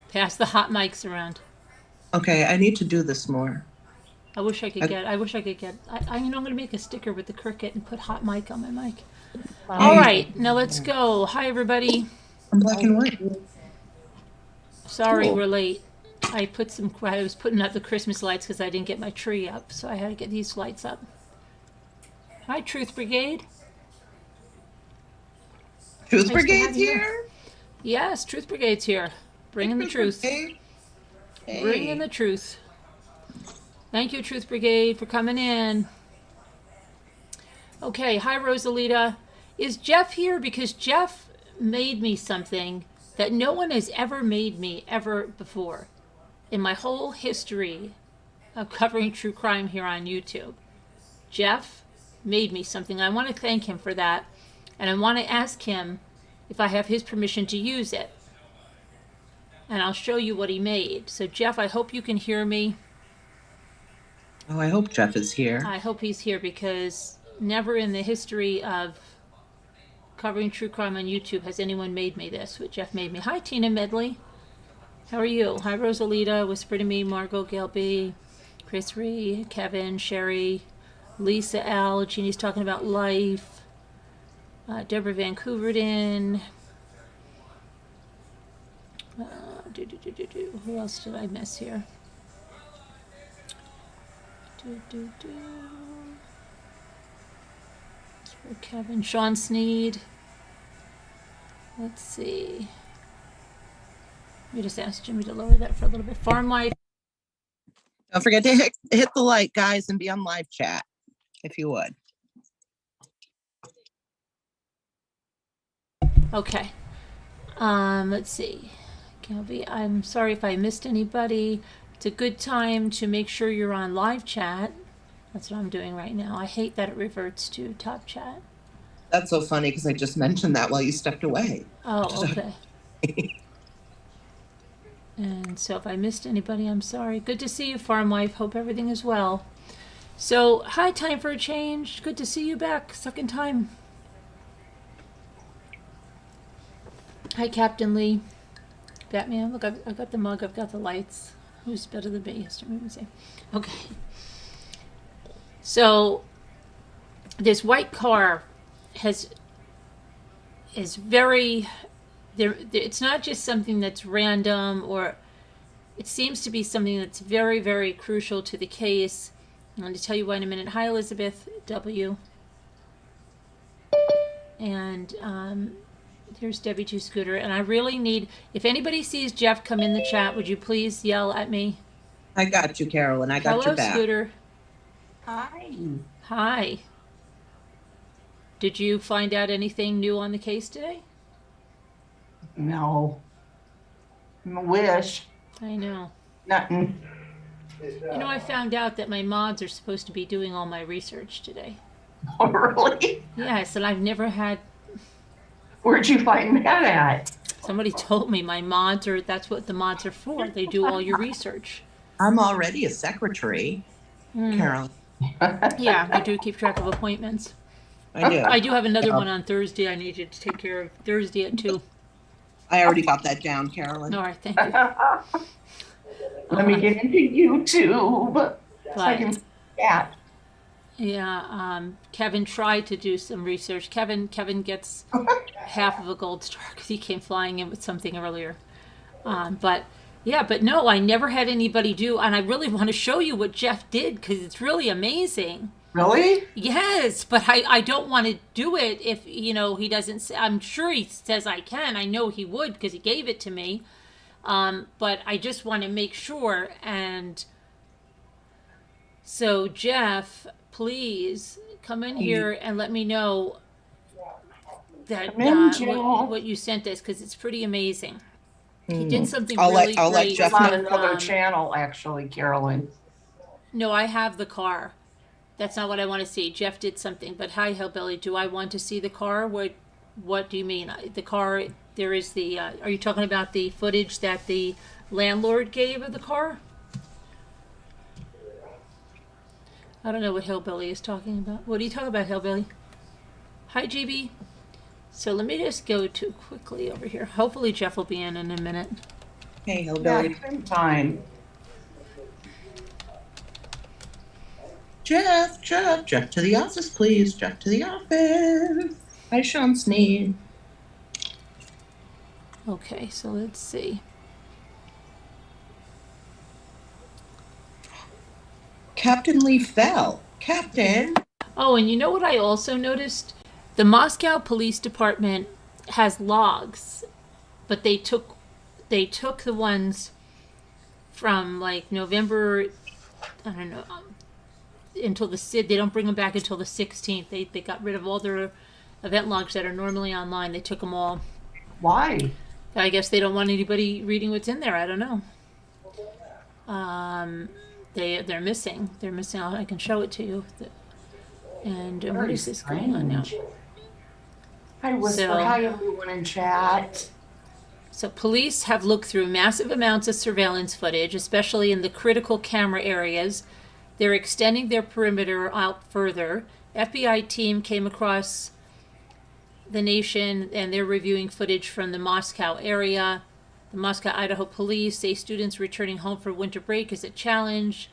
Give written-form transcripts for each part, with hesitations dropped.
Pass the hot mics around. Okay, I need to do this more. I wish I could get. I'm going to make a sticker with the cricket and put hot mic on my mic. All Hey, right, now let's go. Hi, everybody. I'm black and white. Sorry Cool. we're late. I was putting up the Christmas lights because I didn't get my tree up, so I had to get these lights up. Hi, Truth Brigade. Truth Nice to have Brigade's you here. here. Yes, Truth Brigade's here. Hey, Bringing the Truth truth. Brigade. Bringing Hey. the truth. Thank you, Truth Brigade, for coming in. Okay, hi, Rosalita. Is Jeff here? Because Jeff made me something that no one has ever made me ever before in my whole history of covering true crime here on YouTube. Jeff made me something. I want to thank him for that. And I want to ask him if I have his permission to use it. And I'll show you what he made. So, Jeff, I hope you can hear me. Oh, I hope Jeff is here. I hope he's here because never in the history of covering true crime on YouTube has anyone made me this, what Jeff made me. Hi, Tina Medley. How are you? Hi, Rosalita, Whisper to Me, Margot, Gail B, Chris Ree, Kevin, Sherry, Lisa L. Jeannie's talking about life. Deborah Vancouverden. Who else did I miss here? For Kevin, Sean Sneed. Let's see. Let me just ask Jimmy to lower that for a little bit. Farm Life. Don't forget to hit the like, guys, and be on live chat, if you would. Okay. Let's see. Kelby, I'm sorry if I missed anybody. It's a good time to make sure you're on live chat. That's what I'm doing right now. I hate that it reverts to top chat. That's so funny because I just mentioned that while you stepped away. Oh, okay. And so if I missed anybody, I'm sorry. Good to see you, Farm Wife. Hope everything is well. So, hi, Time for a Change. Good to see you back. Second time. Hi, Captain Lee. Batman. Look, I've got the mug. I've got the lights. Who's better than me? Okay. So, this white car is very there. It's not just something that's random, or it seems to be something that's very, very crucial to the case. I'm going to tell you why in a minute. Hi, Elizabeth W. And here's Debbie Two Scooter. And I really need, if anybody sees Jeff come in the chat, would you please yell at me? I got you, Carolyn. I got Hello, your back. Scooter. Hi. Hi. Did you find out anything new on the case today? No. Wish. I know. Nothing. You know, I found out that my mods are supposed to be doing all my research today. Oh, really? Yes, and I've never had. Where'd you find that at? Somebody told me that's what the mods are for. They do all your research. I'm already a secretary, Carolyn. Yeah, we do keep track of appointments. I do. I do have another one on Thursday I need you to take care of. Thursday at 2. I already got that down, Carolyn. All right, thank you. Let me get into YouTube. So I can see that. Yeah, Kevin tried to do some research. Kevin gets half of a gold star because he came flying in with something earlier. But no, I never had anybody do, and I really want to show you what Jeff did because it's really amazing. Really? Yes, but I don't want to do it if, he doesn't say. I'm sure he says I can. I know he would because he gave it to me. But I just want to make sure. And so, Jeff, please come in here and let me know that what you sent us because it's pretty amazing. He did something I'll really let great. Jeff I'm on know. another channel, actually, Carolyn. No, I have the car. That's not what I want to see. Jeff did something. But hi, Hillbilly. Do I want to see the car? What do you mean? The car, there is the, are you talking about the footage that the landlord gave of the car? I don't know what Hillbilly is talking about. What are you talking about, Hillbilly? Hi, GB. So let me just go to quickly over here. Hopefully Jeff will be in a minute. Hey, Yeah, hillbilly. same time. Jeff, Jeff to the office, please. Jeff to the office. Hi, Sean Sneed. Okay, so let's see. Captain Lee fell. Captain. Oh, and you know what I also noticed? The Moscow Police Department has logs, but they took the ones from like November, I don't know, until they don't bring them back until the 16th. They got rid of all their event logs that are normally online. They took them all. Why? I guess they don't want anybody reading what's in there. I don't know. They're missing. They're missing. I can show it to you. And what Very is this going on now? strange. Hi, Whisper. So- Hi, everyone in chat. So police have looked through massive amounts of surveillance footage, especially in the critical camera areas. They're extending their perimeter out further. FBI team came across the nation and they're reviewing footage from the Moscow area. The Moscow, Idaho police say students returning home for winter break is a challenge,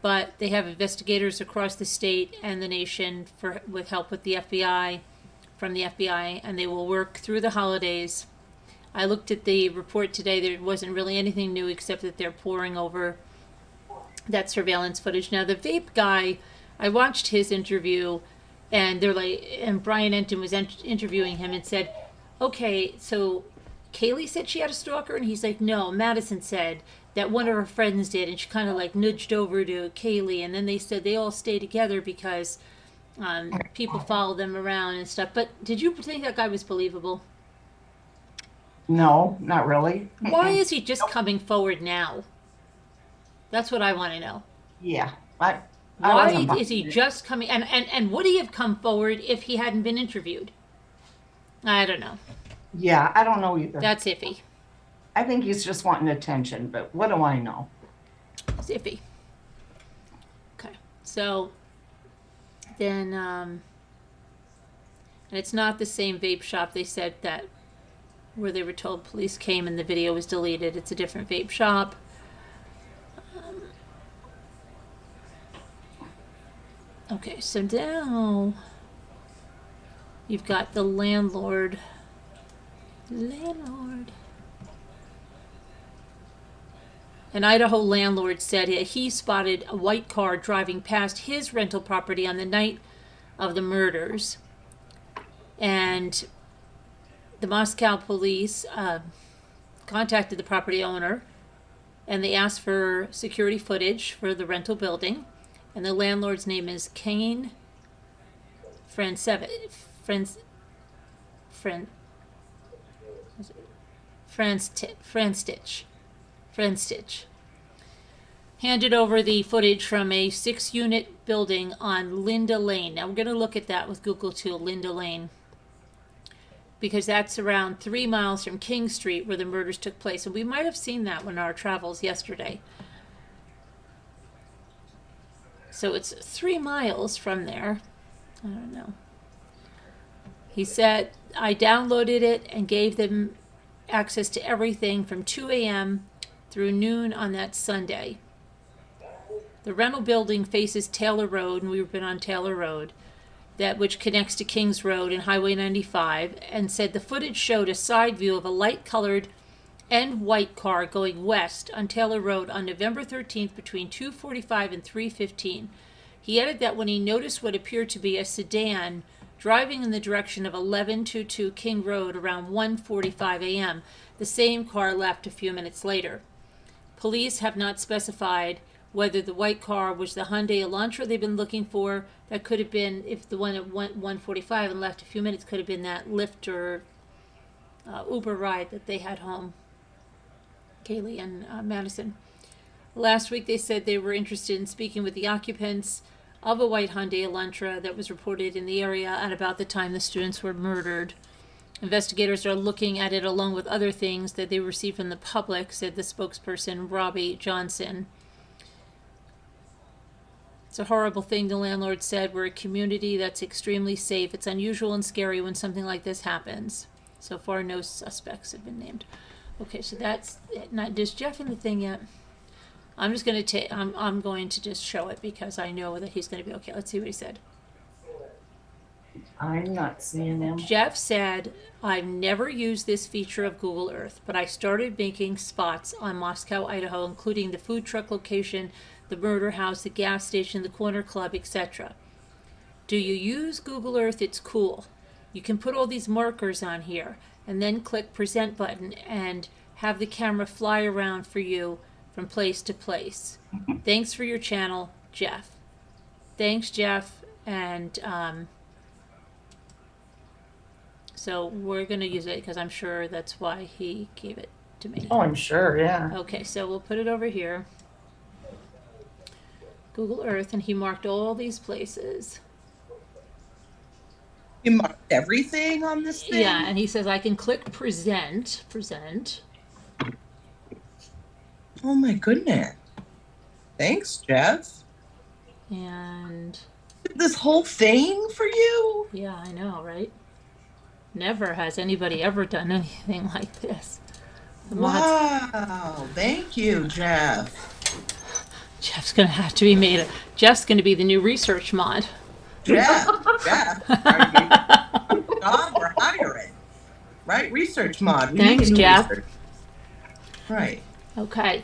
but they have investigators across the state and the nation with help with the FBI, from the FBI, and they will work through the holidays. I looked at the report today. There wasn't really anything new except that they're poring over that surveillance footage. Now, the vape guy, I watched his interview, and and Brian Enton was interviewing him and said, okay, so Kaylee said she had a stalker, and he's like, no, Madison said that one of her friends did, and she kind of like nudged over to Kaylee, and then they said they all stay together because people follow them around and stuff. But did you think that guy was believable? No, not really. Why is he just coming forward now? That's what I want to know. Yeah. I Why wasn't is he buying it. just coming? And would he have come forward if he hadn't been interviewed? I don't know. Yeah, I don't know either. That's iffy. I think he's just wanting attention, but what do I know? It's iffy. Okay. So then, and it's not the same vape shop. They said that where they were told police came and the video was deleted. It's a different vape shop. Okay, so now you've got the landlord. An Idaho landlord said he spotted a white car driving past his rental property on the night of the murders. And the Moscow police contacted the property owner and they asked for security footage for the rental building. And the landlord's name is Kane Franstich. Handed over the footage from a 6-unit building on Linda Lane. Now we're going to look at that with Google too, Linda Lane, because that's around 3 miles from King Street where the murders took place. And we might have seen that on our travels yesterday. So it's 3 miles from there. I don't know. He said, I downloaded it and gave them access to everything from 2 a.m. through noon on that Sunday. The rental building faces Taylor Road, and we've been on Taylor Road, which connects to Kings Road and Highway 95, and said the footage showed a side view of a light-colored and white car going west on Taylor Road on November 13th between 2:45 and 3:15. He added that when he noticed what appeared to be a sedan driving in the direction of 1122 King Road around 1:45 a.m., the same car left a few minutes later. Police have not specified whether the white car was the Hyundai Elantra they've been looking for. That could have been, if the one at 1:45 and left a few minutes, could have been that Lyft or Uber ride that they had home, Kaylee and Madison. Last week they said they were interested in speaking with the occupants of a white Hyundai Elantra that was reported in the area at about the time the students were murdered. Investigators are looking at it along with other things that they received from the public, said the spokesperson Robbie Johnson. It's a horrible thing, the landlord said. We're a community that's extremely safe. It's unusual and scary when something like this happens. So far, no suspects have been named. Okay, so that's it. Now, is Jeff in the thing yet? I'm just going to take, I'm going to just show it because I know that he's going to be okay. Let's see what he said. I'm not seeing him. Jeff said, I've never used this feature of Google Earth, but I started making spots on Moscow, Idaho, including the food truck location, the murder house, the gas station, the corner club, etc. Do you use Google Earth? It's cool. You can put all these markers on here and then click present button and have the camera fly around for you from place to place. Thanks for your channel, Jeff. Thanks, Jeff. And so we're going to use it because I'm sure that's why he gave it to me. Oh, I'm sure, yeah. Okay, so we'll put it over here. Google Earth, and he marked all these places. You marked everything on this thing? Yeah, and he says I can click present. Oh my goodness. Thanks, Jeff. And This whole thing for you? yeah, I know, right? Never has anybody ever done anything like this. Wow. Thank you, Jeff. Jeff's gonna have to be made. Jeff's gonna be the new research mod. Jeff. God, we're hiring. Right? Research mod. We Thanks, need new Jeff. research. Right. Okay.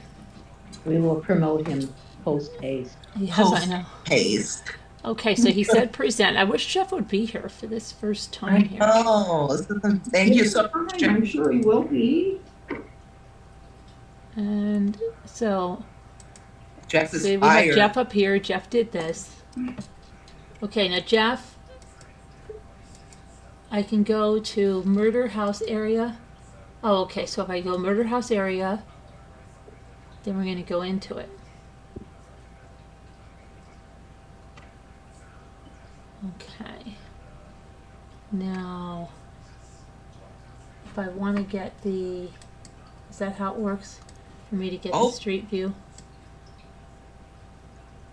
We will promote him post haste. Yes, Post I know. haste. Okay, so he said present. I wish Jeff would be here for this first time here. Oh, thank you so much, Jeff. I'm sure he will be. And so Jeff is see, we have fired. Jeff up here. Jeff did this. Okay, now Jeff, I can go to murder house area. Oh, okay, so if I go murder house area, then we're going to go into it. Okay. Now, if I want to get the, is that how it works? For me to get Oh. the street view?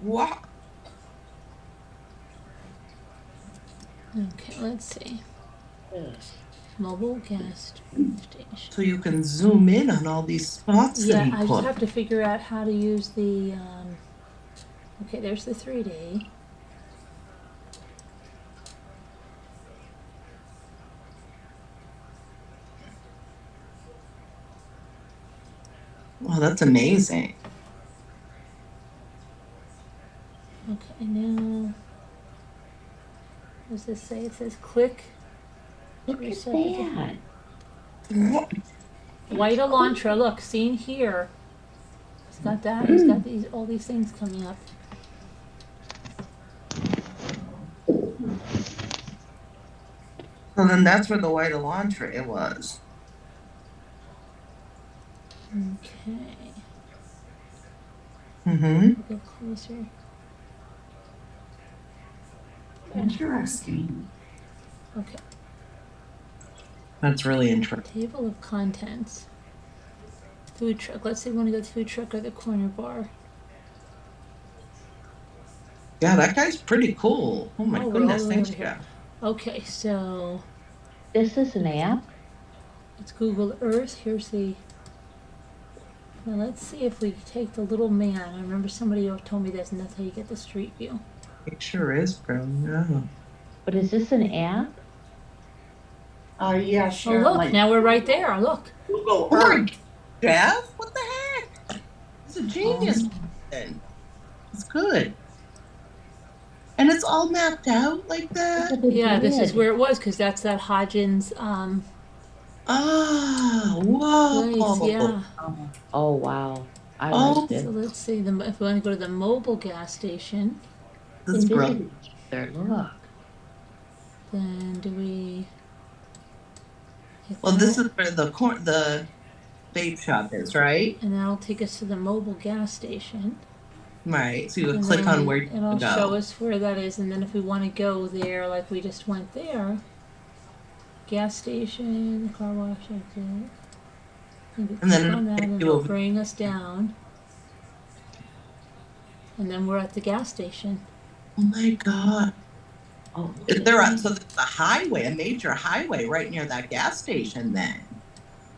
Wow. Okay, let's see. Mobile gas station. So you can zoom in on all these spots Yeah, that he I just put. have to figure out how to use the, okay, there's the 3D. Wow, that's amazing. Okay, now, what does this say? It says click. Look at Reset. that. What? White Elantra, look, seen here. He's got that, he's got these, all these things coming up. So then that's where the white Elantra was. Okay, Mm-hmm. go closer. Interesting. Okay, That's really interesting. table of contents. Food truck, let's say we want to go to the food truck or the corner bar. Yeah, that guy's pretty cool. Oh my Oh, we're goodness, all the way thanks, over here. Jeff. Okay, so This is an app? it's Google Earth. Here's the. Now let's see if we take the little man. I remember somebody told me this, and that's how you get the street view. It sure is, bro. Yeah. But is this an app? Yeah, Oh sure. look, like now we're right there. Look. Google Oh my, Earth. Jeff? What the heck? He's a genius. Then it's good. And it's all mapped out like that. Yeah, this is where it was because that's that Hodgins Ah, whoa. place. Yeah. Oh, wow. I Oh. missed it. So let's see. If we want to go to the mobile gas station, This is brilliant. There, look. then do we? Hit Well, this that? is where the vape shop is, right? And that'll take us to the mobile gas station. Right. So you would And click then on where you it'll go. show us where that is, and then if we want to go there, like we just went there, gas station, car wash, exit. And we And then click on that, it'll and take you it'll over- bring us down, and then we're at the gas station. Oh my god. Oh, Is there so there's a highway, a major highway right near that gas station then?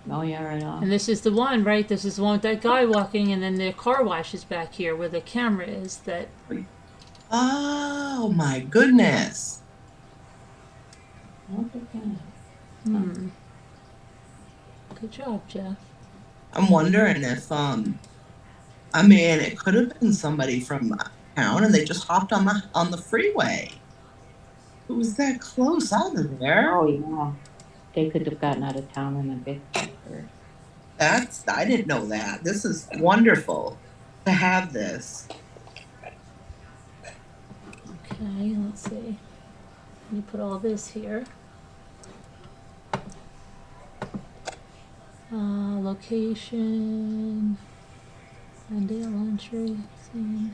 Oh, yeah, right on. And this is the one, right? This is the one with that guy walking, and then the car wash is back here where the camera is. That. Oh my goodness. Look at that. Hmm. Good job, Jeff. I'm wondering if I mean, it could have been somebody from town and they just hopped on the freeway. It was that close out of there. Oh, yeah. They could have gotten out of town in a big hurry. I didn't know that. This is wonderful to have this. Okay, let's see. You put all this here. Location. Glendale entry. Scene.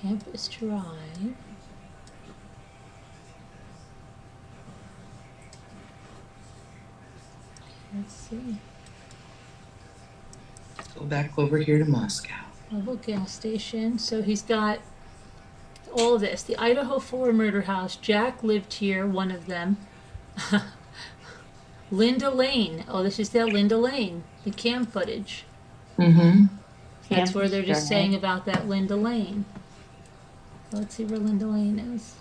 Campus Drive. Let's see. Let's go back over here to Moscow. Mobile gas station. So he's got all of this. The Idaho Four murder house. Jack lived here, one of them. Linda Lane. Oh, this is that Linda Lane. The cam footage. Mm-hmm. That's where they're just Campus saying Drive. about that Linda Lane. Let's see where Linda Lane is.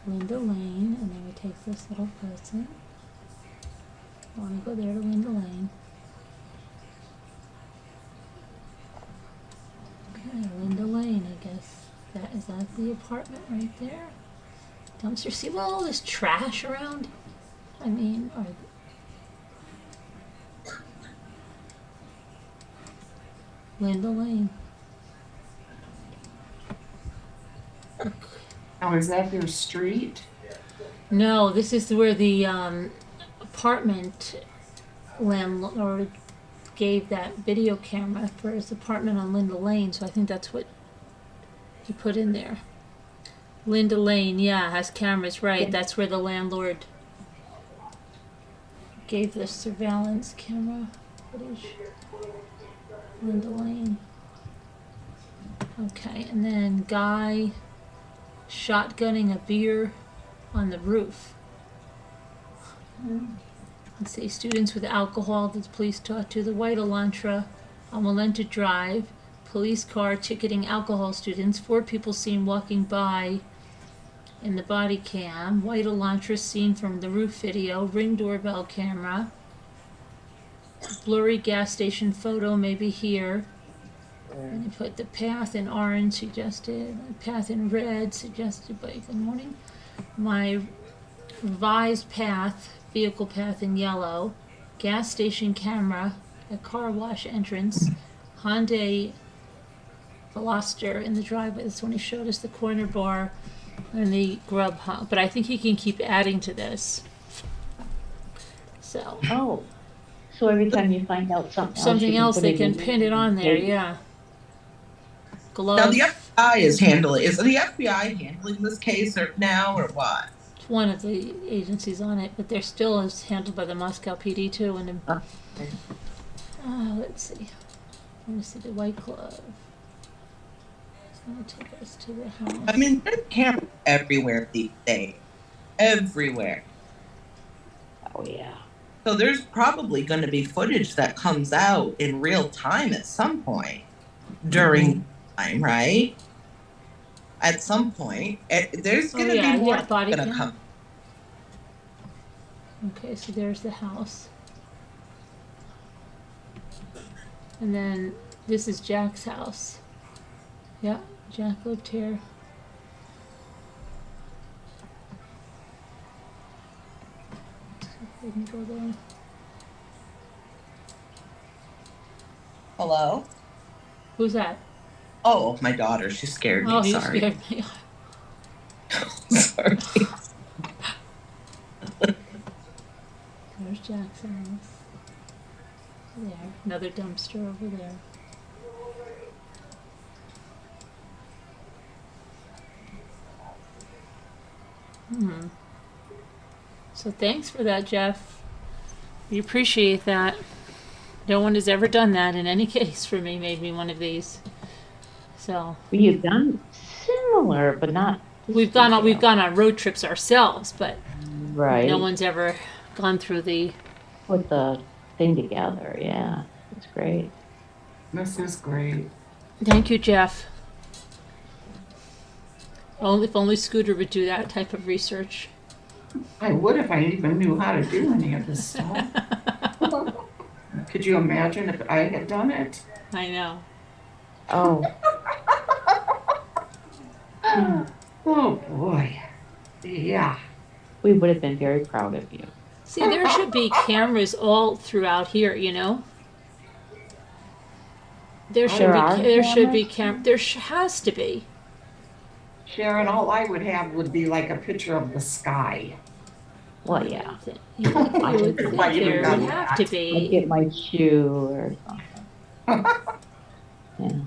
Linda Lane, and then we take this little person. I want to go there to Linda Lane. Okay, Linda Lane, I guess. Is that the apartment right there? Dumpster. See all this trash around? I mean, Linda Lane. Now, is that their street? No, this is where the apartment landlord gave that video camera for his apartment on Linda Lane, so I think that's what he put in there. Linda Lane, yeah, has cameras, right. That's where the landlord gave the surveillance camera footage. Linda Lane. Okay, and then guy shotgunning a beer on the roof. Let's see, students with alcohol that the police talked to. The white Elantra on Walenta Drive. Police car ticketing alcohol students. 4 people seen walking by in the body cam. White Elantra seen from the roof video. Ring doorbell camera. Blurry gas station photo maybe here. And they put the path in orange suggested. The path in red suggested by good morning. My revised path, vehicle path in yellow. Gas station camera, a car wash entrance. Hyundai Veloster in the driveway. That's when he showed us the corner bar and the grub hub. But I think he can keep adding to this. So Oh, so every time you find out something else, put they it can in pin it on there. date. Yeah. Now Glove. the FBI is the FBI handling this case now or what? It's one of the agencies on it, but they're still is handled by the Moscow PD too. And Okay. let's see. Let me see the white glove. It's gonna take us to the house. I mean, there's cameras everywhere these days. Everywhere. Oh, yeah. So there's probably going to be footage that comes out in real time at some point during time, right? At some point, there's going to be more body going to cam. come. Okay, so there's the house. And then this is Jack's house. Yeah, Jack lived here. See if we can go there. Hello? Who's that? Oh, my daughter. She scared me. Oh, you Sorry. scared me. Sorry. There's Jack's house. There. Another dumpster over there. So thanks for that, Jeff. We appreciate that. No one has ever done that in any case for me, made me one of these. So You've done similar, but not. we've gone on road trips ourselves, but Right. no one's ever gone through the. Put the thing together. Yeah, that's great. This is great. Thank you, Jeff. If only Scooter would do that type of research. I would if I even knew how to do any of this stuff. Could you imagine if I had done it? I know. Oh, Oh boy. Yeah. we would have been very proud of you. See, there should be cameras all throughout here, you know? There should There be, are there should be cameras? has to be. Sharon, all I would have would be like a picture of the sky. Well, yeah. You would think Might even there done would have that. to I'd be. get my shoe or something. Yeah.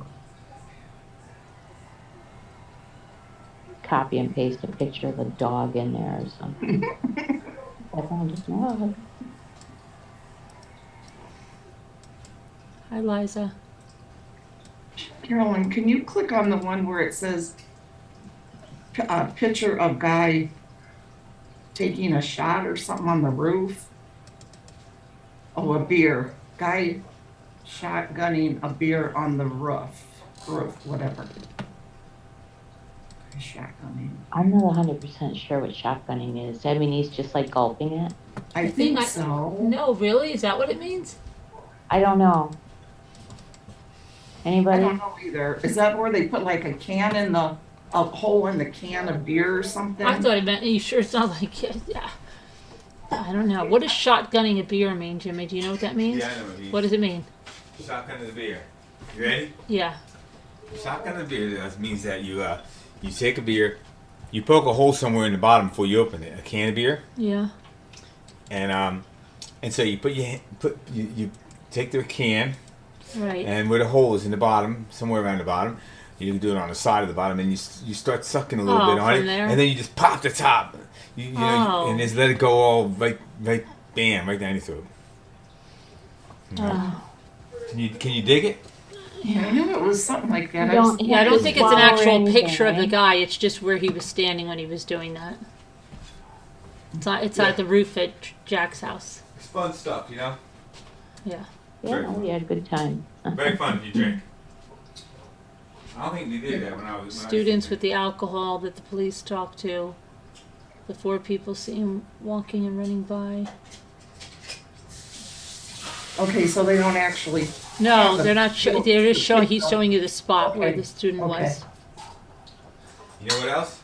Copy and paste a picture of a dog in there or something. I found a dog. Hi, Liza. Carolyn, can you click on the one where it says a picture of guy taking a shot or something on the roof? Oh, a beer. Guy shotgunning a beer on the roof, whatever. Shotgunning. I'm not 100% sure what shotgunning is. I mean, he's just like gulping it. I think so. No, really? Is that what it means? I don't know. I Anybody? don't know either. Is that where they put like a hole in the can of beer or something? I thought it meant, are you sure it's not like, yeah. I don't know. What does shotgunning a beer mean, Jimmy? Do you know what that means? Yeah, I know what it means. What does it mean? Shotgun of the beer. You ready? Yeah. Shotgun of the beer means that you take a beer, you poke a hole somewhere in the bottom before you open it, a can of beer, Yeah. and so you you take the can, Right. and where the hole is in the bottom, somewhere around the bottom, you can do it on the side of the bottom, and you start sucking a little bit on it, from there? and then you just pop the top, you know, and just let it go all right, bam, right down your throat. Oh. Can you dig it? Yeah, I knew it was something like that. Yeah, I don't think it's an Swallow actual anything, picture of the right? guy. It's just where he was standing when he was doing that. It's at the roof at Jack's house. It's fun stuff, you know. Yeah. Yeah, we had a good time. Very fun if you drink. I don't think we did that when I was. Students with the alcohol that the police talked to. The 4 people seen walking and running by. Okay, so they don't actually. No, they're not. They're just showing. He's showing you the spot where Okay. the student Okay. was. You know what else?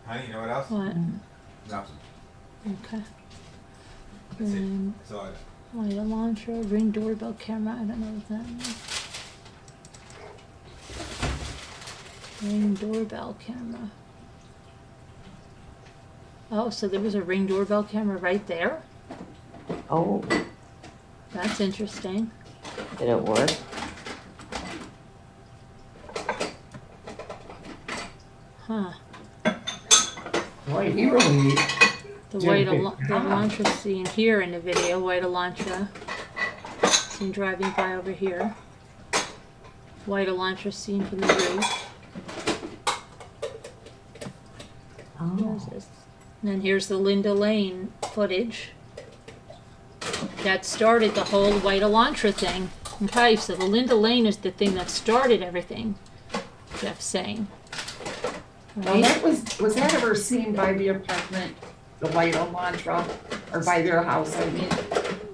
Honey, you know what else? What? Nothing. Okay. That's it. That's all I got. Light launcher, ring doorbell camera. I don't know what that means. Ring doorbell camera. Oh, so there was a ring doorbell camera right there? Oh, That's interesting. did it work? Huh. Boy, he really. The Did white a big the job. Elantra seen here in the video, white Elantra. Seen driving by over here. White Elantra seen from the roof. Oh, There's this. And then here's the Linda Lane footage. That started the whole white Elantra thing. Okay, so the Linda Lane is the thing that started everything, Jeff's saying. Now Right? that was that ever seen by the apartment, the white Elantra, or by their house? I mean,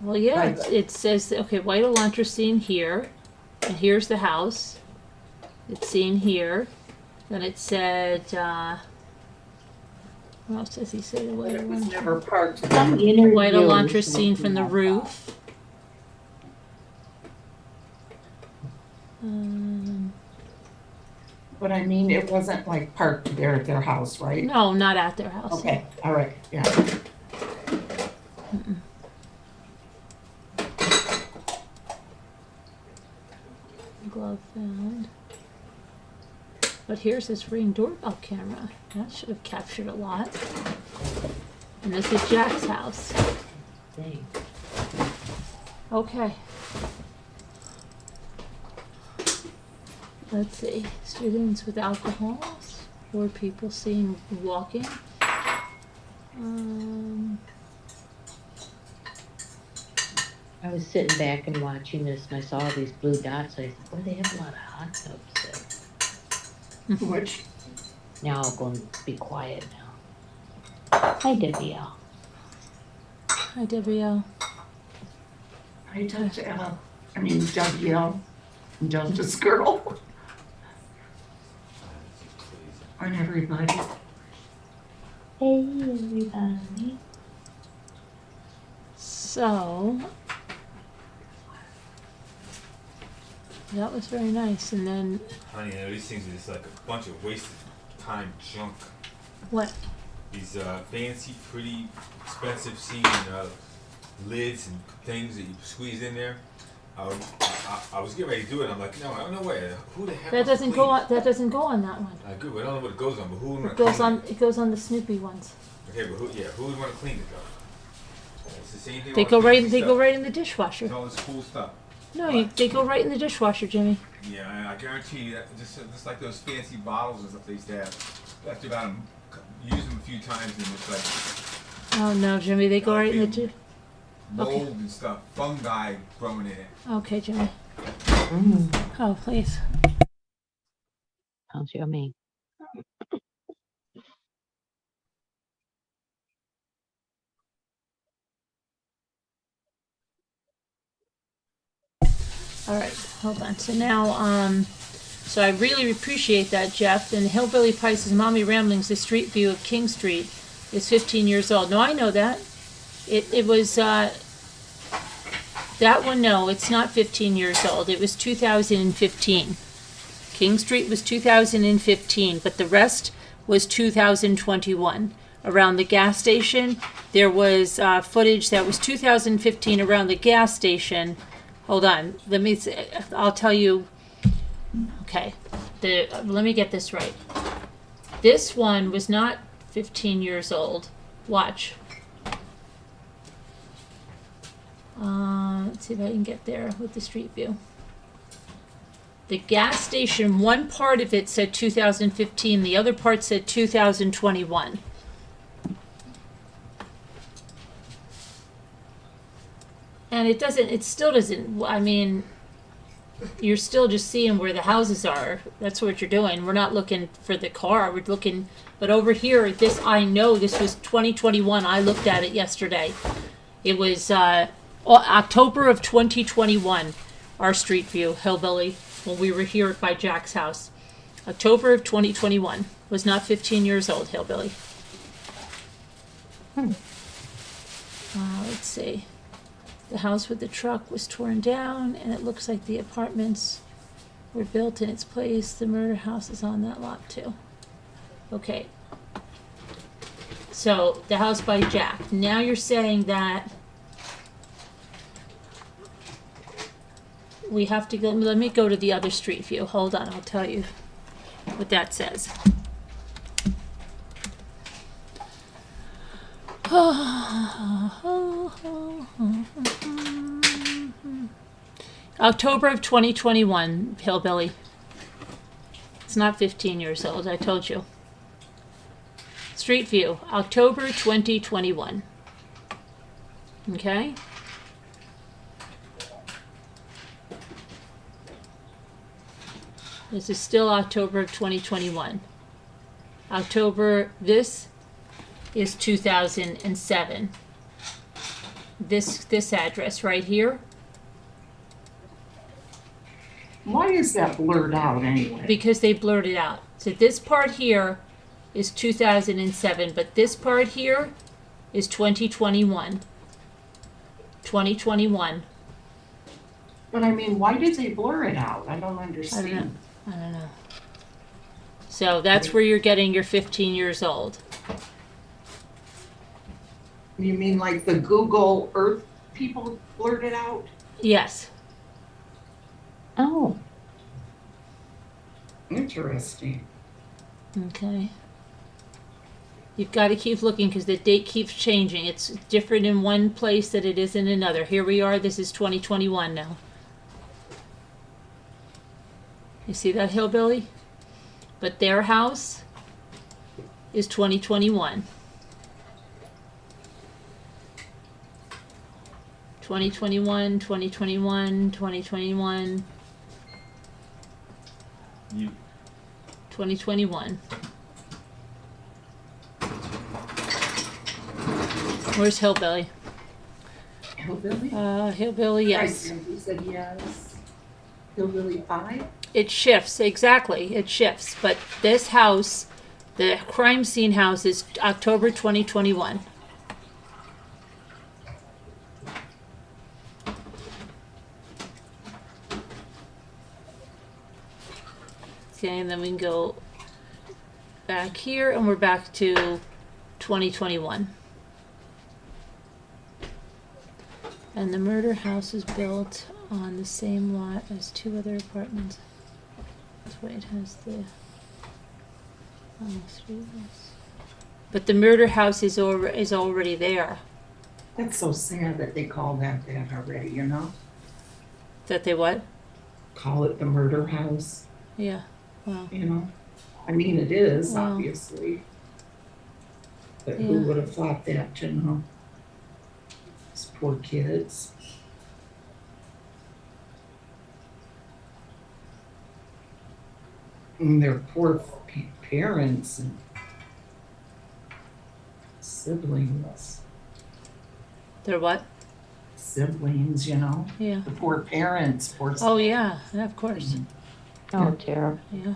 Well, yeah, Right. it says, okay, white Elantra seen here, and here's the house. It's seen here. Then it said, what else does he say? The white it was Elantra. never parked. some interview. White Elantra seen from the roof. But I mean, it wasn't like parked there at their house, right? No, not at their house. Okay, all right, yeah. Glove found. But here's this Ring doorbell camera. That should have captured a lot. And this is Jack's house. Dang. Okay. Let's see. Students with alcohol. 4 people seen walking. I was sitting back and watching this, and I saw all these blue dots. I thought, boy, they have a lot of hot tubs there. Which, Now I'll go and be quiet now. Hi, Debbie L. Hi, Debbie. I touch L. I mean, WL, Justice Girl. On everybody. Hey, everybody. So that was very nice. And then Honey, you know, these things are just like a bunch of wasted time junk. what? These fancy, pretty, expensive scene lids and things that you squeeze in there. I was getting ready to do it. I'm like, no, I don't know way. Who the heck? That doesn't go on. That doesn't go on that one. Good. I don't know what it goes on, but who would want It to goes clean on. It goes on the Snoopy ones. it? Okay, but who would want to clean it though? It's the same thing. They all go the right. fancy They stuff. go right in the dishwasher. It's all this cool stuff. No, they go right in the dishwasher, Jimmy. Yeah, I guarantee you that just like those fancy bottles and stuff they used to have. After about use them a few times and it's like Oh no, Jimmy. They go right in the. mold and stuff, fungi growing in it. Okay, Jimmy. Oh, please. Sounds yummy. All right, hold on. So now, so I really appreciate that, Jeff. And Hillbilly Pice's Mommy Ramblings, the street view of King Street, is 15 years old. No, I know that. It was, that one, no, it's not 15 years old. It was 2015. King Street was 2015, but the rest was 2021. Around the gas station, there was footage that was 2015 around the gas station. Hold on, I'll tell you. Okay, let me get this right. This one was not 15 years old. Watch. Let's see if I can get there with the street view. The gas station, one part of it said 2015, the other part said 2021. And it still doesn't, I mean, you're still just seeing where the houses are. That's what you're doing. We're not looking for the car, we're looking, but over here, I know this was 2021. I looked at it yesterday. It was October of 2021, our street view, Hillbilly, when we were here by Jack's house. October of 2021, was not 15 years old, Hillbilly. Let's see. The house with the truck was torn down, and it looks like the apartments were built in its place. The murder house is on that lot too. Okay. So the house by Jack. Now you're saying that we have to go. Let me go to the other street view. Hold on, I'll tell you what that says. October of 2021, Hillbilly. It's not 15 years old, I told you. Street view, October 2021. Okay? This is still October of 2021. This is 2007. This address right here, Why is that blurred out anyway? because they blurred it out. So this part here is 2007, but this part here is 2021. 2021. But I mean, why did they blur it out? I don't understand. I don't know. So that's where you're getting your 15 years old. You mean like the Google Earth people blurred it out? Yes. Oh, Interesting. Okay. You've got to keep looking because the date keeps changing. It's different in one place than it is in another. Here we are. This is 2021 now. You see that, Hillbilly? But their house is 2021. 2021, 2021, 2021, You 2021. Where's Hillbilly? Hillbilly? Hillbilly, yes. Right, you said yes. Hillbilly 5? It shifts, exactly. It shifts. But this house, the crime scene house, is October 2021. Okay, and then we can go back here, and we're back to 2021. And the murder house was built on the same lot as 2 other apartments. That's why it has the street house. But the murder house is already there. That's so sad that they call that already, you know? That they what? Call it the murder house, Yeah. Well, you know? I mean, it is, Well, obviously. But yeah. who would have thought that, you know? These poor kids. And their poor parents and siblings. they're what? Siblings, you know? Yeah. The poor parents, poor. Oh yeah, of course. Oh, Tara. Yeah.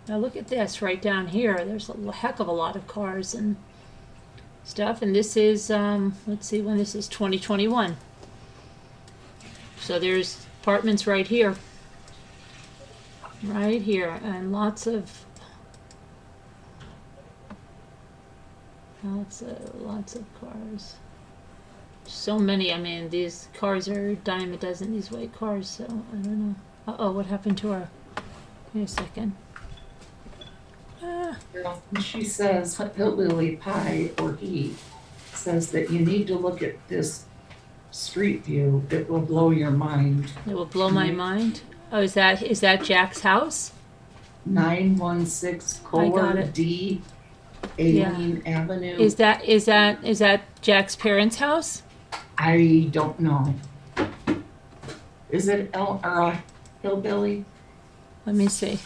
Now look at this right down here. There's a heck of a lot of cars and stuff. And this is, let's see when this is, 2021. So there's apartments right here. Right here. And lots of cars. So many. I mean, these cars are a dime a dozen, these white cars. So I don't know. Uh-oh, what happened to our... Wait a second. She says, Hillbilly Pie, or he, says that you need to look at this street view. It will blow your mind. It will blow my mind. Oh, is that Jack's house? 916 I got Core it. D, Aileen Avenue. Is that Jack's parents' house? I don't know. Is it Hillbilly? Let me see.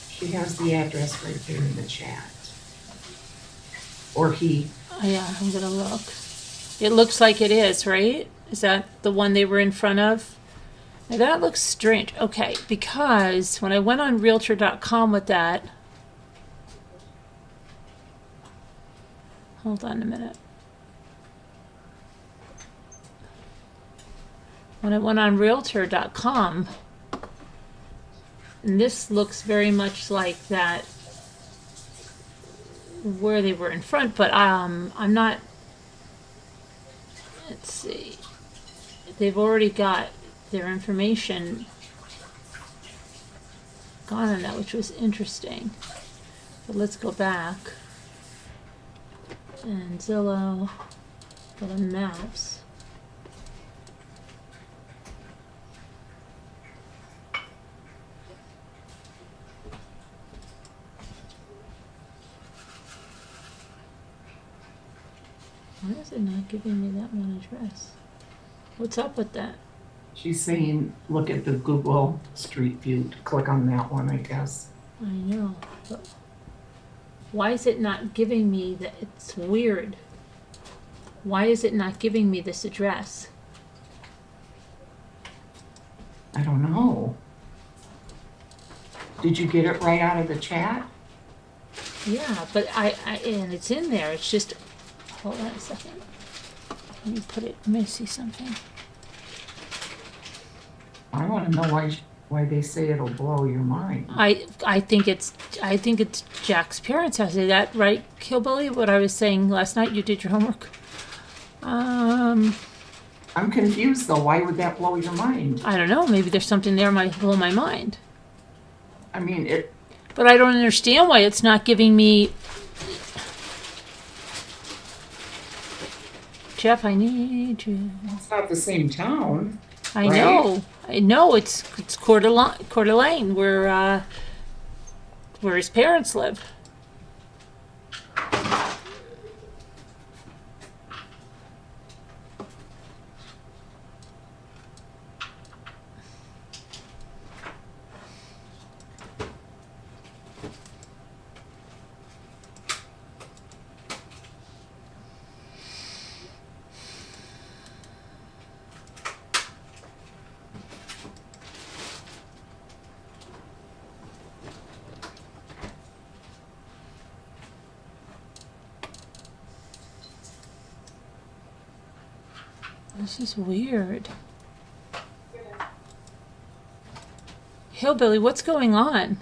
She has the address right there in the chat. Or he. Oh, yeah, I'm gonna look. It looks like it is, right? Is that the one they were in front of? Now that looks strange. Okay, because when I went on Realtor.com with that, hold on a minute. When I went on Realtor.com, and this looks very much like that where they were in front, but I'm not. Let's see. They've already got their information gone on that, which was interesting. But let's go back. And Zillow, go to maps. Why is it not giving me that one address? What's up with that? She's saying, look at the Google Street View. Click on that one, I guess. I know, but why is it not giving me that? It's weird. Why is it not giving me this address? I don't know. Did you get it right out of the chat? Yeah, but I and it's in there. It's just, hold on a second. Let me put it, let me see something. I want to know why they say it'll blow your mind. I think it's Jack's parents' house. Is that right, Hillbilly? What I was saying last night? You did your homework. I'm confused though. Why would that blow your mind? I don't know. Maybe there's something there might blow my mind. I mean, it. But I don't understand why it's not giving me. Jeff, I need you. It's not the same town. I Right? know. I know. It's Coeur d'Alene, where his parents live. This is weird. Hillbilly, what's going on?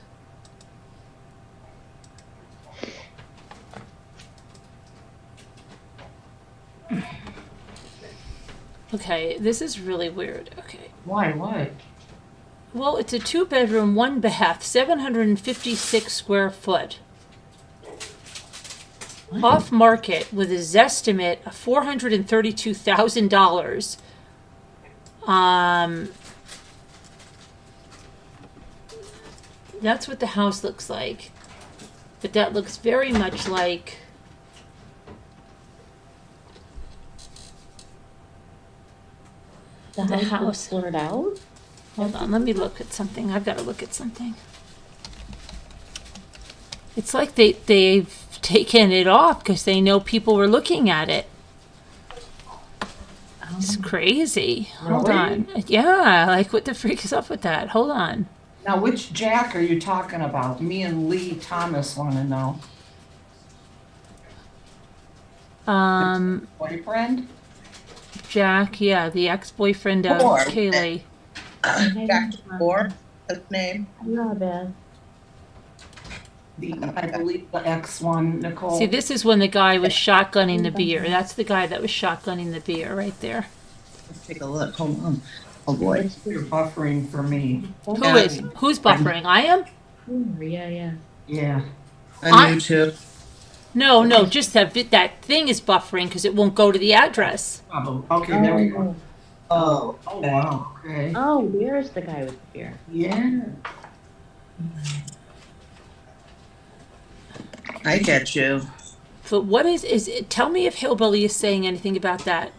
Okay, this is really weird. Okay. Why? What? Well, it's a 2-bedroom, 1-bath, 756 square foot. Off market with a Zestimate of $432,000. That's what the house looks like. But that looks very much like The The house house. was blurred out? Hold on, let me look at something. I've got to look at something. It's like they've taken it off because they know people were looking at it. It's crazy. Hold Really? on. Yeah, like what the freak is up with that? Hold on. Now, which Jack are you talking about? Me and Lee Thomas want to know. Boyfriend? Jack, yeah, the ex-boyfriend of Four. Kaylee. Jack Four, his name. Not bad. I believe the ex one, Nicole. See, this is when the guy was shotgunning the beer. That's the guy that was shotgunning the beer right there. Let's take a look. Hold on. Oh boy. You're buffering for me. Who's buffering? I am? Yeah. Yeah. On YouTube. No, just that thing is buffering because it won't go to the address. Probably. Okay, there we go. Oh. Oh, wow. Okay. Oh, there's the guy with the beer. Yeah. I get you. But what is it? Tell me if Hillbilly is saying anything about that.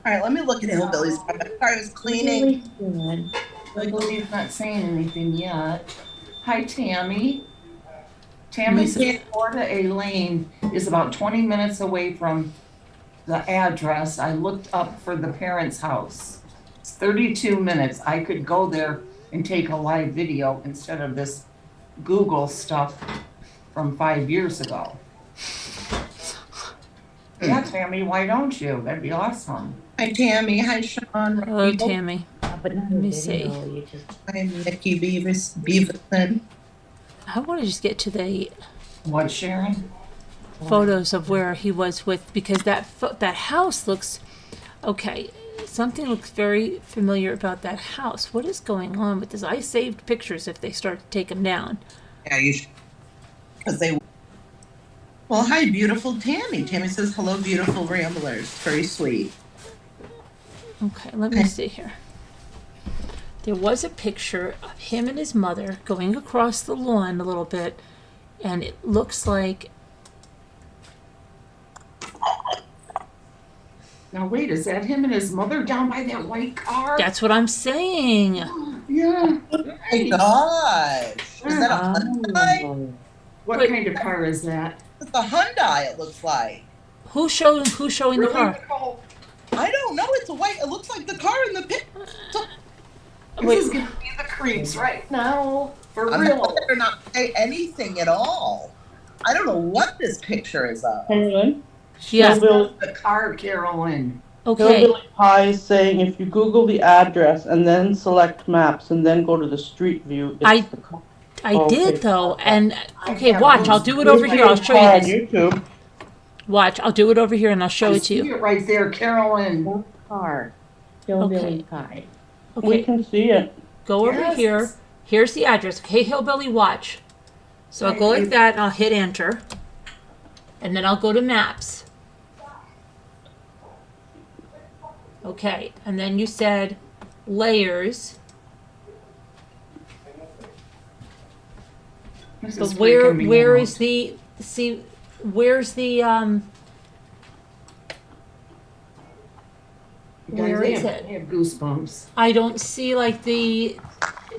All right, let me look at Hillbilly's. I was cleaning. Really good. Lily's not saying anything yet. Hi, Tammy. Tammy says Florida A Lane is about 20 minutes away from the address. I looked up for the parents' house. It's 32 minutes. I could go there and take a live video instead of this Google stuff from 5 years ago. Yeah, Tammy, why don't you? That'd be awesome. Hi, Tammy. Hi, Sean. Hello, Tammy. But not Let me a see. video, you just I'm Nikki Beaverson. I want to just get to the What, Sharon? photos of where he was with, because that house looks okay. Something looks very familiar about that house. What is going on with this? I saved pictures if they start to take them down. Yeah, you should. Because they. Well, hi, beautiful Tammy. Tammy says, hello, beautiful ramblers. Very sweet. Okay, let me see here. There was a picture of him and his mother going across the lawn a little bit, and it looks like Now wait, is that him and his mother down by that white car? that's what I'm saying. Yeah. Oh my gosh. Is that a Hyundai? Oh, What Wait. kind of car is that? It's a Hyundai, it looks like. Who's showing the car? Nicole? I don't know. It's a white. It looks like the car in the pit. This is gonna be the creeps right now. For I'm real. not better not say anything at all. I don't know what this picture is of. Carolyn? Yeah. Hillbilly, The car, Carolyn. Okay. Hillbilly Pie is saying if you Google the address and then select maps and then go to the street view, it's I- the car. I Okay. did though, and okay, Yeah, watch. I'll do it over here. I'll show on you this. YouTube. Watch. I'll do it over here, and I'll show I it to see you. it right there, Carolyn. that car. Hillbilly Okay. pie. We Okay, can see it. go over Yes. here. Here's the address. Okay, Hillbilly, watch. So I'll go like that, and I'll hit enter, and then I'll go to maps. Okay, and then you said layers. This But is freaking me where out. is the see? Where's the You guys, where is I it? have goosebumps. I don't see like the.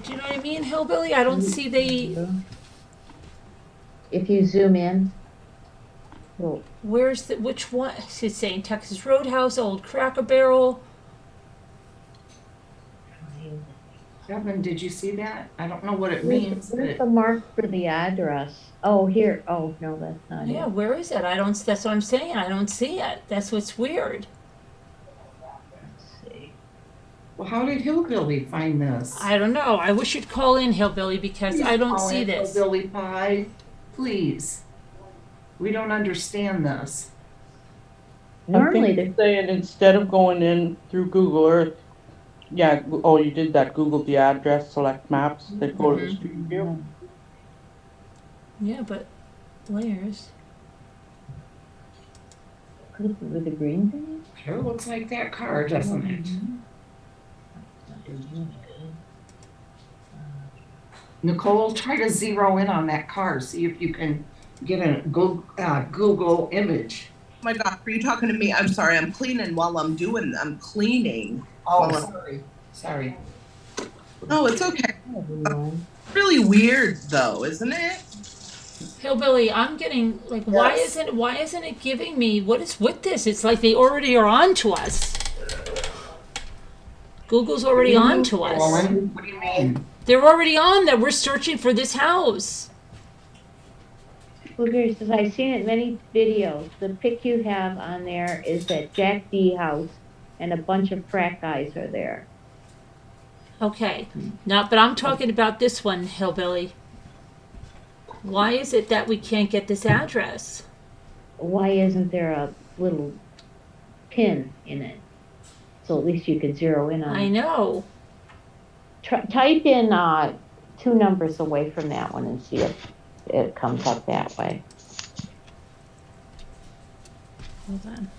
Do you know what I mean, Hillbilly? I don't see the. If you zoom in, well, Where's the which one? It's saying Texas Roadhouse, Old Cracker Barrel. Kevin, did you see that? I don't know what it where's, means, where's but the mark for the address? Oh, here. Oh, no, that's not Yeah, it. where is it? I don't. That's what I'm saying. I don't see it. That's what's weird. Let's see. well, how did Hillbilly find this? I don't know. I wish you'd call in, Hillbilly, because Please I don't call see in this. Hillbilly Pie, please. We don't understand this. Normally, I think they're saying instead of going in through Google Earth, yeah, oh, you did that, Google the address, select maps, they go to the street view. Yeah, but layers. with the green thing? Sure looks like that car, doesn't it? Not doing any good. Nicole, try to zero in on that car. See if you can get a Google image. Oh my God, are you talking to me? I'm sorry, I'm cleaning while I'm cleaning. Oh, Well, sorry. No, it's okay. Everyone. Really weird though, isn't it? Hillbilly, I'm getting like, Yes. why isn't it giving me what is with this? It's like they already are on to us. Google's already on to us. What do you mean? They're already on that we're searching for this house. Well, here says, I've seen it in many videos. The pic you have on there is that Jack D house, and a bunch of frat guys are there. Okay, but I'm talking about this one, Hillbilly. Why is it that we can't get this address? Why isn't there a little pin in it? So at least you could zero in on I it. know. Type in 2 numbers away from that one and see if it comes up that way. Hold on.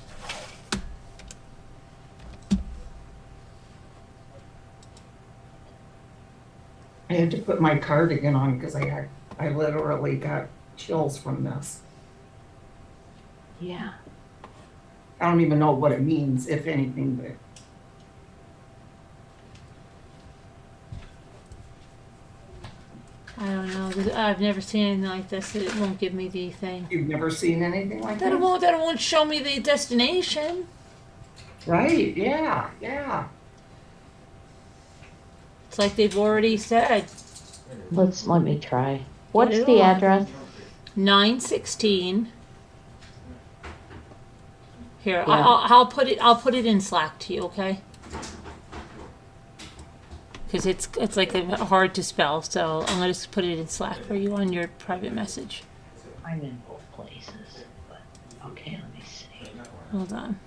I had to put my cardigan on because I literally got chills from this. Yeah. I don't even know what it means, if anything, but I don't know. I've never seen anything like this. It won't give me the thing. you've never seen anything like That this? won't show me the destination. Right, yeah. It's like they've already said. Let me try. What's it the on. address? 916. Here, Yeah. I'll put it in Slack to you, okay? Because it's like hard to spell, so I'm gonna just put it in Slack for you on your private message. I'm in both places, but okay, let me see. Hold on.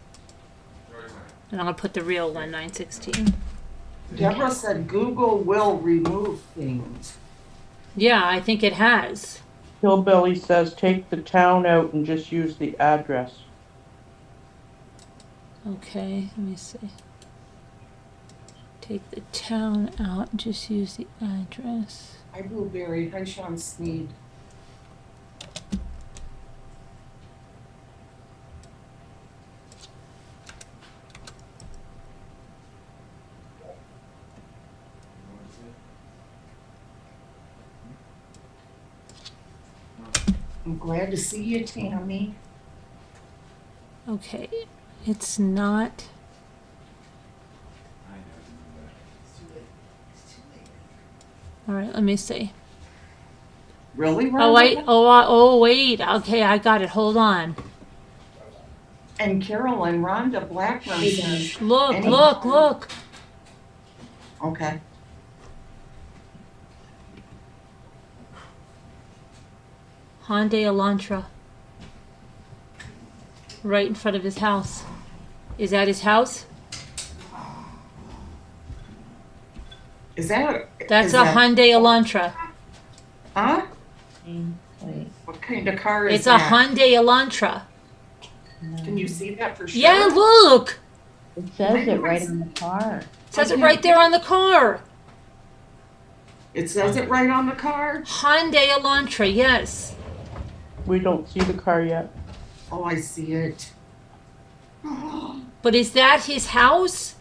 And I'm gonna put the real one, 916. Deborah said Google will remove things. Yeah, I think it has. Hillbilly says take the town out and just use the address. Okay, let me see. Take the town out and just use the address. Hi, Blueberry. Hi, Sean Sneed. I'm glad to see you, Tammy. Okay, it's not. All right, let me see. Really, Rhonda? Oh wait, oh wait. Okay, I got it. Hold on. And Carolyn, Rhonda Blackburn says, Look, Any- look. okay. Hyundai Elantra. Right in front of his house. Is that his house? Is that That's is a that- Hyundai Elantra. Huh? Wait, What kind of car is It's a that? Hyundai Elantra. Can you see that for sure? Yeah, look. It says it right on the car. It says it right there on the car. It says it right on the car? Hyundai Elantra, yes. We don't see the car yet. Oh, I see it. But is that his house?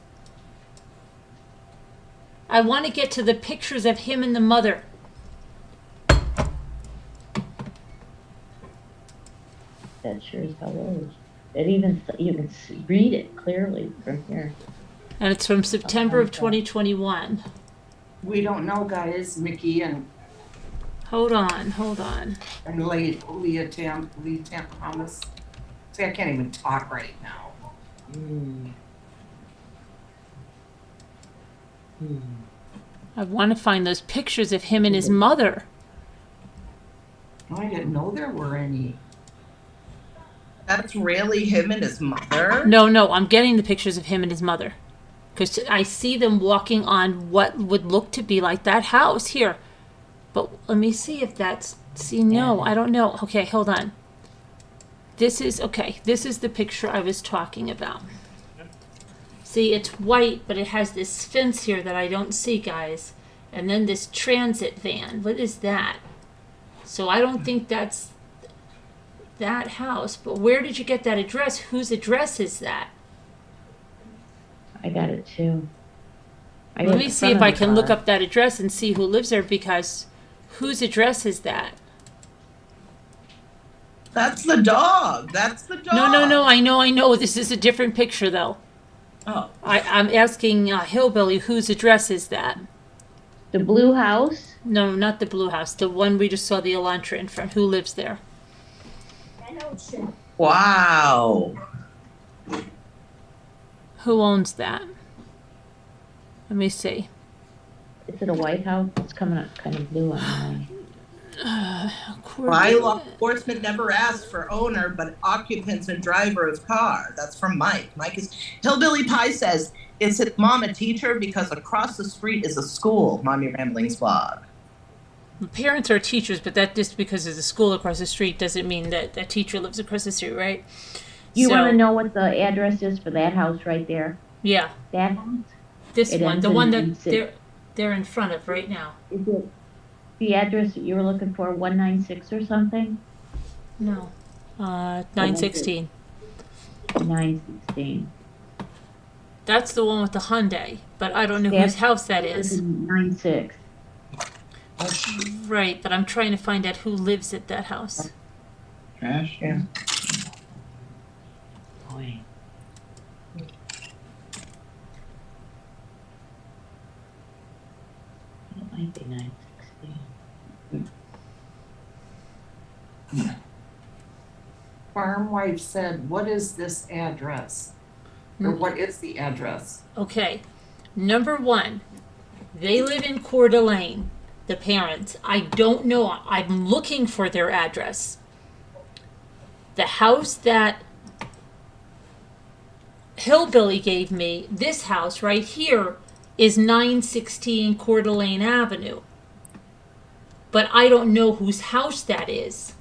I want to get to the pictures of him and the mother. That sure as hell is. It even, you can read it clearly from here. And it's from September of 2021. We don't know, guys. Mickey and Hold on. Leah Thomas. See, I can't even talk right now. I want to find those pictures of him and his mother. Oh, I didn't know there were any. That's really him and his mother? No, I'm getting the pictures of him and his mother. Because I see them walking on what would look to be like that house here. But let me see if that's... See, no, I don't know. Okay, hold on. This is the picture I was talking about. See, it's white, but it has this fence here that I don't see, guys. And then this transit van. What is that? So I don't think that's that house. But where did you get that address? Whose address is that? I got it too. Let me see if I can look up that address and see who lives there, because whose address is that? That's the dog. That's the dog. No, I know. This is a different picture, though. Oh. I'm asking Hillbilly, whose address is that? The blue house? No, not the blue house. The one we just saw the Elantra in from. Who lives there? Wow. Who owns that? Let me see. Is it a white house? It's coming up kind of blue on mine. By law enforcement never asked for owner, but occupants and driver of car. That's from Mike. Mike is Hillbilly Pie says, is it mom a teacher? Because across the street is a school. Mommy Ramblings blog. Parents are teachers, but that just because there's a school across the street doesn't mean that a teacher lives across the street, right? You want to know what the address is for that house right there? Yeah. That house? This It one, ends the in one that 96. they're in front of right now. Is it the address that you were looking for, 196 or something? No. 916. 916. That's the one with the Hyundai, but I don't know Yeah. whose house that is. 96. Right, but I'm trying to find out who lives at that house. Trash, yeah. Boy. It might be 916. Farm wife said, what is this address? Or what is the address? Okay. Number one, they live in Coeur d'Alene, the parents. I don't know. I'm looking for their address. The house that Hillbilly gave me, this house right here, is 916 Coeur d'Alene Avenue. But I don't know whose house that is.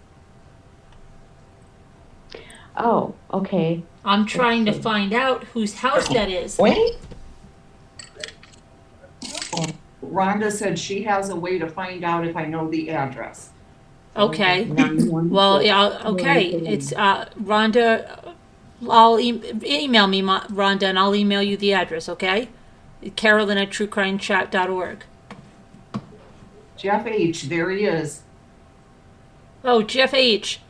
Oh, okay. I'm trying to find out whose house that is. Wait. Rhonda said she has a way to find out if I know the address. Okay. 916. Well, yeah, okay. It's Rhonda. Email me, Rhonda, and I'll email you the address, okay? Carolyn at truecrimechat.org. Jeff H., there he is. Oh, Jeff H.,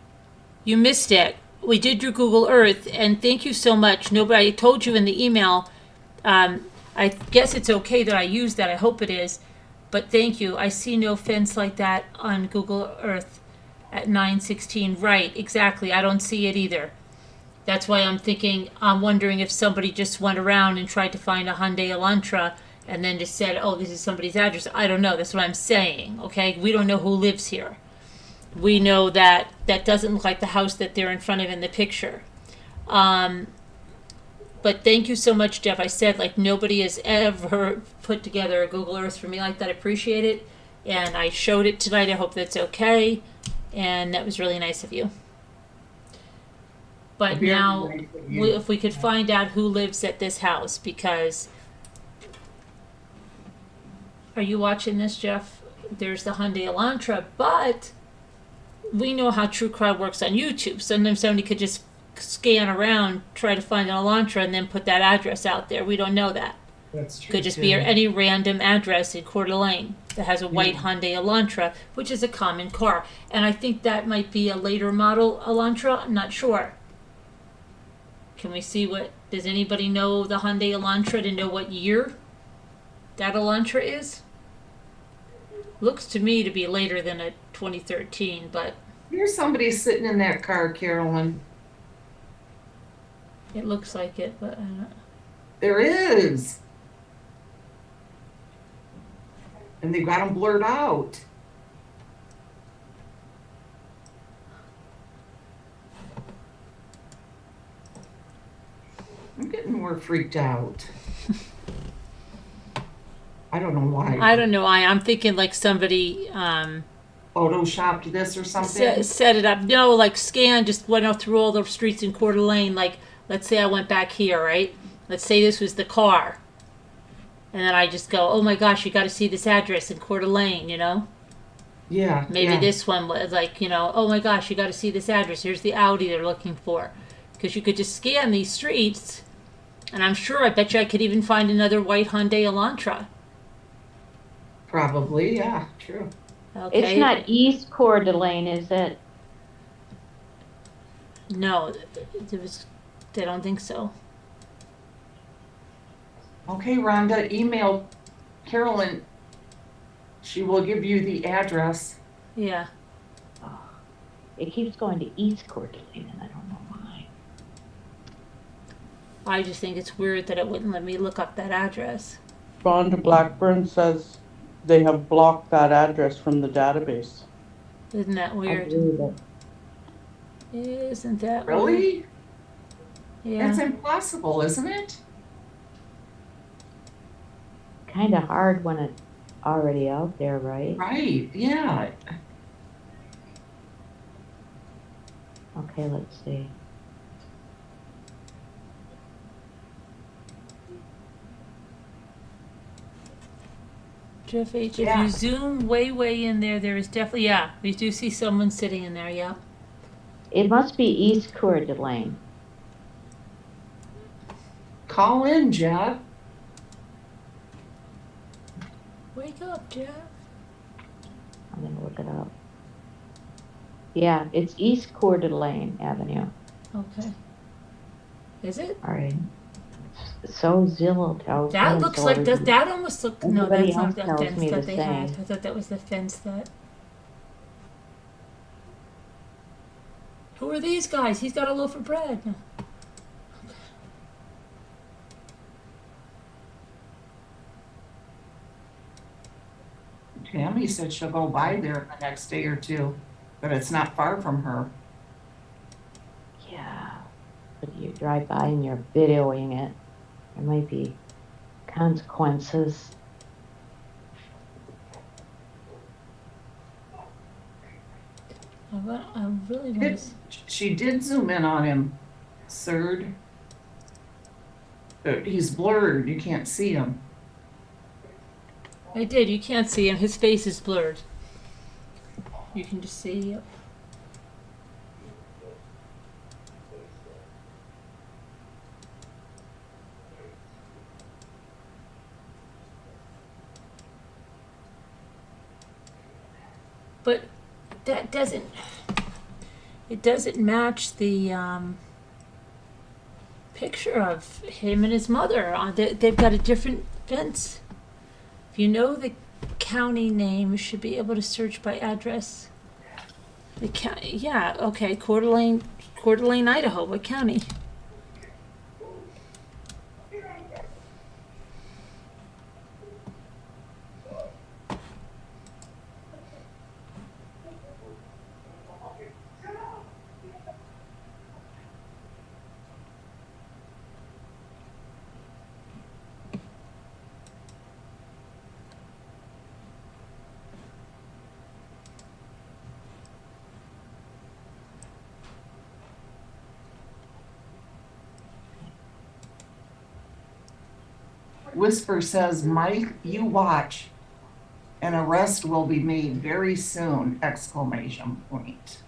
you missed it. We did your Google Earth, and thank you so much. Nobody told you in the email. I guess it's okay that I use that. I hope it is. But thank you. I see no fence like that on Google Earth at 916. Right, exactly. I don't see it either. That's why I'm wondering if somebody just went around and tried to find a Hyundai Elantra and then just said, oh, this is somebody's address. I don't know. That's what I'm saying, okay? We don't know who lives here. We know that that doesn't look like the house that they're in front of in the picture. But thank you so much, Jeff. I said, like, nobody has ever put together a Google Earth for me like that. I appreciate it. And I showed it tonight. I hope that's okay. And that was really nice of you. But Very now, nice of you. if we could find out who lives at this house, because are you watching this, Jeff? There's the Hyundai Elantra, but we know how true crime works on YouTube. Sometimes somebody could just scan around, try to find an Elantra, and then put that address out there. We don't know that. That's true. Could just too. be any random address in Coeur d'Alene that has a white Hyundai Elantra, which is a common car. And I think that might be a later model Elantra. I'm not sure. Can we see what, does anybody know the Hyundai Elantra to know what year that Elantra is? Looks to me to be later than a 2013, but Here's somebody sitting in that car, Carolyn. it looks like it, but I don't know. There is. And they got them blurred out. I'm getting more freaked out. I don't know why. I don't know why. I'm thinking like somebody Photoshopped this or something. set it up. No, like scan, just went out through all the streets in Coeur d'Alene. Like, let's say I went back here, right? Let's say this was the car. And then I just go, oh my gosh, you got to see this address in Coeur d'Alene, you know? Yeah. Maybe yeah. this one was like, you know, oh my gosh, you got to see this address. Here's the Audi they're looking for. Because you could just scan these streets, and I'm sure, I bet you I could even find another white Hyundai Elantra. Probably, yeah, true. Okay. It's not East Coeur d'Alene, is it? No, I don't think so. Okay, Rhonda, email Carolyn. She will give you the address. Yeah. It keeps going to East Coeur d'Alene, and I don't know why. I just think it's weird that it wouldn't let me look up that address. Rhonda Blackburn says they have blocked that address from the database. Isn't that I weird? believe it. Isn't that weird? Really? Yeah. That's impossible, isn't it? Kind of hard when it's already out there, right? Right, yeah. Okay, let's see. Jeff H, if Yeah. you zoom way in there, there is definitely, yeah, we do see someone sitting in there, yeah. It must be East Coeur d'Alene. Call in, Jeff. Wake up, Jeff. I'm gonna look it up. Yeah, it's East Coeur d'Alene Avenue. Okay. Is it? All right. So Zillow tells me. That looks so like everybody- that almost looked, no, everybody that's not else the tells fence me that the they had. I same. thought that was the fence that. Who are these guys? He's got a loaf of bread. Tammy said she'll go by there the next day or two, but it's not far from her. Yeah. But you drive by and you're videoing it. There might be consequences. I really want Did, she did zoom in on him, Surd. He's blurred, you can't see him. I did. You can't see him. His face is blurred. You can just see. Yep. But that doesn't. It doesn't match the picture of him and his mother. They've got a different fence. If you know the county name, you should be able to search by address. The county, yeah, okay, Coeur d'Alene, Idaho. What county? Whisper says, Mike, you watch. An arrest will be made very soon, exclamation point.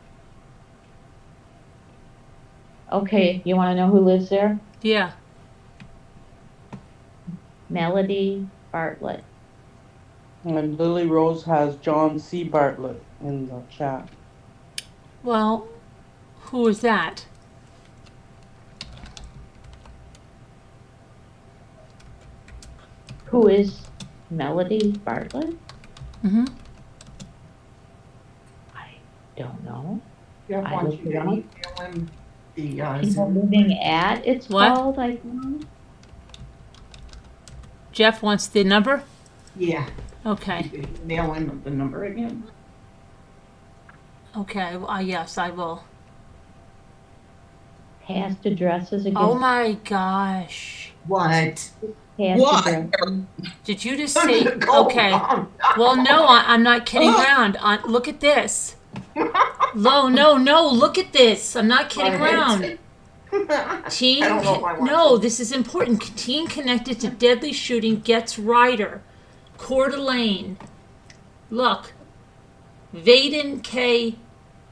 Okay, you wanna know who lives there? Yeah. Melody Bartlett. And Lily Rose has John C. Bartlett in the chat. Well, who is that? Who is Melody Bartlett? Mm-hmm. I don't know. Jeff I wants looked you it to up. email him the People Zoom. living at, it's What? called, I think. Jeff wants the number? Yeah, Okay. you could email him the number again. Okay. Yes, I will. Past addresses against. Oh my gosh. What? Past What? addresses. Did you just say, Go okay. on. Well, no, I'm not kidding around. Look at this. No, look at this. I'm not kidding around. Teen, I don't know if I want no, to. this is important. Teen connected to deadly shooting gets rider. Coeur d'Alene. Look. Vaden K.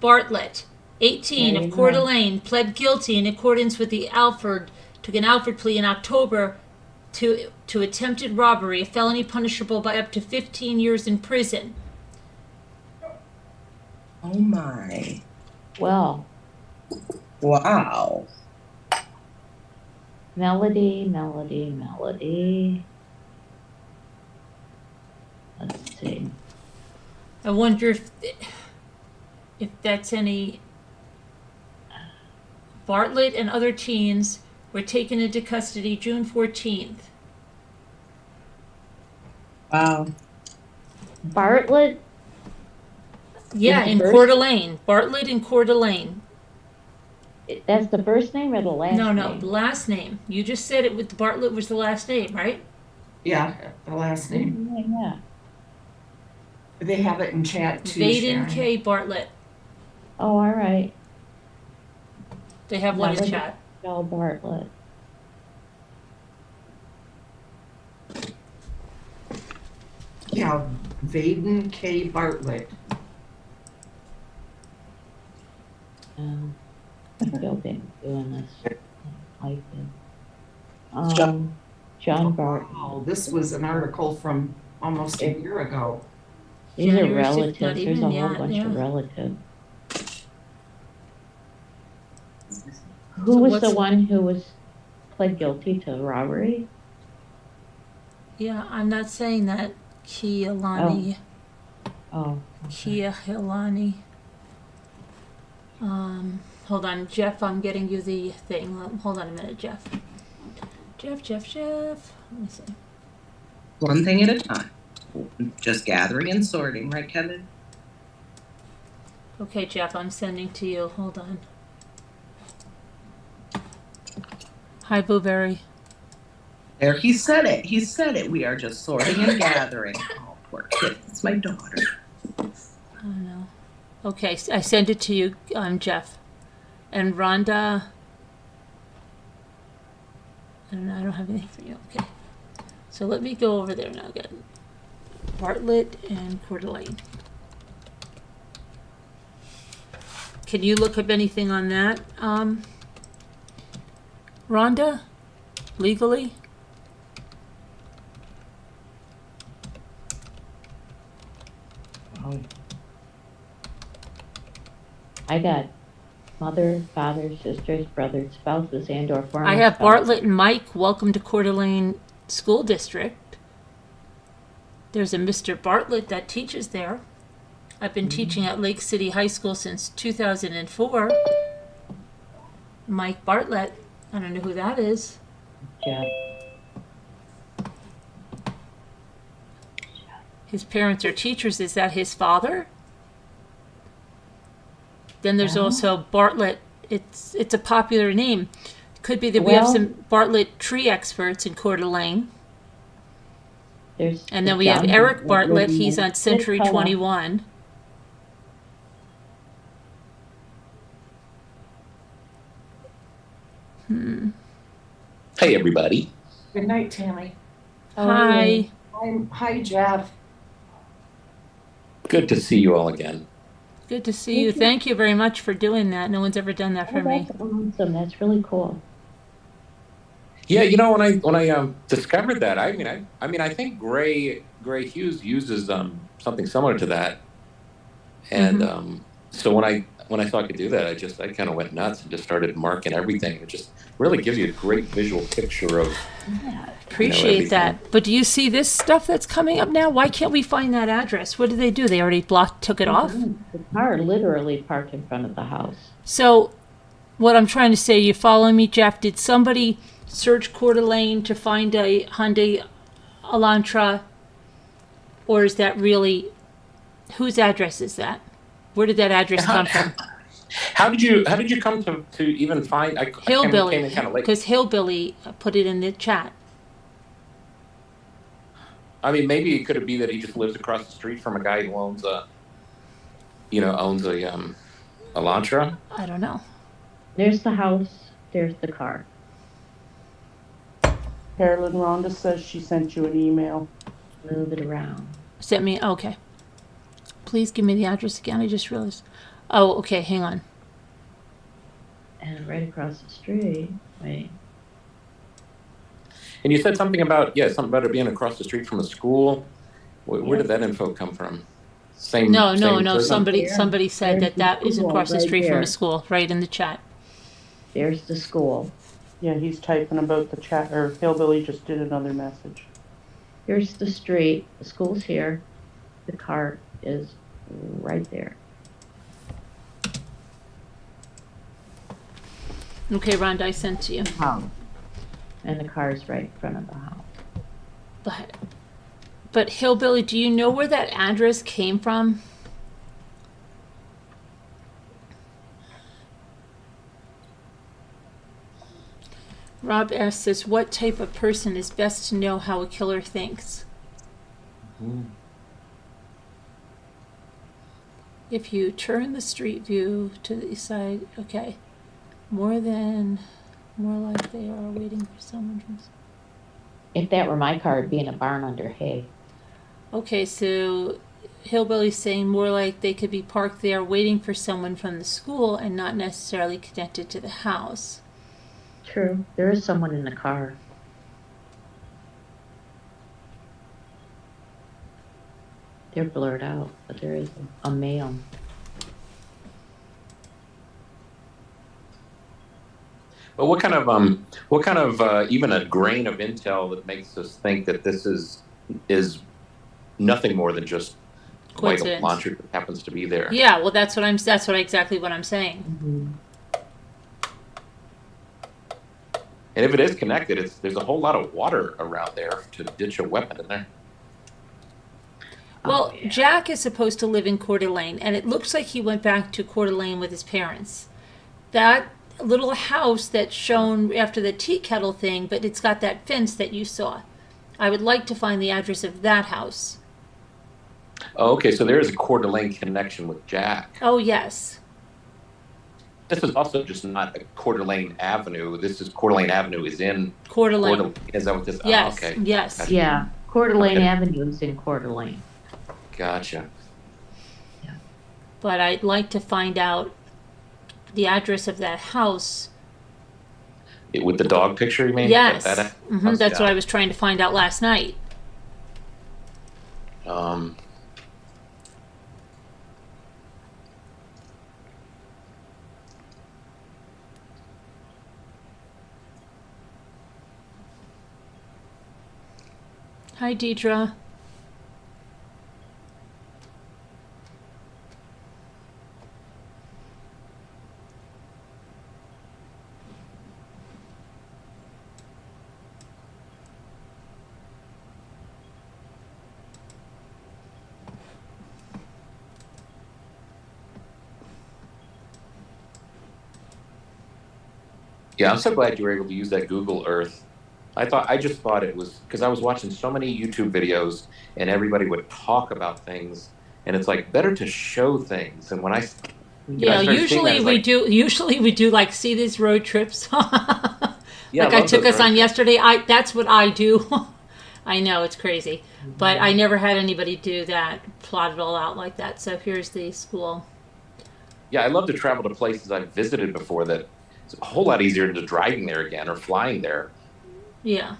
Bartlett, 18, There you of Coeur go. d'Alene, pled guilty in accordance with the took an Alford plea in October to attempted robbery, a felony punishable by up to 15 years in prison. Oh my. Well, Wow. Melody. Let's see. I wonder if that's any. Bartlett and other teens were taken into custody June 14th. Wow. Bartlett, Yeah, Is in first- Coeur d'Alene. Bartlett in Coeur d'Alene. that's the first name or the last No, name? the last name. You just said it with Bartlett was the last name, right? Yeah, the last name. Yeah. They have it in chat too, Vaden Sharon. K. Bartlett. Oh, all right. They have one in Melody chat. Bell Bartlett. Yeah, Vaden K. Bartlett. I feel bad doing this. Like it. John- John Bartlett. Oh, this was an article from almost a year ago. These are January 6th, not relatives. There's even a whole yet, bunch yeah. of relatives. So Who was the what's- one who was pled guilty to robbery? Yeah, I'm not saying that. Kialani. Oh, Kia Hilani. Hold on, Jeff, I'm getting you the thing. Hold on a minute, Jeff. Jeff. Let me see. One thing at a time. Just gathering and sorting, right, Kevin? Okay, Jeff, I'm sending to you. Hold on. Hi, Blueberry. There, he said it. We are just sorting and gathering. Oh, poor kid. It's my daughter. Oh no. Okay, I sent it to you, Jeff. And Rhonda. I don't have anything for you. Okay. So let me go over there now again. Bartlett and Coeur d'Alene. Can you look up anything on that, Rhonda? Legally? I got mother, father, sisters, brothers, spouses, and/or former I have spouses. Bartlett and Mike. Welcome to Coeur d'Alene School District. There's a Mr. Bartlett that teaches there. I've been teaching at Lake City High School since 2004. Mike Bartlett. I don't know who that is. Jeff. His parents are teachers. Is that his father? Then there's No. also Bartlett. It's a popular name. Could be that we have Well- some Bartlett tree experts in Coeur d'Alene. There's And then we have John Eric Bartlett. living He's in on Century Tacoma. 21. Hey, everybody. Good night, Tammy. How are you? Hi. Hi, Jeff. Good to see you all again. Good to see you. Thank you very much for doing that. No one's ever done that Oh, for me. that's awesome. That's really cool. Yeah, when I discovered that, I think Gray Hughes uses something similar to that, and so when I saw I could do that, I kind of went nuts and just started marking everything. It just really gives you a great visual picture of Appreciate everything. that. But do you see this stuff that's coming up now? Why can't we find that address? What did they do? They already took it off? The car literally parked in front of the house. So, what I'm trying to say, you following me, Jeff? Did somebody search Coeur d'Alene to find a Hyundai Elantra? Or is that really, whose address is that? Where did that address come from? How did you come to even find? I came Hillbilly, in kind of late. because Hillbilly put it in the chat. I mean, maybe it could be that he just lives across the street from a guy who owns a Elantra. I don't know. There's the house. There's the car. Carolyn Rhonda says she sent you an email. Move it around. Sent me, okay. Please give me the address again. I just realized. Oh, okay, hang on. And right across the street. Wait. And you said something about it being across the street from a school. Where did that info come from? No. person? Somebody said There's that the is school across the right street from there. a school, right in the chat. There's the school. Yeah, he's typing about the chat, or Hillbilly just did another message. Here's the street. The school's here. The car is right there. Okay, Rhonda, I sent to you. House. And the car's right in front of the house. But Hillbilly, do you know where that address came from? Rob S. says, what type of person is best to know how a killer thinks? If you turn the street view to the east side, okay. More like they are waiting for someone from... If that were my car, it'd be in a barn under hay. Okay, so Hillbilly's saying more like they could be parked there waiting for someone from the school and not necessarily connected to the house. True. There is someone in the car. They're blurred out, but there is a male. But what kind of even a grain of intel that makes us think that this is nothing more than just like a launcher that happens to be there? Yeah, well, that's exactly what I'm saying. Mm-hmm. And if it is connected, there's a whole lot of water around there to ditch a weapon in there. Well, Jack is supposed to live in Coeur d'Alene, and it looks like he went back to Coeur d'Alene with his parents. That little house that's shown after the tea kettle thing, but it's got that fence that you saw. I would like to find the address of that house. Oh, okay, so there is a Coeur d'Alene connection with Jack. Oh, yes. This is also just not a Coeur d'Alene Avenue. This is Coeur d'Alene Avenue is in Coeur d'Alene. Is that what this? Yes, Oh, okay. yes. Gotcha. Yeah, Coeur d'Alene Avenue is in Coeur d'Alene. Gotcha. Yeah. But I'd like to find out the address of that house. With the dog picture, you mean? Yes. That That's what I was trying to find out last night. Hi, Deidre. Yeah, I'm so glad you were able to use that Google Earth. I just thought it was because I was watching so many YouTube videos and everybody would talk about things, and it's like better to show things. And when I usually we do like see these road trips. Yeah, like I took us on yesterday. That's what I do. I know, it's crazy. But I never had anybody do that, plot it all out like that. So here's the school. Yeah, I love to travel to places I've visited before that it's a whole lot easier than driving there again or flying there. Yeah.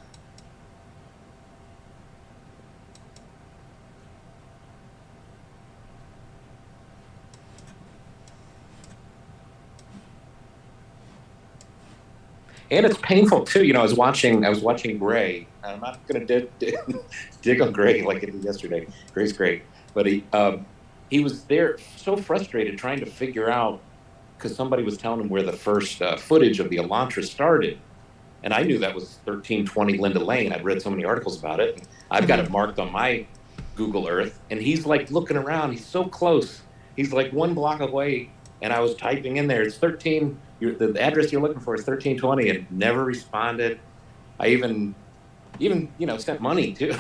And it's painful too. I was watching Gray. I'm not going to dig on Gray like I did yesterday. Gray's great, but he was there so frustrated trying to figure out, because somebody was telling him where the first footage of the Elantra started, and I knew that was 1320 Linda Lane. I'd read so many articles about it. I've got it marked on my Google Earth, and he's like looking around. He's so close. He's like one block away, and I was typing in there. It's 13. The address you're looking for is 1320, and never responded. I even sent money too.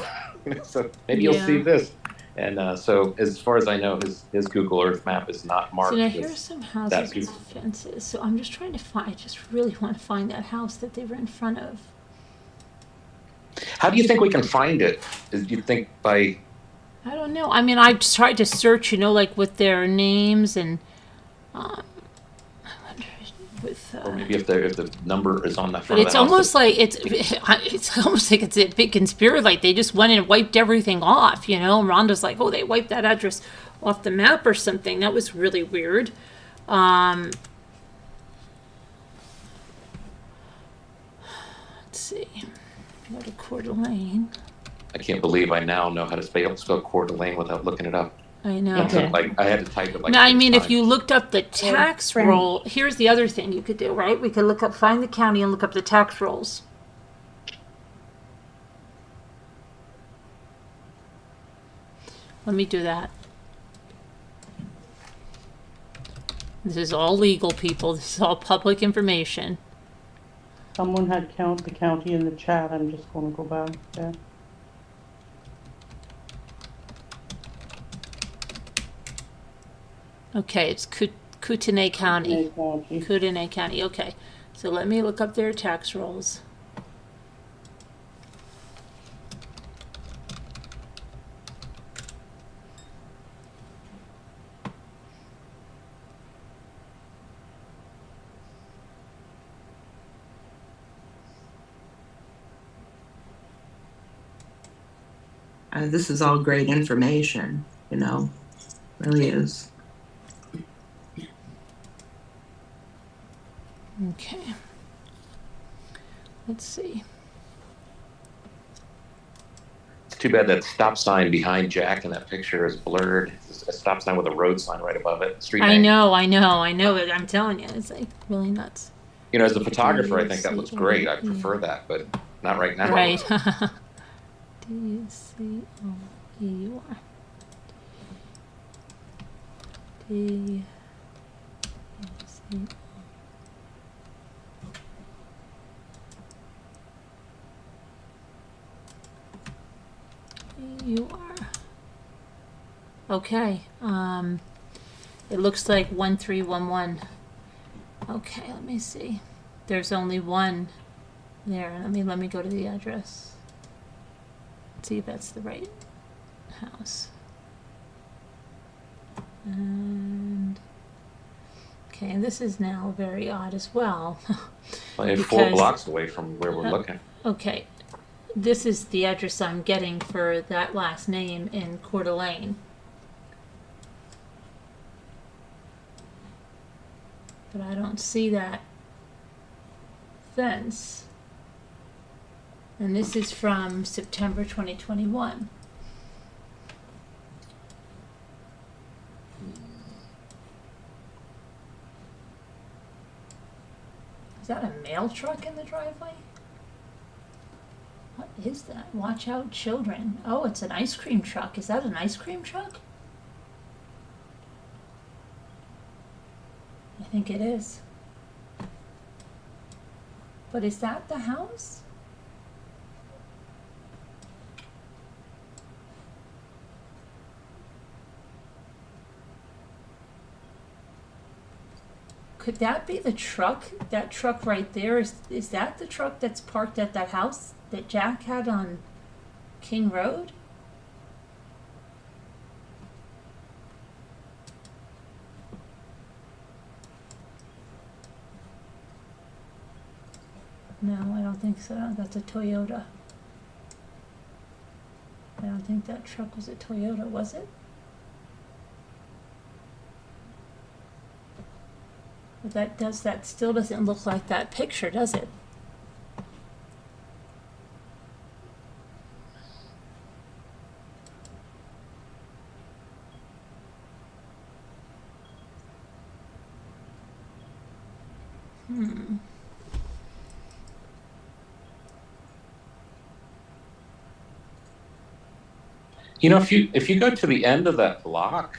So maybe you'll see this. And so as far as I know, his Google Earth map is not marked. So now here's some houses with fences. So I'm just trying to find. I just really want to find that house that they were in front of. How do you think we can find it? Do you think by? I don't know. I mean, I tried to search, like with their names and. Or maybe if the number is on the front. But it's almost like it's almost like it's a big conspiracy. Like they just went and wiped everything off. Rhonda's like, oh, they wiped that address off the map or something. That was really weird. Let's see. Go to Coeur d'Alene. I can't believe I now know how to spell Coeur d'Alene without looking it up. I know. Okay. I had to type it No, I mean, if you looked up the tax roll, here's the other thing you could do, right? We could find the county and look up the tax rolls. Let me do that. This is all legal, people. This is all public information. Someone had the county in the chat. I'm just going to go back there. Okay, it's Kootenai County. Kootenai County, okay. So let me look up their tax rolls. This is all great information, really is. Okay. Let's see. It's too bad that stop sign behind Jack in that picture is blurred. It's a stop sign with a road sign right above it. Street name. I know it. I'm telling you, it's like really nuts. As a photographer, I think that looks great. I prefer that, but not right now. Right. D-C-O-E-U-R. D-C-O. You are. Okay. It looks like 1311. Okay, let me see. There's only one there. Let me go to the address. Let's see if that's the right house. And okay, and this is now very odd as well. Well, 4 blocks away from where we're looking. Okay. This is the address I'm getting for that last name in Coeur d'Alene. But I don't see that fence. And this is from September 2021. Is that a mail truck in the driveway? What is that? Watch out, children. Oh, it's an ice cream truck. Is that an ice cream truck? I think it is. But is that the house? Could that be the truck? That truck right there, is that the truck that's parked at that house that Jack had on King Road? No, I don't think so. That's a Toyota. I don't think that truck was a Toyota, was it? But that still doesn't look like that picture, does it? You know, if you go to the end of that block,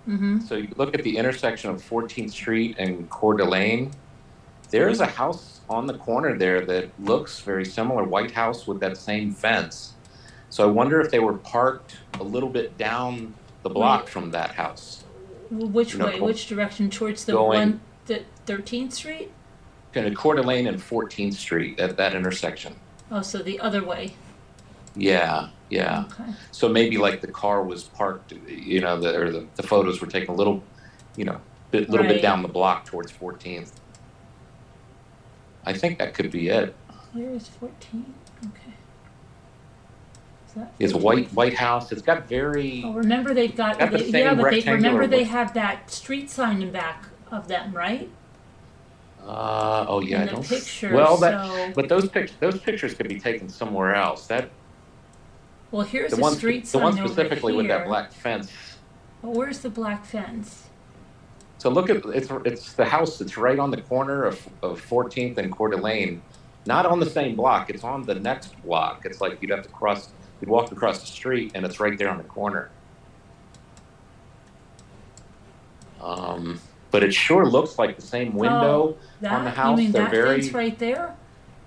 Mm-hmm. so you look at the intersection of 14th Street and Coeur d'Alene, there is a house on the corner there that looks very similar, white house with that same fence. So I wonder if they were parked a little bit down the block from that house. Which You know, way? Which direction? Towards the going- the 13th Street? Kind of Coeur d'Alene and 14th Street at that intersection. Oh, so the other way. Yeah, yeah. Okay. So maybe like the car was parked, you know, the photos were taken a little, you know, little Right. bit down the block towards 14th. I think that could be it. Where is 14? Okay. Is that It's a 14? white house. It's got very Oh, remember they've got, Got the they, same yeah, but they rectangular remember they width. have that street sign in back of them, right? oh yeah, In I the don't picture, well so- but those pictures could be taken somewhere else. That Well, here's the the one street the sign one over specifically with that here. black fence. But where's the black fence? So look at it's the house that's right on the corner of 14th and Coeur d'Alene, not on the same block. It's on the next block. It's like you'd walk across the street and it's right there on the corner. But it sure looks like the same window on the You house. mean They're that very fence right there?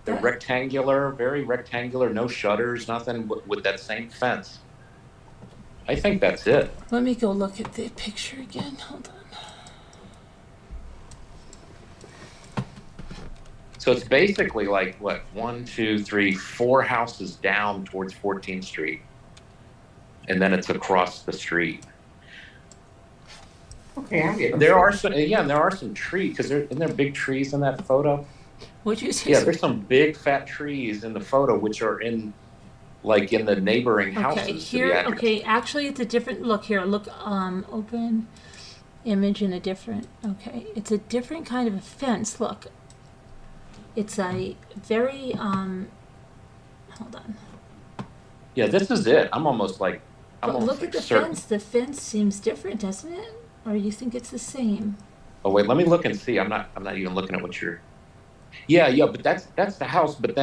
they're That- rectangular, very rectangular, no shutters, nothing with that same fence. I think that's it. Let me go look at the picture again. Hold on. So it's basically like what, 1, 2, 3, 4 houses down towards 14th Street, and then it's across the street. Okay, I get it. There are some trees because isn't there big trees in that photo? What'd you say? Yeah, there's some big fat trees in the photo which are in the neighboring houses. Okay, to the here, address. okay, actually it's a different, look here, look, open image in a different, okay, it's a different kind of a fence, look. It's a very, hold on. Yeah, this is it. I'm almost But look at the certain. fence, the fence seems different, doesn't it? Or you think it's the same? Oh wait, let me look and see. I'm not even looking at what you're. Yeah, but that's the house. But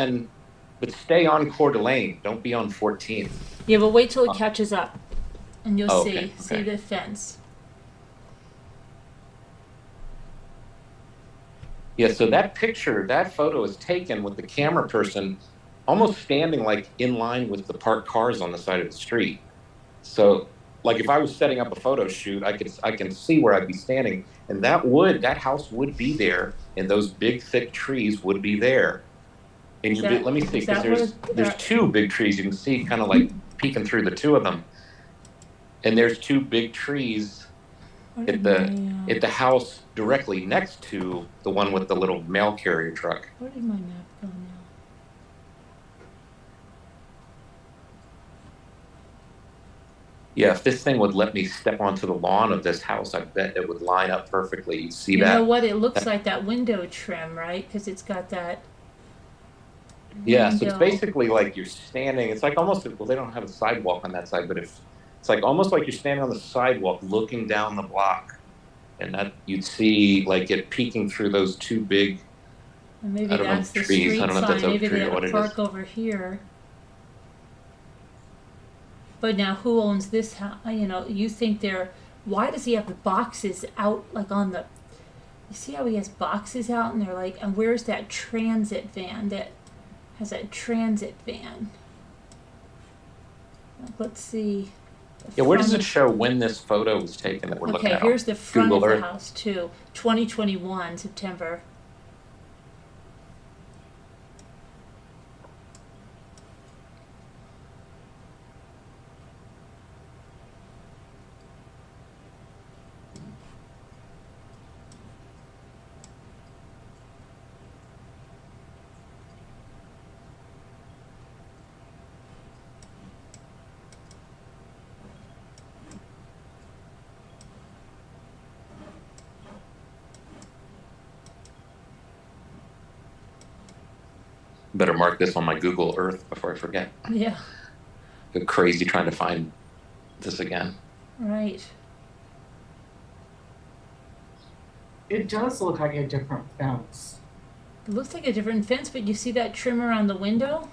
stay on Coeur d'Alene. Don't be on 14th. Yeah, but wait till it catches up, and you'll Oh, see, okay, see okay. the fence. Yeah, so that photo is taken with the camera person almost standing like in line with the parked cars on the side of the street. So, like if I was setting up a photo shoot, I can see where I'd be standing, and that house would be there, and those big thick trees would be there. And let me see, is that because where there's two big trees you can see, kind of like peeking through the two of them, and there's two big trees Where at did the house directly next to the one with the little mail carrier truck. where did my map go now? Yeah, if this thing would let me step onto the lawn of this house, I bet it would line up perfectly. You'd see You that. know what? It looks like that window trim, right? Because it's got that. Yeah, so it's window. basically like you're standing. It's like almost, well, they don't have a sidewalk on that side, but it's like almost like you're standing on the sidewalk looking down the block, and that you'd see like it peeking through those two big. And maybe I don't know, that's the trees. street I don't know if sign. that's oak Maybe tree they or have what a it park is. over here. But now, who owns this house? You know, you think they're. Why does he have the boxes out like on the? You see how he has boxes out, and they're like, and where's that transit van that has that transit van? Let's see. Yeah, where does Front it show when this photo was taken that we're looking Okay, at? here's the front Google of the Earth. house too. 2021 September. better mark this on my Google Earth before I forget. Yeah. Go crazy trying to find this again. Right. It does look like a different fence. It looks like a different fence, but you see that trim around the window?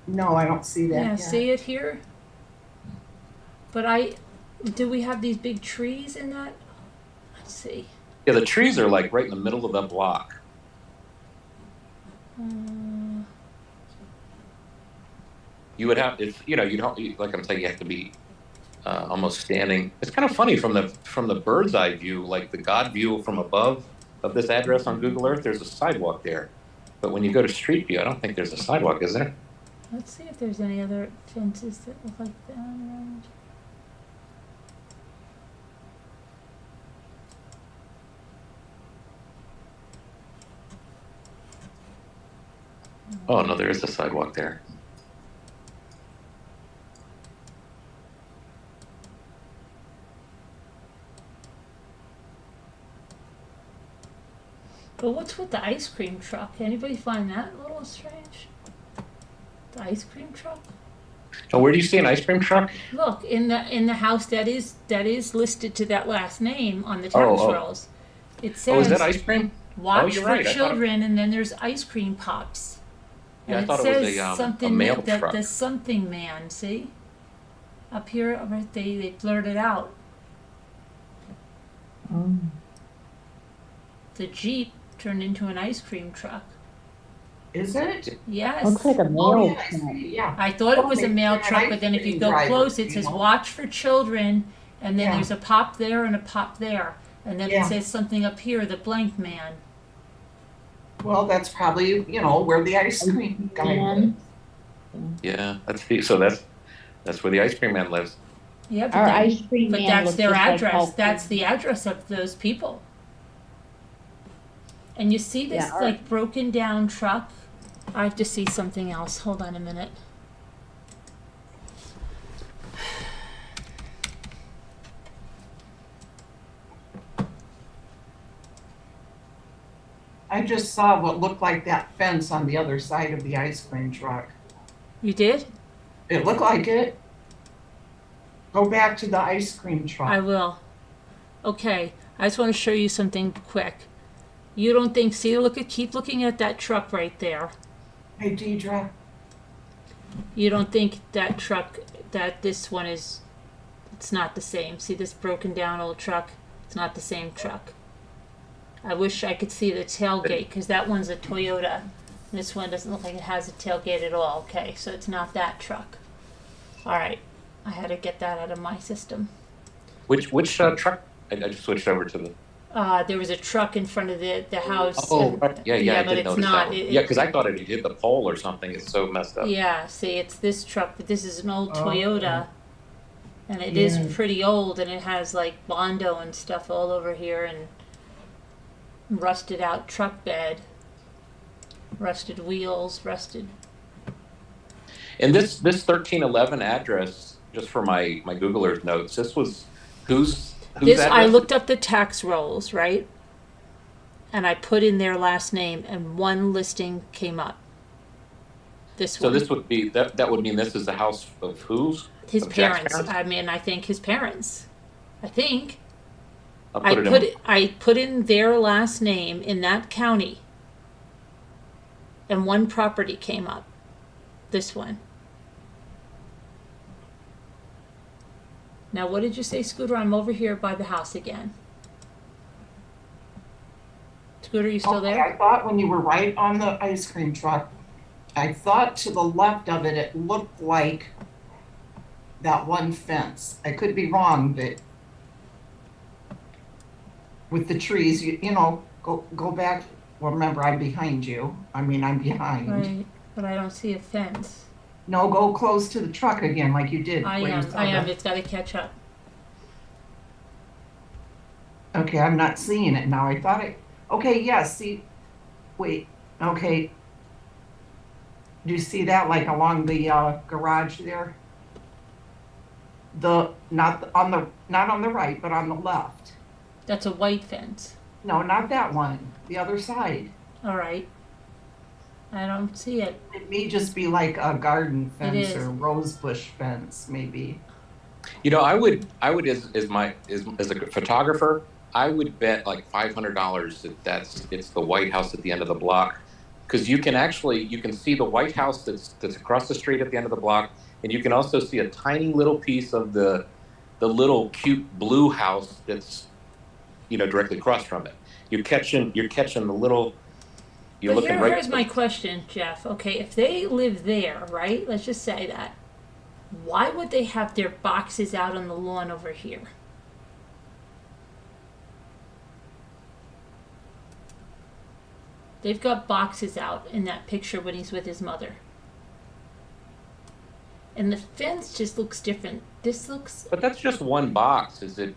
No, I don't see that Yeah, yet. see it here? But do we have these big trees in that? Let's see. Yeah, the trees are like right in the middle of the block. You would have, if you know, you don't, like I'm saying, you have to be almost standing. It's kind of funny from the bird's eye view, like the God view from above of this address on Google Earth. There's a sidewalk there, but when you go to Street View, I don't think there's a sidewalk, is there? Let's see if there's any other fences that look like that around. Oh no, there is a sidewalk there. But what's with the ice cream truck? Anybody find that a little strange? The ice cream truck? Oh, where do you see an ice cream truck? Look, in the house that is listed to that last name on the tax Oh. rolls. It Oh, is says that ice cream? watch you're for right. I thought- children, and then there's ice cream pops. Yeah, I And thought it it was says a something mail that truck. the something man, see? Up here, right, they blurred it out. The Jeep turned into an ice cream truck. Is it? Yes. Looks like a Oh, mail yeah, I truck. see, yeah. I thought it was a Okay, mail you're an truck, ice but then if you cream go driver, close, it you says know? watch for children, and then Yeah. there's a pop there and a pop there. And then Yeah. it says something up here, the blank man. Well, that's probably, where the ice cream guy Man. lives. Yeah, that's where the ice cream man lives. Yeah, Our ice cream but man that's looks their just like address. Hulk That's Hogan. the address of those people. And you see this Yeah, our- like broken down truck. I have to see something else. Hold on a minute. I just saw what looked like that fence on the other side of the ice cream truck. You did? It looked like it. Go back to the ice cream truck. I will. Okay, I just want to show you something quick. You don't think? See, keep looking at that truck right there. Hey, Deidre. You don't think that truck, that this one is, it's not the same. See this broken down old truck? It's not the same truck. I wish I could see the tailgate, because that one's a Toyota. This one doesn't look like it has a tailgate at all. Okay, so it's not that truck. All right, I had to get that out of my system. Which truck? I just switched over to the. There was a truck in front of the house. Oh, right. Yeah, I but did it's notice not. that one. Yeah, because I thought it hit the pole or something. It's so messed up. Yeah, see, it's this truck, but this is an old Oh, Toyota, and it is Yeah. pretty old, and it has like Bondo and stuff all over here, and rusted out truck bed, rusted wheels, rusted. And this 1311 address, just for my Google Earth notes, this was whose This address? I looked up the tax rolls, right? And I put in their last name, and one listing came up. This So one. this would be that would mean this is the house of whose? His Of Jack's parents. I mean, I think his parents. I think. I'll put it in. I put in their last name in that county, and one property came up. This one. Now, what did you say, Scooter? I'm over here by the house again. Scooter, you still Okay, there? I thought when you were right on the ice cream truck, I thought to the left of it, it looked like that one fence. I could be wrong, but with the trees, go back. Well, remember, I'm behind you. I'm behind. Right, but I don't see a fence. No, go close to the truck again, like you did. I when you am. saw I am. the- It's got to catch up. Okay, I'm not seeing it now. I thought okay, yes, see, wait, okay. Do you see that, like along the garage there? Not on the right, but on the left. That's a white fence. No, not that one, the other side. All right. I don't see it. It may just be like a garden fence is. or rose bush fence, maybe. You know, I would as a photographer, I would bet like $500 that it's the White House at the end of the block, because you can see the White House that's across the street at the end of the block, and you can also see a tiny little piece of the little cute blue house that's, you know, directly across from it. You're catching the little. You're But looking right. here's my question, Jeff. Okay, if they live there, right? Let's just say that. Why would they have their boxes out on the lawn over here? They've got boxes out in that picture when he's with his mother. And the fence just looks different. This looks But that's just one box. Is it?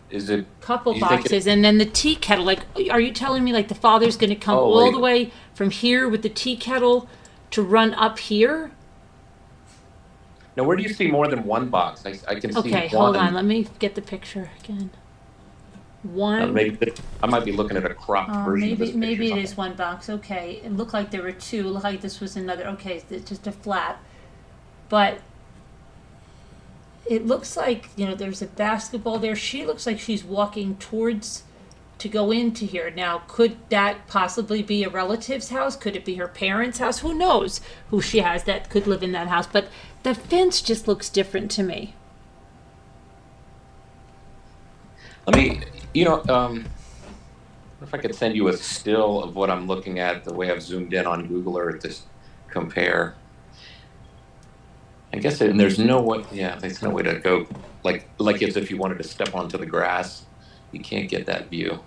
couple you think boxes, and then the tea kettle. Like, are you telling me like the father's going to come Oh, all wait. the way from here with the tea kettle to run up here? Now, where do you see more than one box? I can see Okay, one. hold on. Let me get the picture again. One. Maybe I might be looking at a cropped version of this Maybe picture. it is one box. Okay, it looked like there were two. It looked like this was another. Okay, it's just a flat, but it looks like, you know, there's a basketball there. She looks like she's walking towards to go into here. Now, could that possibly be a relative's house? Could it be her parents' house? Who knows who she has that could live in that house? But the fence just looks different to me. Let me, you know, if I could send you a still of what I'm looking at, the way I've zoomed in on Google Earth to compare. I guess, and there's no way, there's no way to go, like as if you wanted to step onto the grass, you can't get that view.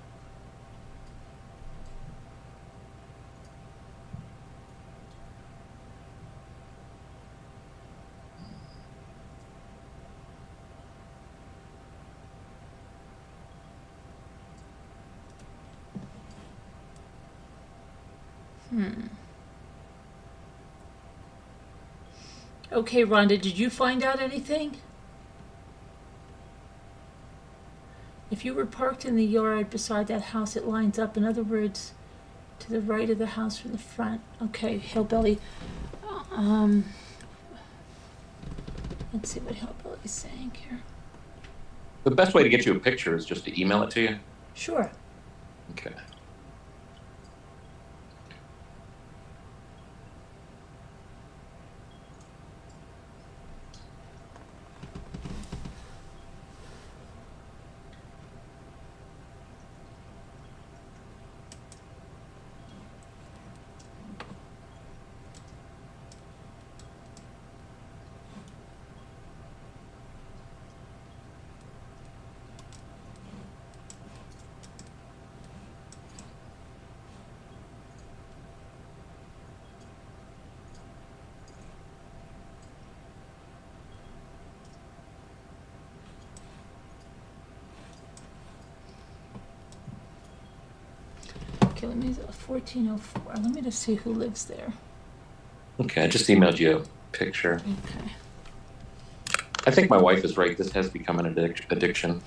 Okay, Rhonda, did you find out anything? If you were parked in the yard beside that house, it lines up. In other words, to the right of the house from the front. Okay, Hillbilly. Let's see what Hillbilly's saying here. The best way to get you a picture is just to email it to you. Sure. Okay. Okay, let me 1404. Let me just see who lives there. Okay, I just emailed you a picture. Okay. I think my wife is right. This has become an addiction.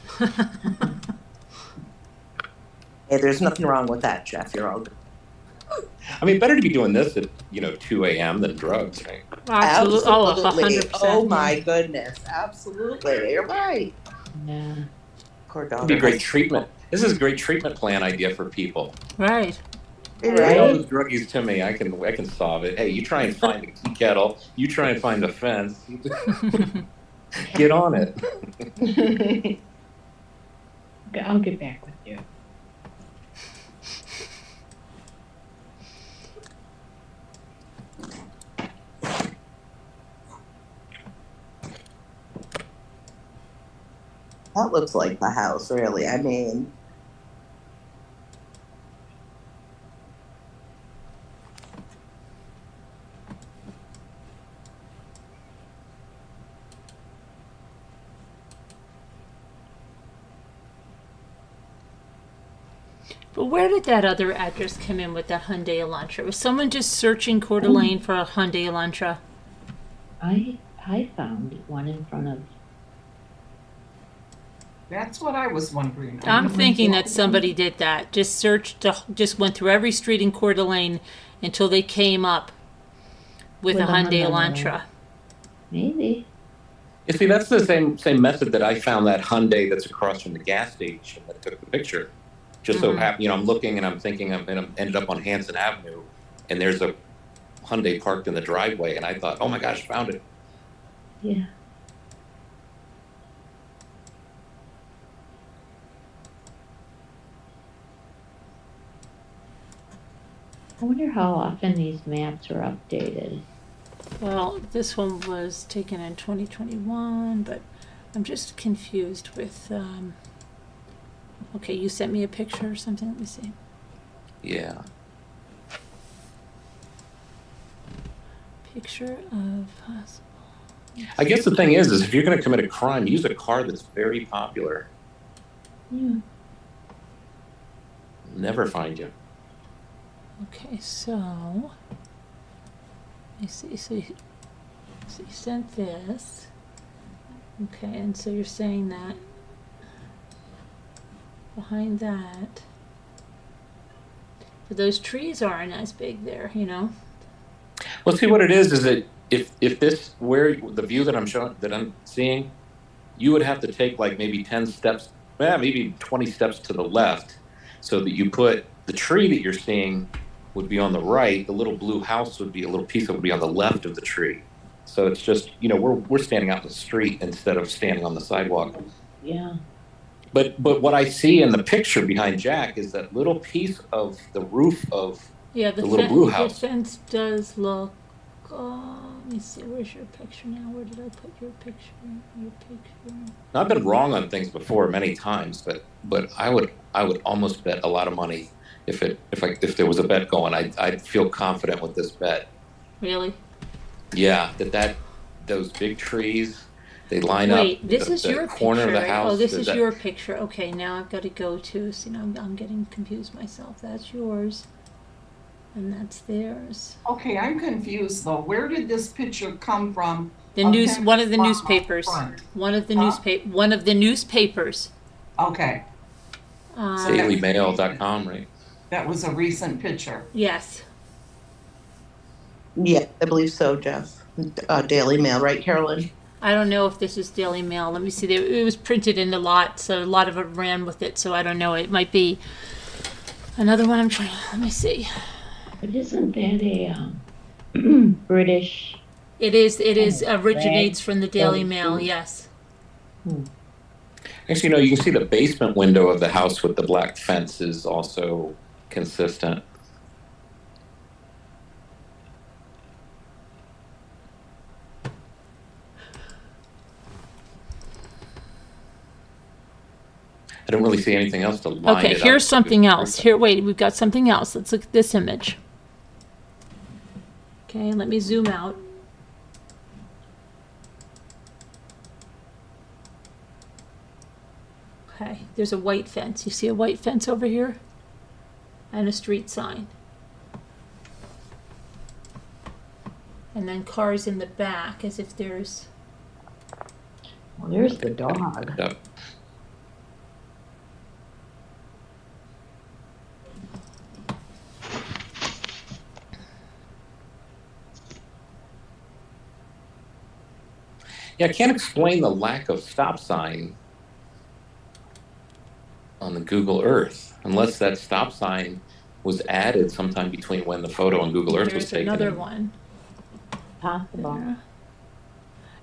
Hey, there's nothing wrong with that, Jeff. You're all good. I mean, better to be doing this at, 2 a.m. than drugs, right? Absolutely. Oh, 100%. Oh my goodness. Absolutely. You're right. Yeah. Poor It'd dog. be a great treatment. This is a great treatment plan idea for people. Right. Bring all Right? those druggies to me. I can solve it. Hey, you try and find a tea kettle. You try and find a fence. Get on it. Okay, I'll get back with you. That looks like the house, really. I mean, But where did that other address come in with that Hyundai Elantra? Was someone just searching Coeur d'Alene for a Hyundai Elantra? I found one in front of. That's what I was wondering. I'm thinking that somebody did that. Just searched, just went through every street in Coeur d'Alene until they came up with a Hyundai Elantra. Maybe. You see, that's the same method that I found that Hyundai that's across from the gas station that took the picture. Just so happened, you know, I'm looking and I'm thinking ended up on Hanson Avenue, and there's a Hyundai parked in the driveway, and I thought, oh my gosh, found it. Yeah. I wonder how often these maps are updated. Well, this one was taken in 2021, but I'm just confused with, okay, you sent me a picture or something, let me see. Yeah. Picture of possible. I guess the thing is if you're going to commit a crime, use a car that's very popular. Yeah. Never find you. Okay, so I see. So you sent this. Okay, and so you're saying that behind that, but those trees aren't as big there, you know. Well, see what it is that if this where the view that I'm seeing, you would have to take like maybe 10 steps, maybe 20 steps to the left, so that you put the tree that you're seeing would be on the right. The little blue house would be a little piece that would be on the left of the tree. So it's just, you know, we're standing out in the street instead of standing on the sidewalk. Yeah. But what I see in the picture behind Jack is that little piece of the roof of Yeah, the little blue house. The fence does look. Let me see. Where's your picture now? Where did I put your picture? Your picture. Now, I've been wrong on things before many times, but I would almost bet a lot of money if there was a bet going. I'd feel confident with this bet. Really? Yeah, those big trees, they line up. Wait, this is your corner picture, of the right? house. Oh, this is your picture. Okay, now I've got to go to. See, now I'm getting confused myself. That's yours, and that's theirs. Okay, I'm confused though. Where did this picture come from? The news, one of the newspapers. One of the one of the newspapers. Okay. DailyMail.com, right? That was a recent picture. Yes. Yeah, I believe so, Jeff. Daily Mail, right, Carolyn? I don't know if this is Daily Mail. Let me see. It was printed in a lot, so a lot of it ran with it. So I don't know. It might be another one. I'm trying. Let me see. But isn't that a British? It is. It is originates from the Daily Mail. Yes. Actually, you can see the basement window of the house with the black fence is also consistent. I don't really see anything else to line Okay, it up. here's something else. Here, wait, we've got something else. Let's look at this image. Okay, let me zoom out. Okay, there's a white fence. You see a white fence over here? And a street sign. And then cars in the back as if there's... Well, there's the dog. Yep. Yeah, I can't explain the lack of stop sign on the Google Earth, unless that stop sign was added sometime between when the photo on Google Earth was There's taken. another one. Possible. There.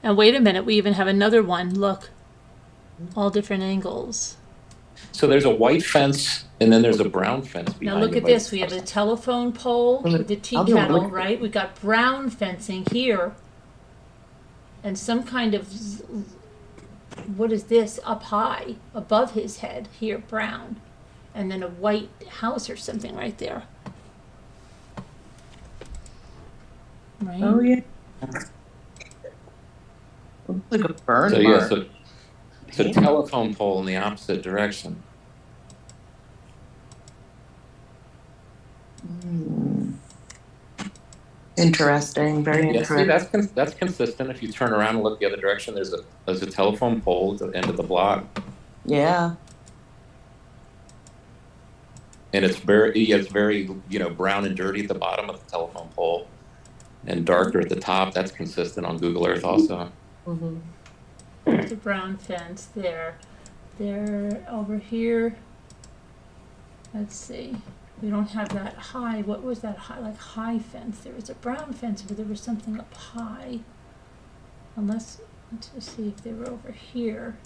And wait a minute, we even have another one. Look, all different angles. So there's a white fence, and then there's a brown fence behind Now look it, at but- this. We have a telephone pole with the tea kettle, right? We got brown fencing here. And some kind of, what is this, up high, above his head, here, brown. And then a white house or something right there. Right? Oh, yeah. Looks like a burn So mark. yeah, so it's a telephone pole in the opposite direction. Interesting, very Yeah, see, interesting. that's consistent. If you turn around and look the other direction, there's a telephone pole at the end of the block, Yeah. and it's very brown and dirty at the bottom of the telephone pole. and darker at the top. That's consistent on Google Earth also. Mm-hmm. There's a brown fence there. There, over here, let's see. We don't have that high, what was that high, like high fence? There was a brown fence, but there was something up high. Unless, let's just see if they were over here.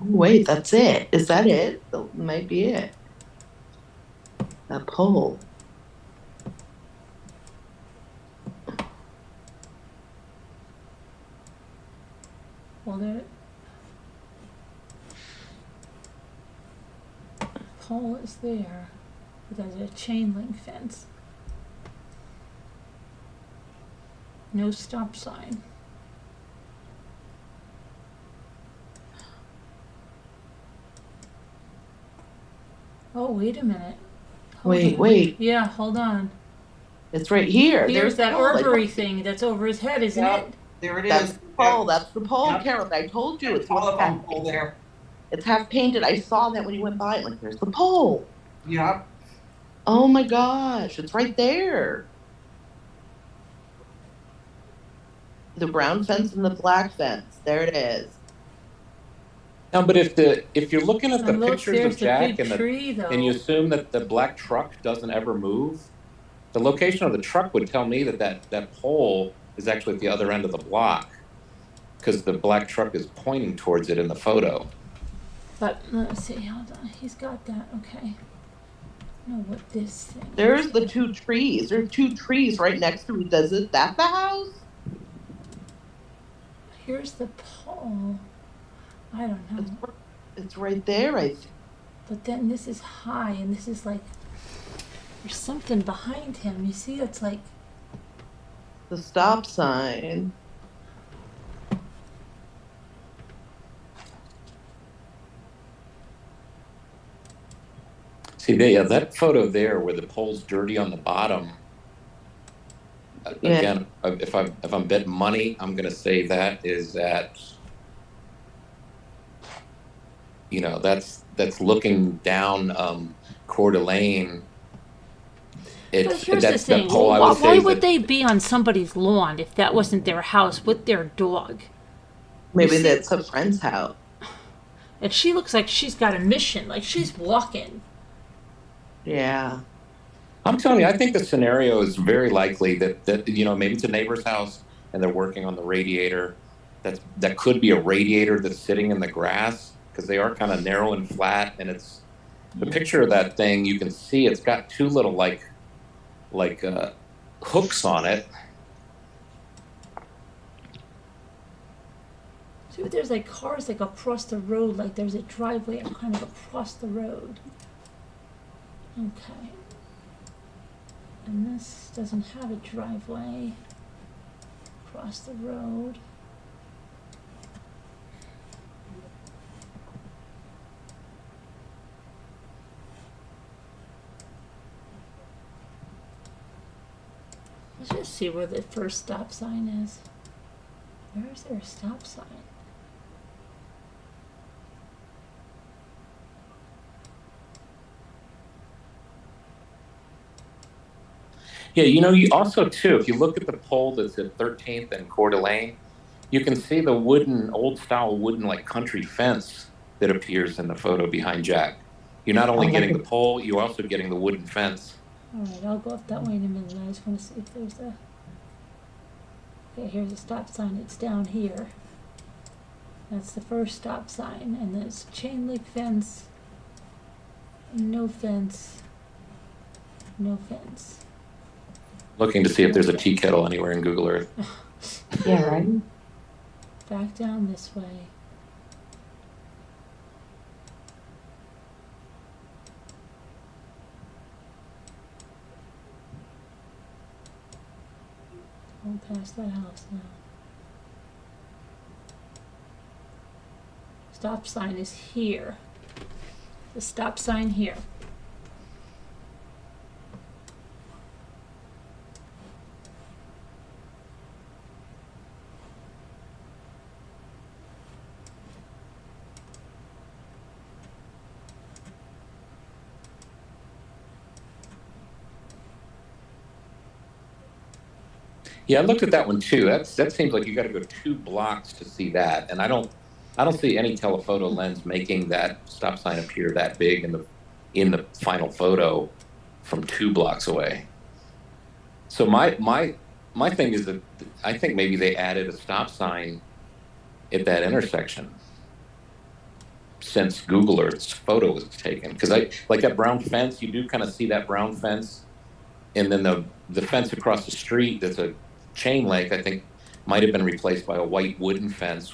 Wait, that's it. Is that it? That might be it. That pole. Well, there, pole is there, but there's a chain link fence. No stop sign. Oh, wait a minute. Hold on. Wait. Yeah, hold on. It's right here. There's that the pole. Arbory thing that's over his head, isn't Yep. it? There it That's is. the pole. That's the pole, Yep. Carol. I told you it's Telephone half, pole there. it's half painted. I saw that when you went by. Like, there's the pole. Yep. Oh my gosh, it's right there. The brown fence and the black fence. There it is. No, but if you're looking at the And look, pictures there's of the Jack big tree, though. and you assume that the black truck doesn't ever move, the location of the truck would tell me that pole is actually at the other end of the block, because the black truck is pointing towards it in the photo. But let's see, hold on. He's got that. Okay. I don't know what this thing. There's the two trees. There are two trees right next to it. Is that the house? Here's the pole. I don't know. It's right there, I think. But then this is high, and this is like there's something behind him. You see, it's like The stop sign. See, that photo there where the pole's dirty on the bottom. Yeah. Again, if I'm betting money, I'm going to say that is at, that's looking down Coeur d'Alene. But here's the thing. Why would they be on somebody's lawn if that wasn't their house with their dog? Maybe that's a friend's house. And she looks like she's got a mission, like she's walking. Yeah. I'm telling you, I think the scenario is very likely that maybe it's a neighbor's house and they're working on the radiator. That could be a radiator that's sitting in the grass, because they are kind of narrow and flat. And it's the picture of that thing. You can see it's got two little like hooks on it. See, there's like cars like across the road, like there's a driveway kind of across the road. Okay. And this doesn't have a driveway across the road. Let's just see where the first stop sign is. Where is there a stop sign? Yeah, you also too, if you look at the pole that's at 13th and Coeur d'Alene, you can see the old style wooden like country fence that appears in the photo behind Jack. You're not only getting the pole, you're also getting the wooden fence. All right, I'll go up that way in a minute. I just want to see if there's a. Okay, here's a stop sign. It's down here. That's the first stop sign, and there's chain link fence. No fence. No fence. Looking to see if there's a tea kettle anywhere in Google Earth. Yeah, right? Back down this way. Go past that house now. Stop sign is here. The stop sign here. Yeah, I looked at that one too. That seems like you got to go 2 blocks to see that, and I don't see any telephoto lens making that stop sign appear that big in the final photo from 2 blocks away. So my thing is that I think maybe they added a stop sign at that intersection since Google Earth's photo was taken. Because I like that brown fence. You do kind of see that brown fence, and then the fence across the street that's a chain link. I think might have been replaced by a white wooden fence.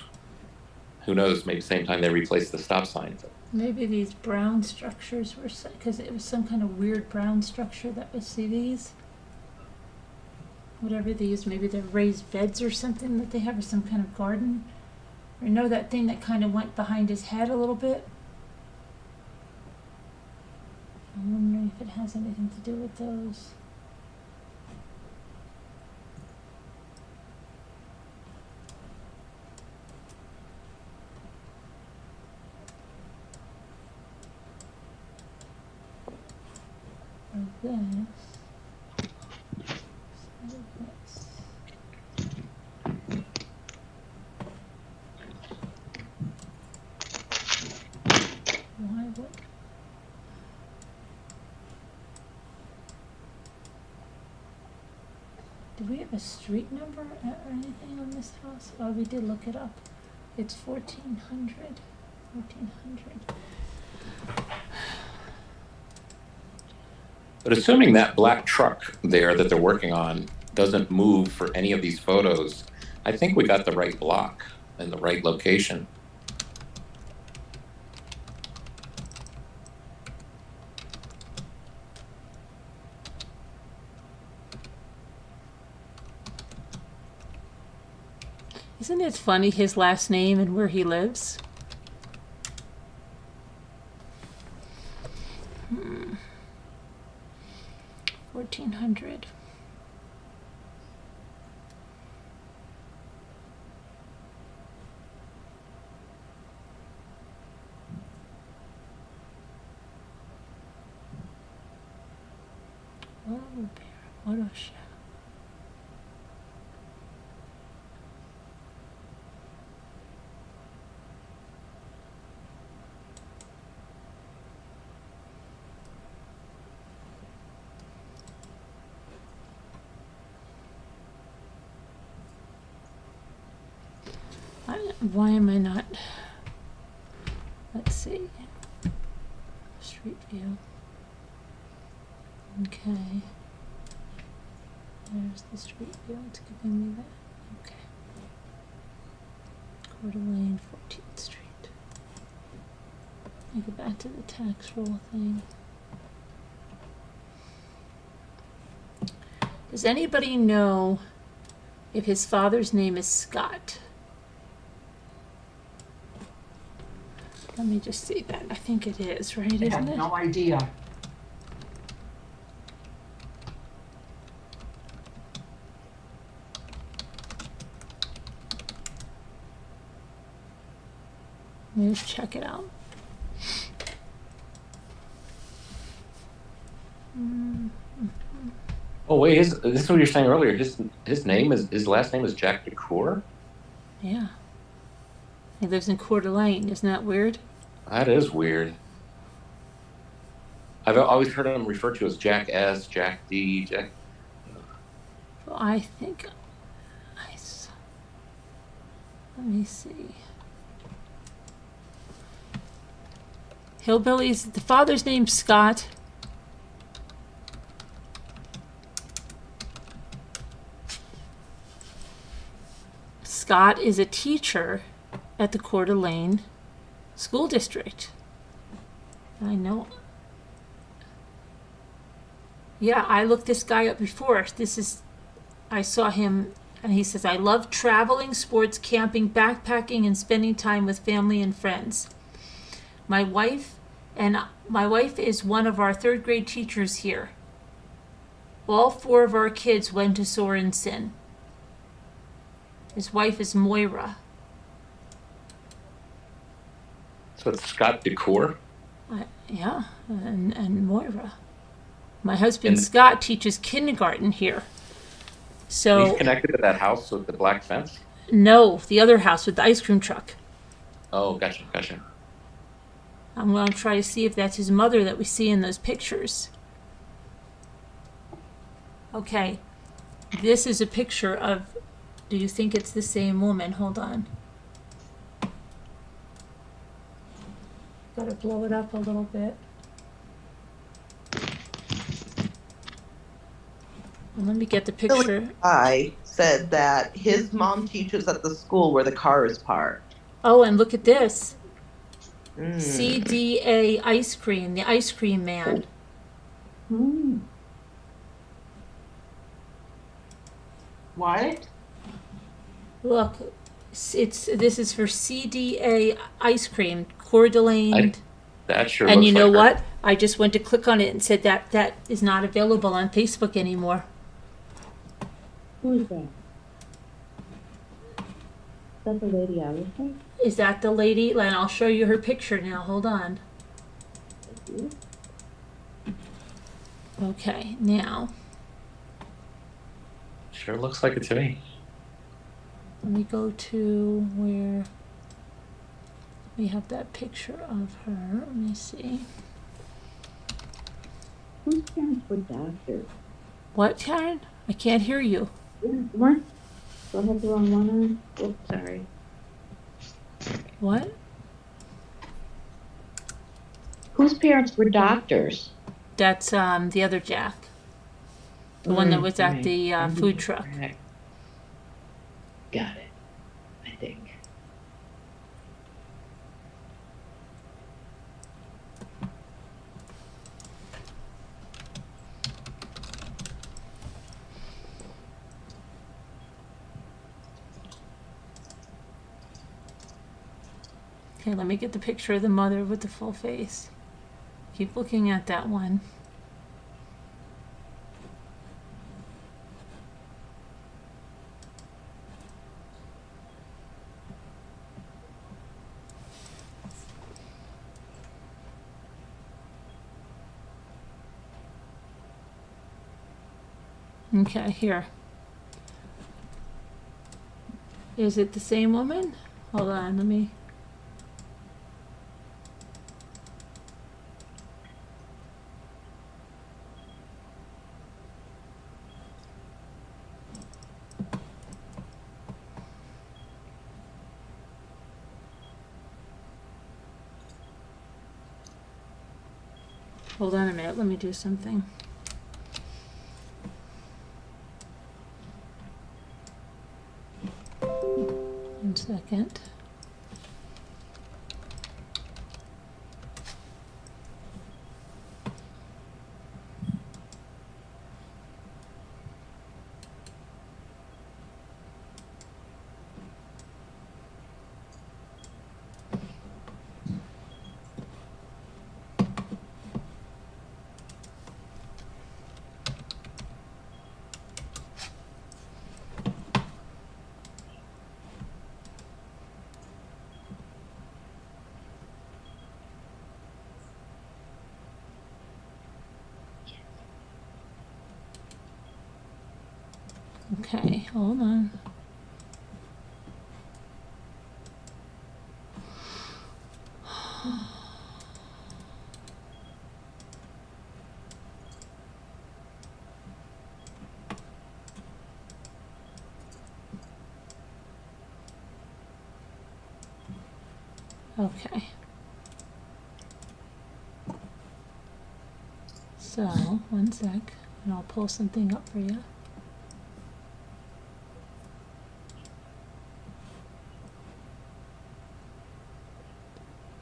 Who knows? Maybe same time they replaced the stop sign. Maybe these brown structures were because it was some kind of weird brown structure that was these. Whatever these, maybe they're raised beds or something that they have, or some kind of garden. Or you know that thing that kind of went behind his head a little bit? I'm wondering if it has anything to do with those. Or this. Why would... Do we have a street number or anything on this house? Oh, we did look it up. It's 1400. 1400. But assuming that black truck there that they're working on doesn't move for any of these photos, I think we got the right block and the right location. Isn't it funny, his last name and where he lives? 1400. Auto repair, auto shop. Why am I not? Let's see. Street view. Okay. There's the street view. It's giving me that. Okay. Coeur d'Alene, 14th Street. I go back to the tax roll thing. Does anybody know if his father's name is Scott? Let me just see that. I think it is, right? I Isn't have it? no idea. Let me just check it out. Oh wait, this is what you were saying earlier. His last name is Jack DeCour? Yeah. He lives in Coeur d'Alene. Isn't that weird? That is weird. I've always heard him referred to as Jack S, Jack D, Jack. Well, I think let me see. Hillbillies. The father's name's Scott. Scott is a teacher at the Coeur d'Alene School District. I know. Yeah, I looked this guy up before. I saw him, and he says, I love traveling, sports, camping, backpacking, and spending time with family and friends. My wife is one of our third grade teachers here. All 4 of our kids went to Sorensen. His wife is Moira. So it's Scott DeCour? Yeah, and Moira. My husband Scott teaches kindergarten here. He's So, connected to that house with the black fence? no, the other house with the ice cream truck. Oh, gotcha. I'm going to try to see if that's his mother that we see in those pictures. Okay, this is a picture of, do you think it's the same woman? Hold on. Gotta blow it up a little bit. And let me get the picture. I said that his mom teaches at the school where the car is parked. Oh, and look at this. Mm. CDA ice cream, the ice cream man. What? Look, this is for CDA ice cream, Coeur d'Alene. That sure And looks you know like her. what? I just went to click on it and said that is not available on Facebook anymore. Who's that? Is that the lady I was with? Is that the lady? And I'll show you her picture now. Hold on. Okay, now Sure looks like it to me. let me go to where we have that picture of her. Let me see. Whose parents were doctors? What, Karen? I can't hear you. Weren't? Do I have the wrong one on? Oops, sorry. What? Whose parents were doctors? That's the other Jack. The one that was at the food truck. Got it, I think. Okay, let me get the picture of the mother with the full face. Keep looking at that one. Okay, here. Is it the same woman? Hold on, let me. Hold on a minute, let me do something. One second. Okay, hold on. Okay. So, one sec, and I'll pull something up for you.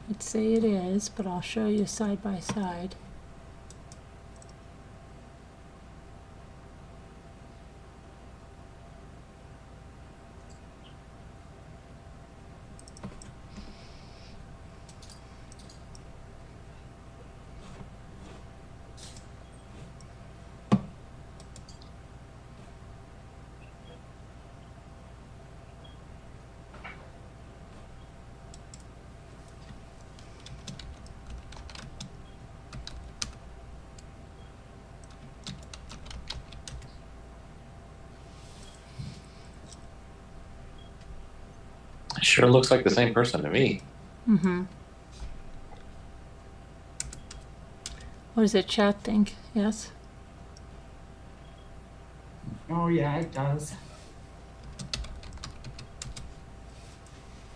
I'd say it is, but I'll show you side by side. Sure looks like the same person to me. Mm-hmm. What does the chat think? Yes. Oh, yeah, it does.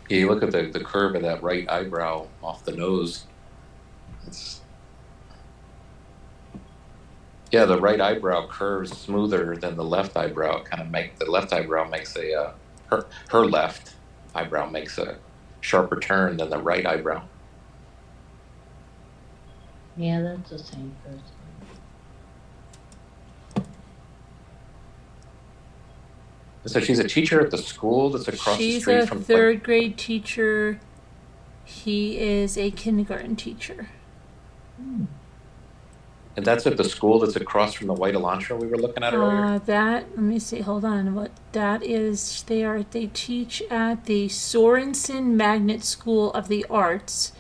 Yeah, you look at the curve of that right eyebrow off the nose. Yeah, the right eyebrow curves smoother than the left eyebrow. The left eyebrow makes her left eyebrow makes a sharper turn than the right eyebrow. Yeah, that's the same person. So she's a teacher at the school that's across the She's street a from. third grade teacher. He is a kindergarten teacher. And that's at the school that's across from the white Elantra we were looking at earlier. Let me see. Hold on. What that is? They teach at the Sorensen Magnet School of the Arts,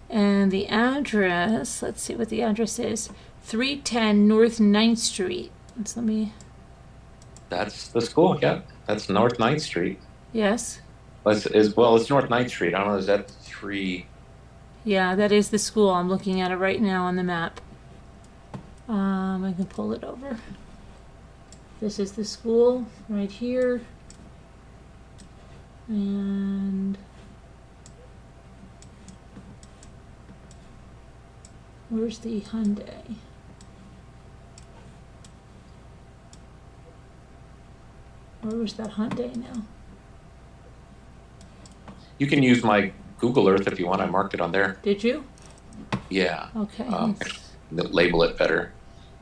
and the address. Let's see what the address is. 310 North 9th Street. That's the school. Yeah, that's North 9th Street. Yes. It's North 9th Street. I don't know. Is that 3? Yeah, that is the school. I'm looking at it right now on the map. I can pull it over. This is the school right here. And where's the Hyundai? Where was that Hyundai now? You can use my Google Earth if you want. I marked it on there. Did you? Yeah. Okay. Label it better.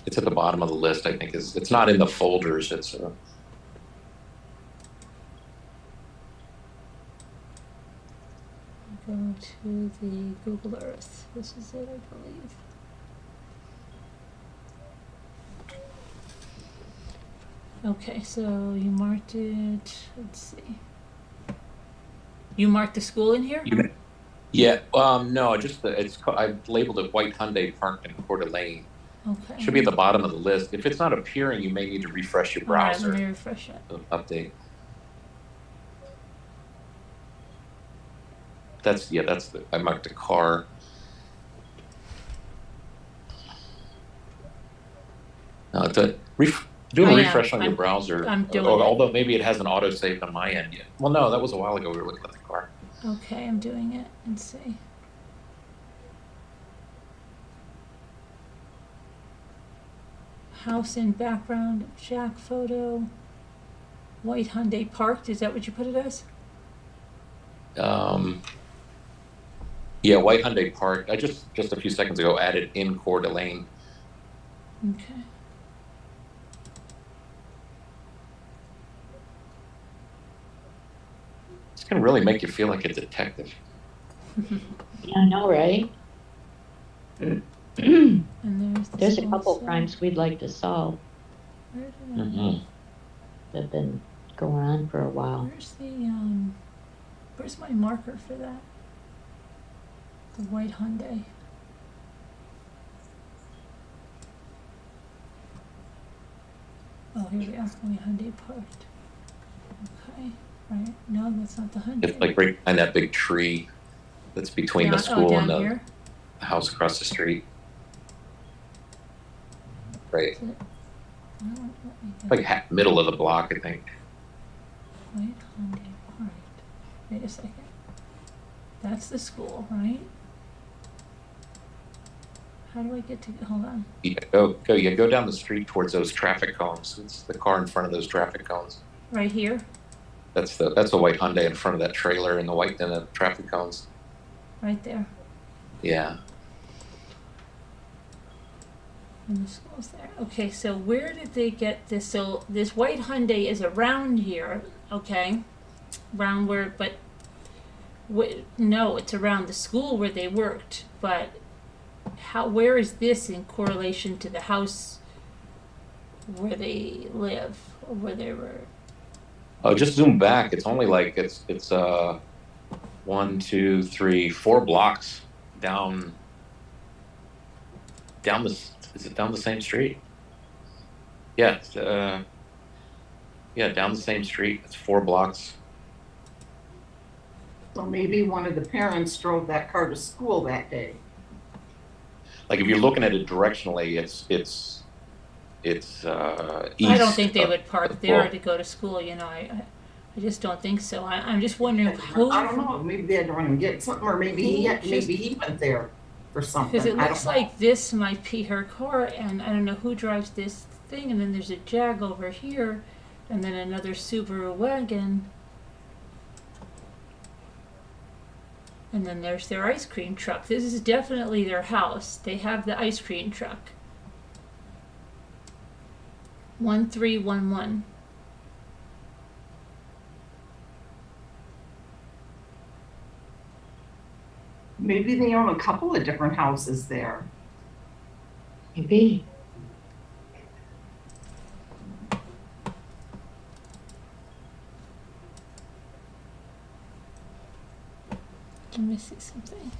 It's at the bottom of the list. I think it's not in the folders. It's Go to the Google Earth. This is it, I believe. Okay, so you marked it. Let's see. You marked the school in here? Yeah. No, just I labeled it White Hyundai parked in Coeur d'Alene. Okay. Should be at the bottom of the list. If it's not appearing, you may need to refresh your browser. All right, let me refresh it. Update. I marked a car. No, do a refresh on your browser. I'm doing although maybe it hasn't auto saved on my end yet. Well, no, that was a while ago. We were looking at the car. Okay, I'm doing it. Let's see. House in background, Jack photo. White Hyundai parked. Is that what you put it as? Yeah, White Hyundai parked. I just a few seconds ago added in Coeur d'Alene. Okay. It's gonna really make you feel like a detective. Yeah, I know, right? And There's a couple crimes we'd like to solve Where did Mm-hmm. that have been going on for a while. where's my marker for that? The white Hyundai. Oh, here we are. White Hyundai parked. Okay. Right. No, that's not the Hyundai. It's like right behind that big tree that's between the school and the house across the street. Right. Like middle of the block, I think. White Hyundai parked. Wait a second. That's the school, right? How do I get to? Hold on. Yeah, go down the street towards those traffic cones. It's the car in front of those traffic cones. Right here. That's the white Hyundai in front of that trailer and the traffic cones. Right there. Yeah. And the school's there. Okay, so where did they get this? So this white Hyundai is around here, okay? Around where, but no, it's around the school where they worked. But where is this in correlation to the house where they live or where they were? Oh, just zoom back. It's only like it's 1, 2, 3, 4 blocks down the. Is it down the same street? Yeah, down the same street. It's 4 blocks. So maybe one of the parents drove that car to school that day. Like if you're looking at it directionally, it's east. I don't think they would park of there Bull. to go to school. You know, I just don't think so. I'm just wondering I don't know, maybe they had to run and get something, or maybe he went there for something. because it I looks don't know. like this might be her car, and I don't know who drives this thing. And then there's a Jag over here, and then another Subaru wagon, and then there's their ice cream truck. This is definitely their house. They have the ice cream truck. 1311. Maybe they own a couple of different houses there. Maybe. Let me see something.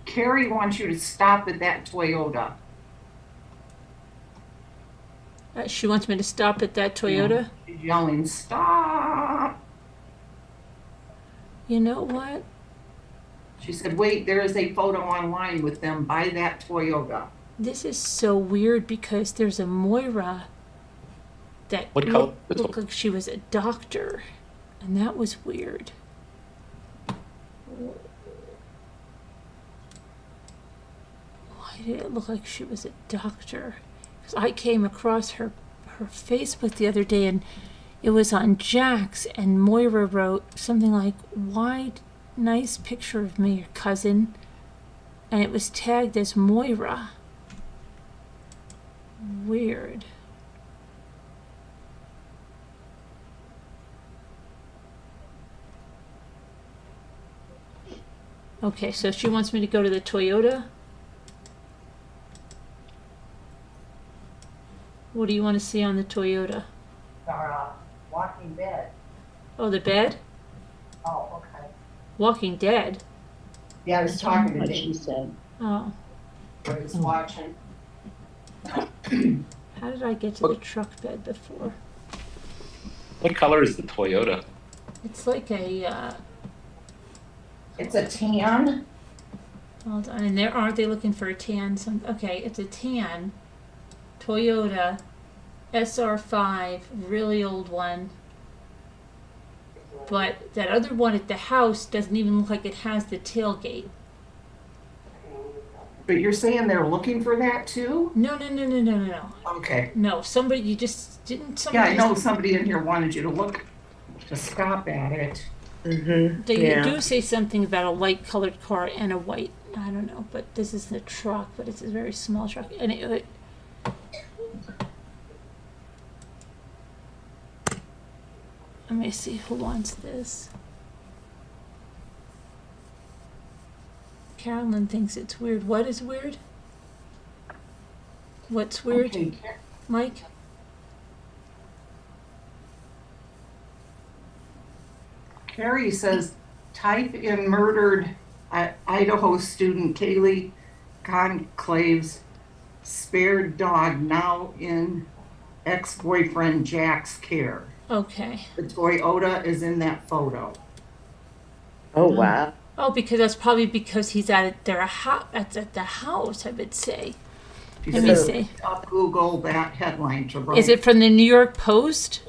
Carrie wants you to stop at that Toyota. She wants me to stop at that Toyota. She's yelling, stop. You know what? She said, wait, there is a photo online with them by that Toyota. This is so weird because there's a Moira that What color? looked like she was a doctor, and that was weird. Why did it look like she was a doctor? Because I came across her Facebook the other day, and it was on Jack's, and Moira wrote something like, "Why, nice picture of me, your cousin," and it was tagged as Moira. Weird. Okay, so she wants me to go to the Toyota. What do you want to see on the Toyota? Walking Dead. Oh, the bed? Oh, okay. Walking Dead. Yeah, I was talking to What she Dave, said. Oh, but he's watching. how did I get to the truck bed before? What color is the Toyota? It's like a, It's a tan. hold on, and there aren't they looking for a tan? Okay, it's a tan Toyota SR5, really old one. But that other one at the house doesn't even look like it has the tailgate. But you're saying they're looking for that too? No, no, no, no, no, no, no. Okay. No, somebody, you just, didn't Yeah, somebody? I know somebody in here wanted you to look, to stop at it. Mm-hmm. They Yeah. do say something about a light colored car and a white, I don't know, but this is the truck, but it's a very small truck. And it let me see who wants this. Carolyn thinks it's weird. What is weird? What's weird, Okay. Mike? Carrie says, type in murdered Idaho student Kaylee Conclave's spared dog now in ex-boyfriend Jack's care. Okay. The Toyota is in that photo. Oh, wow. Oh, because that's probably because he's at their house. That's at the house, I would say. She Let me says, see. up Google that headline to write. Is it from the New York Post?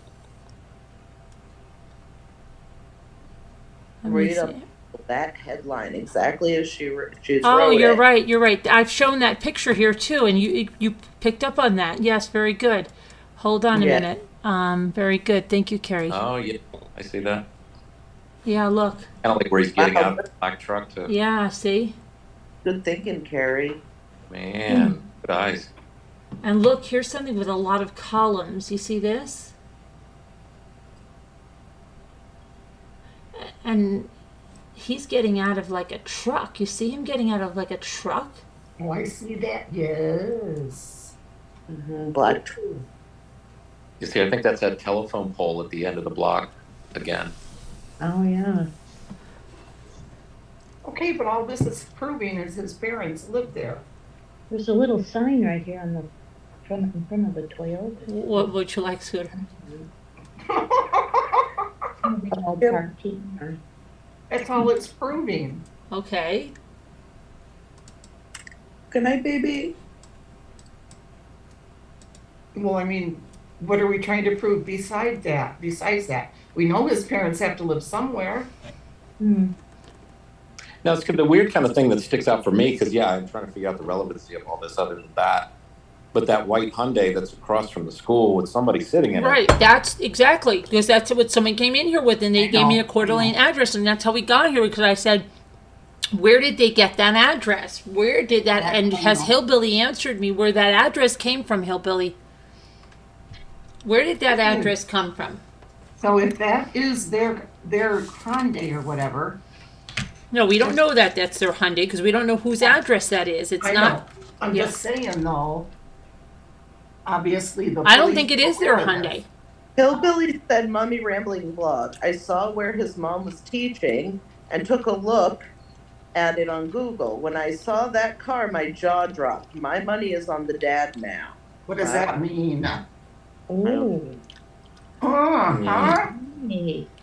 Let me Read up see. that headline exactly as she's Oh, wrote you're it. right. You're right. I've shown that picture here too, and you picked up on that. Yes, very good. Hold on a Yeah. minute. Very good. Thank you, Carrie. Oh, yeah, I see that. Yeah, look. Kind of like where he's getting Wow. out of the black truck to, Yeah, see? Good thinking, Carrie. man, good eyes. And look, here's something with a lot of columns. You see this? And he's getting out of like a truck. You see him getting out of like a truck? Oh, I see that. Yes. Mm-hmm. Black. You see, I think that's that telephone pole at the end of the block again. Oh, yeah. Okay, but all this is proving is his parents lived there. There's a little sign right here on the in front of the Toyota. What would you like, Scooter? That's all it's proving. Okay. Good night, baby. Well, I mean, what are we trying to prove besides that? We know his parents have to live somewhere. Now, it's the weird kind of thing that sticks out for me because, yeah, I'm trying to figure out the relevancy of all this other than that. But that white Hyundai that's across from the school with somebody sitting in Right, it. that's exactly, because that's what someone came in here with, and they gave me a Coeur d'Alene address, and that's how we got here, because I said, where did they get that address? Where did that, and has Hillbilly answered me where that address came from, Hillbilly? Where did that address come from? So if that is their Hyundai or whatever. No, we don't know that that's their Hyundai, because we don't know whose address that is. It's I not. know. I'm just saying though. Obviously, the I don't think it is their Hyundai. Hillbilly said, Mommy Rambling Vlog. I saw where his mom was teaching and took a look at it on Google. When I saw that car, my jaw dropped. My money is on the dad now. What does that mean? Oh. Huh?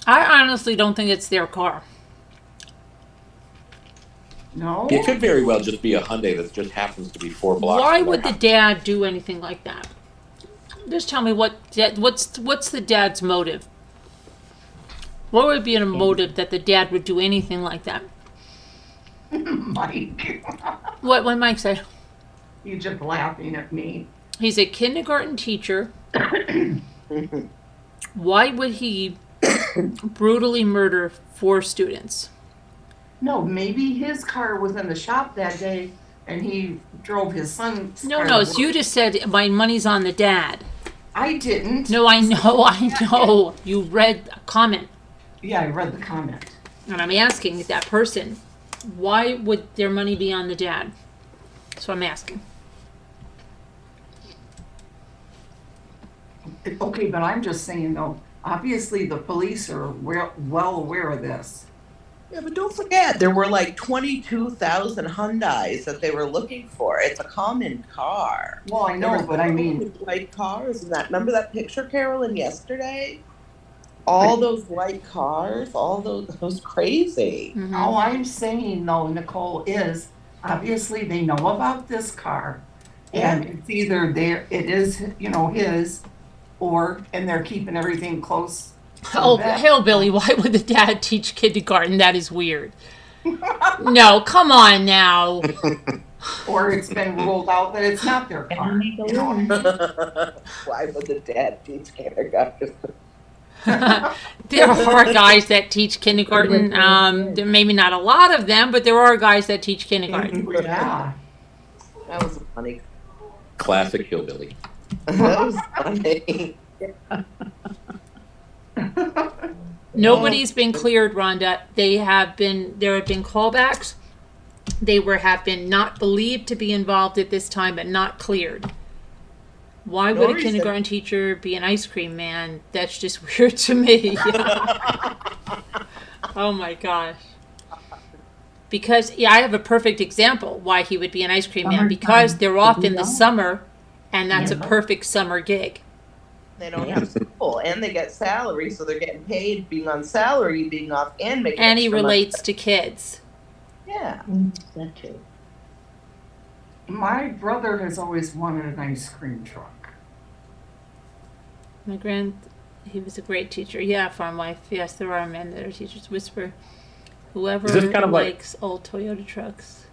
I honestly don't think it's their car. No. It could very well just be a Hyundai that just happens to be 4 blocks. Why from would their the dad do anything like that? Just tell me what's the dad's motive? What would be a motive that the dad would do anything like that? Mike. What Mike said? You just laughing at me. He's a kindergarten teacher. Why would he brutally murder 4 students? No, maybe his car was in the shop that day and he drove his son's car. No, it's you just said my money's on the dad. I didn't. No, I know. You read a comment. Yeah, I read the comment. And I'm asking that person, why would their money be on the dad? So I'm asking. Okay, but I'm just saying though, obviously the police are well aware of this. Yeah, but don't forget, there were like 22,000 Hyundais that they were looking for. It's a common car. Well, I know, but I mean, white cars. And remember that picture, Carolyn, yesterday? All those white cars, all those crazy. Mm-hmm. all I'm saying though, Nicole, is obviously they know about this car, and it's either it is his, and they're keeping everything close. Oh, Hillbilly, why would the dad teach kindergarten? That is weird. No, come on now. Or it's been ruled out that it's not their car. Why would the dad teach kindergarten? There are guys that teach kindergarten. There maybe not a lot of them, but there are guys that teach kindergarten. Yeah. That was funny. Classic Hillbilly. That was funny. Nobody's been cleared, Rhonda. There have been callbacks. They have been not believed to be involved at this time, but not cleared. Why would a kindergarten teacher be an ice cream man? That's just weird to me. Oh my gosh. Because I have a perfect example why he would be an ice cream man. Because they're off in the summer, and that's a perfect summer gig. They don't have school, and they get salary, so they're getting paid being on salary, being off, and making. And he extra relates money. to kids. Yeah. That too. My brother has always wanted an ice cream truck. He was a great teacher. Yeah, farm wife. Yes, there are men that are teachers. Whisper, whoever Is this kind of likes old Toyota trucks.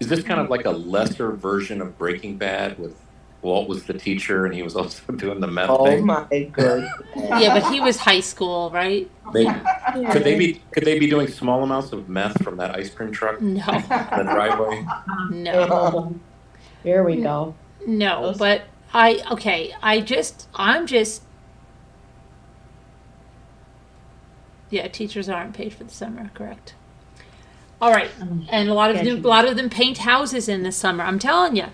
Is this kind of like a lesser version of Breaking Bad with Walt was the teacher and he was also doing the meth thing? Oh my goodness. Yeah, but he was high school, right? Could they be doing small amounts of meth from that ice cream truck in No, the driveway? no, Here we go. no. But I'm just. Yeah, teachers aren't paid for the summer, correct? All right, and a lot of them paint houses in the summer. I'm telling you.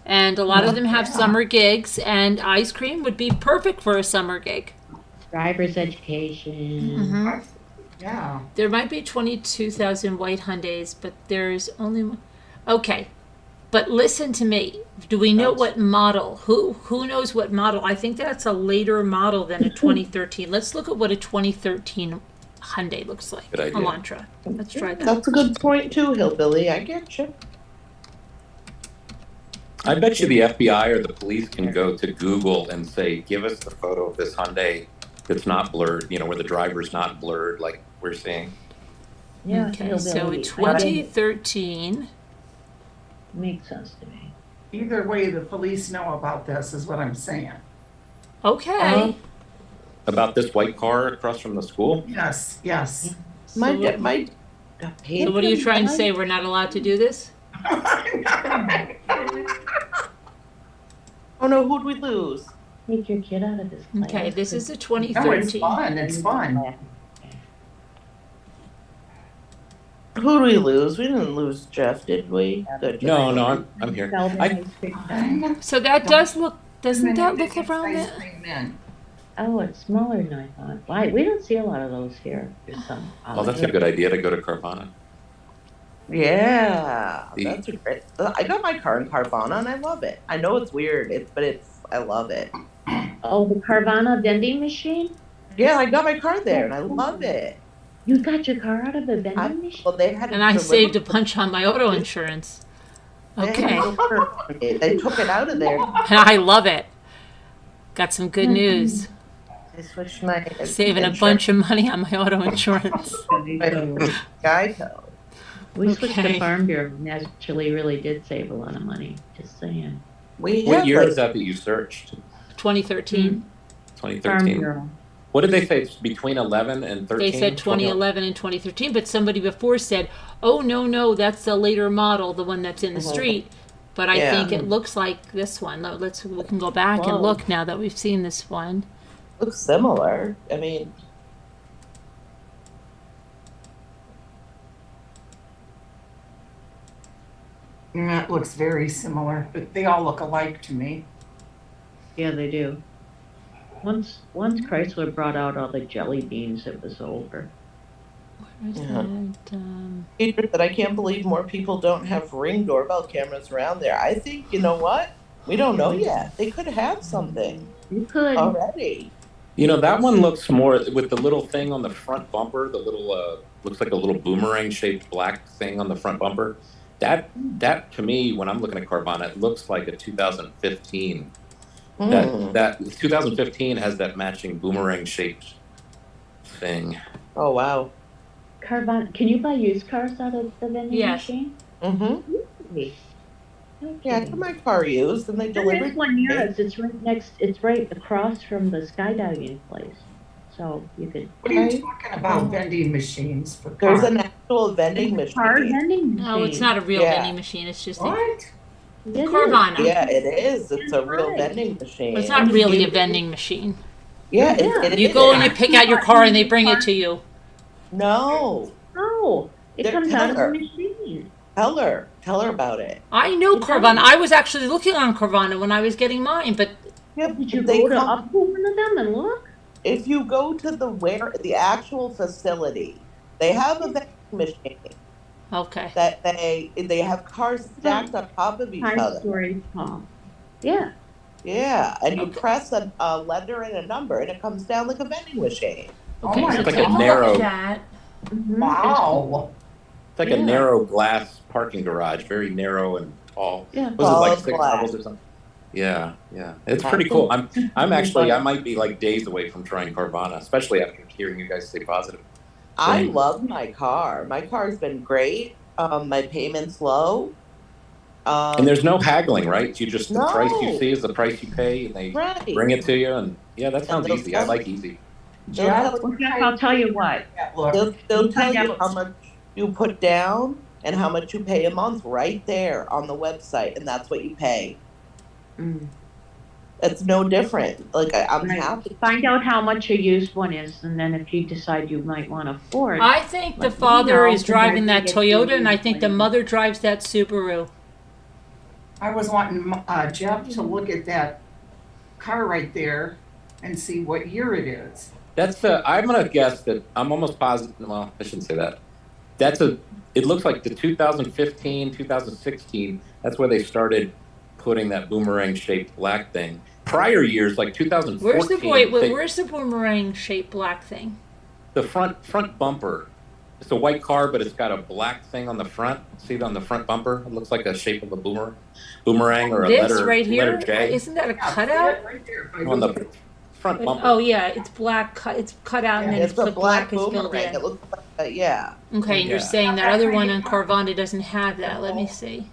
And a lot of them have summer gigs, and ice cream would be perfect for a summer gig. Driver's education. Mm-hmm. Yeah. There might be 22,000 white Hyundais, but there's only one. Okay. But listen to me. Do we know what model? Who knows what model? I think that's a later model than a 2013. Let's look at what a 2013 Hyundai looks like. Good idea. Elantra. Let's try that. That's a good point too, Hillbilly. I get you. I bet you the FBI or the police can go to Google and say, give us the photo of this Hyundai that's not blurred, you know, where the driver's not blurred like we're seeing. Yeah. Okay, so hillbilly. 2013. Makes sense to me. Either way, the police know about this, is what I'm saying. Okay. About this white car across from the school? Yes, yes. My So what are you trying to say? We're not allowed to do this? Oh no, who'd we lose? Take your kid out of this class. Okay, this is a No, it's 2013. fun. It's fun. Who'd we lose? We didn't lose Jeff, did we? Good. No, I'm here. So that does look, doesn't that look around Ice it? cream man. Oh, it's smaller than I thought. Why? We don't see a lot of those here. There's some. Well, that's a good idea to go to Carvana. Yeah, that's a great. I got my car in Carvana and I love it. I know it's weird, I love it. Oh, the Carvana vending machine? Yeah, I got my car there and I love it. You got your car out of the vending machine? Well, they had And I saved a bunch on my auto insurance. Okay. They took it out of there. I love it. Got some good news. I switched my Saving a bunch of money on my auto insurance. Geico. We switched Okay. to Farm Bureau and actually really did save a lot of money. Just saying. We What had year like, is that you searched? 2013. Farm 2013. Bureau. What did they say? It's between 11 and 13? They said 2011 and 2013, but somebody before said, oh, no, that's the later model, the one that's in the street. But I Yeah. think it looks like this one. We can go back and Whoa. look now that we've seen this one. looks similar. I mean, Yeah, it looks very similar, but they all look alike to me. Yeah, they do. Once Chrysler brought out all the jelly beans, it was over. Where's Yeah. that? Peter said, I can't believe more people don't have Ring doorbell cameras around there. I think, you know what? We don't know yet. They could have something You could. already. You know, that one looks more with the little thing on the front bumper, the little, looks like a little boomerang shaped black thing on the front bumper. That to me, when I'm looking at Carvana, it looks like a 2015. That 2015 has that matching boomerang shaped thing. Oh, wow. Carvana. Can you buy used cars out of the vending Yes. machine? Mm-hmm. Really? Yeah, I got my car used and they There delivered. is one near us. It's right next. It's right across from the skydiving place. So you could. What are you Right. talking about vending machines for There's cars? an actual vending Car machine. vending machine. No, it's not a real Yeah. vending machine. It's just a What? It is. Carvana. Yeah, it is. It's a real Right. vending machine. It's not really a vending machine. Yeah, Yeah. it You is. go and you pick out your car and they bring it to you. No. No, it They're comes out of the killer. machine. Tell her about it. I know It Carvana. does. I was actually looking on Carvana when I was getting mine, but Yeah, Did you they go to come- up to one of them and look? If you go to the actual facility, they have a vending machine okay. that they have cars stacked on top of each High other. story home. Yeah. Yeah, and you Okay. press a letter and a number, and it comes down like a vending machine. Okay, my so It's like take a look narrow- at that. Mhm. Wow. It's like Yeah. a narrow glass parking garage, very narrow and tall. Yeah. Was it like Solid 6 glass. levels or something? Yeah. It's pretty cool. I'm actually, I might be like days away from trying Carvana, especially after hearing you guys say positive. I Right. love my car. My car's been great. My payment's low. And there's no haggling, right? You just, the price you No. see is the price you pay, and they right. bring it to you, and yeah, that sounds they'll easy. I tell- like easy. They'll Yeah. tell, Well, Jeff, I'll tell you what. Look. they'll You tell find you out- how much you put down and how much you pay a month right there on the website, and that's what you pay. Mm. It's no different. Like I'm Right. happy. Find out how much a used one is, and then if you decide you might want to afford. I think the Let me father know, is 'cause driving I that think it's Toyota, and I really think the funny. mother drives that Subaru. I was wanting Jeff to look at that car right there and see what year it is. That's I'm gonna guess that I'm almost positive. Well, I shouldn't say that. It looks like the 2015, 2016. That's where they started putting that boomerang shaped black thing. Prior years, like Where's the 2014, where's the boomerang shaped black thing? the front bumper. It's a white car, but it's got a black thing on the front. See it on the front bumper? It looks like a shape of a boomerang or a This letter right here? letter J Isn't that a Yeah, see cutout? it right there. If I on do- the front bumper. Oh yeah, it's black. It's cut out and then It's a the black black is filled boomerang. in. It looks like yeah. Okay, and you're Yeah. saying that other one in Carvana doesn't have that. Let me see.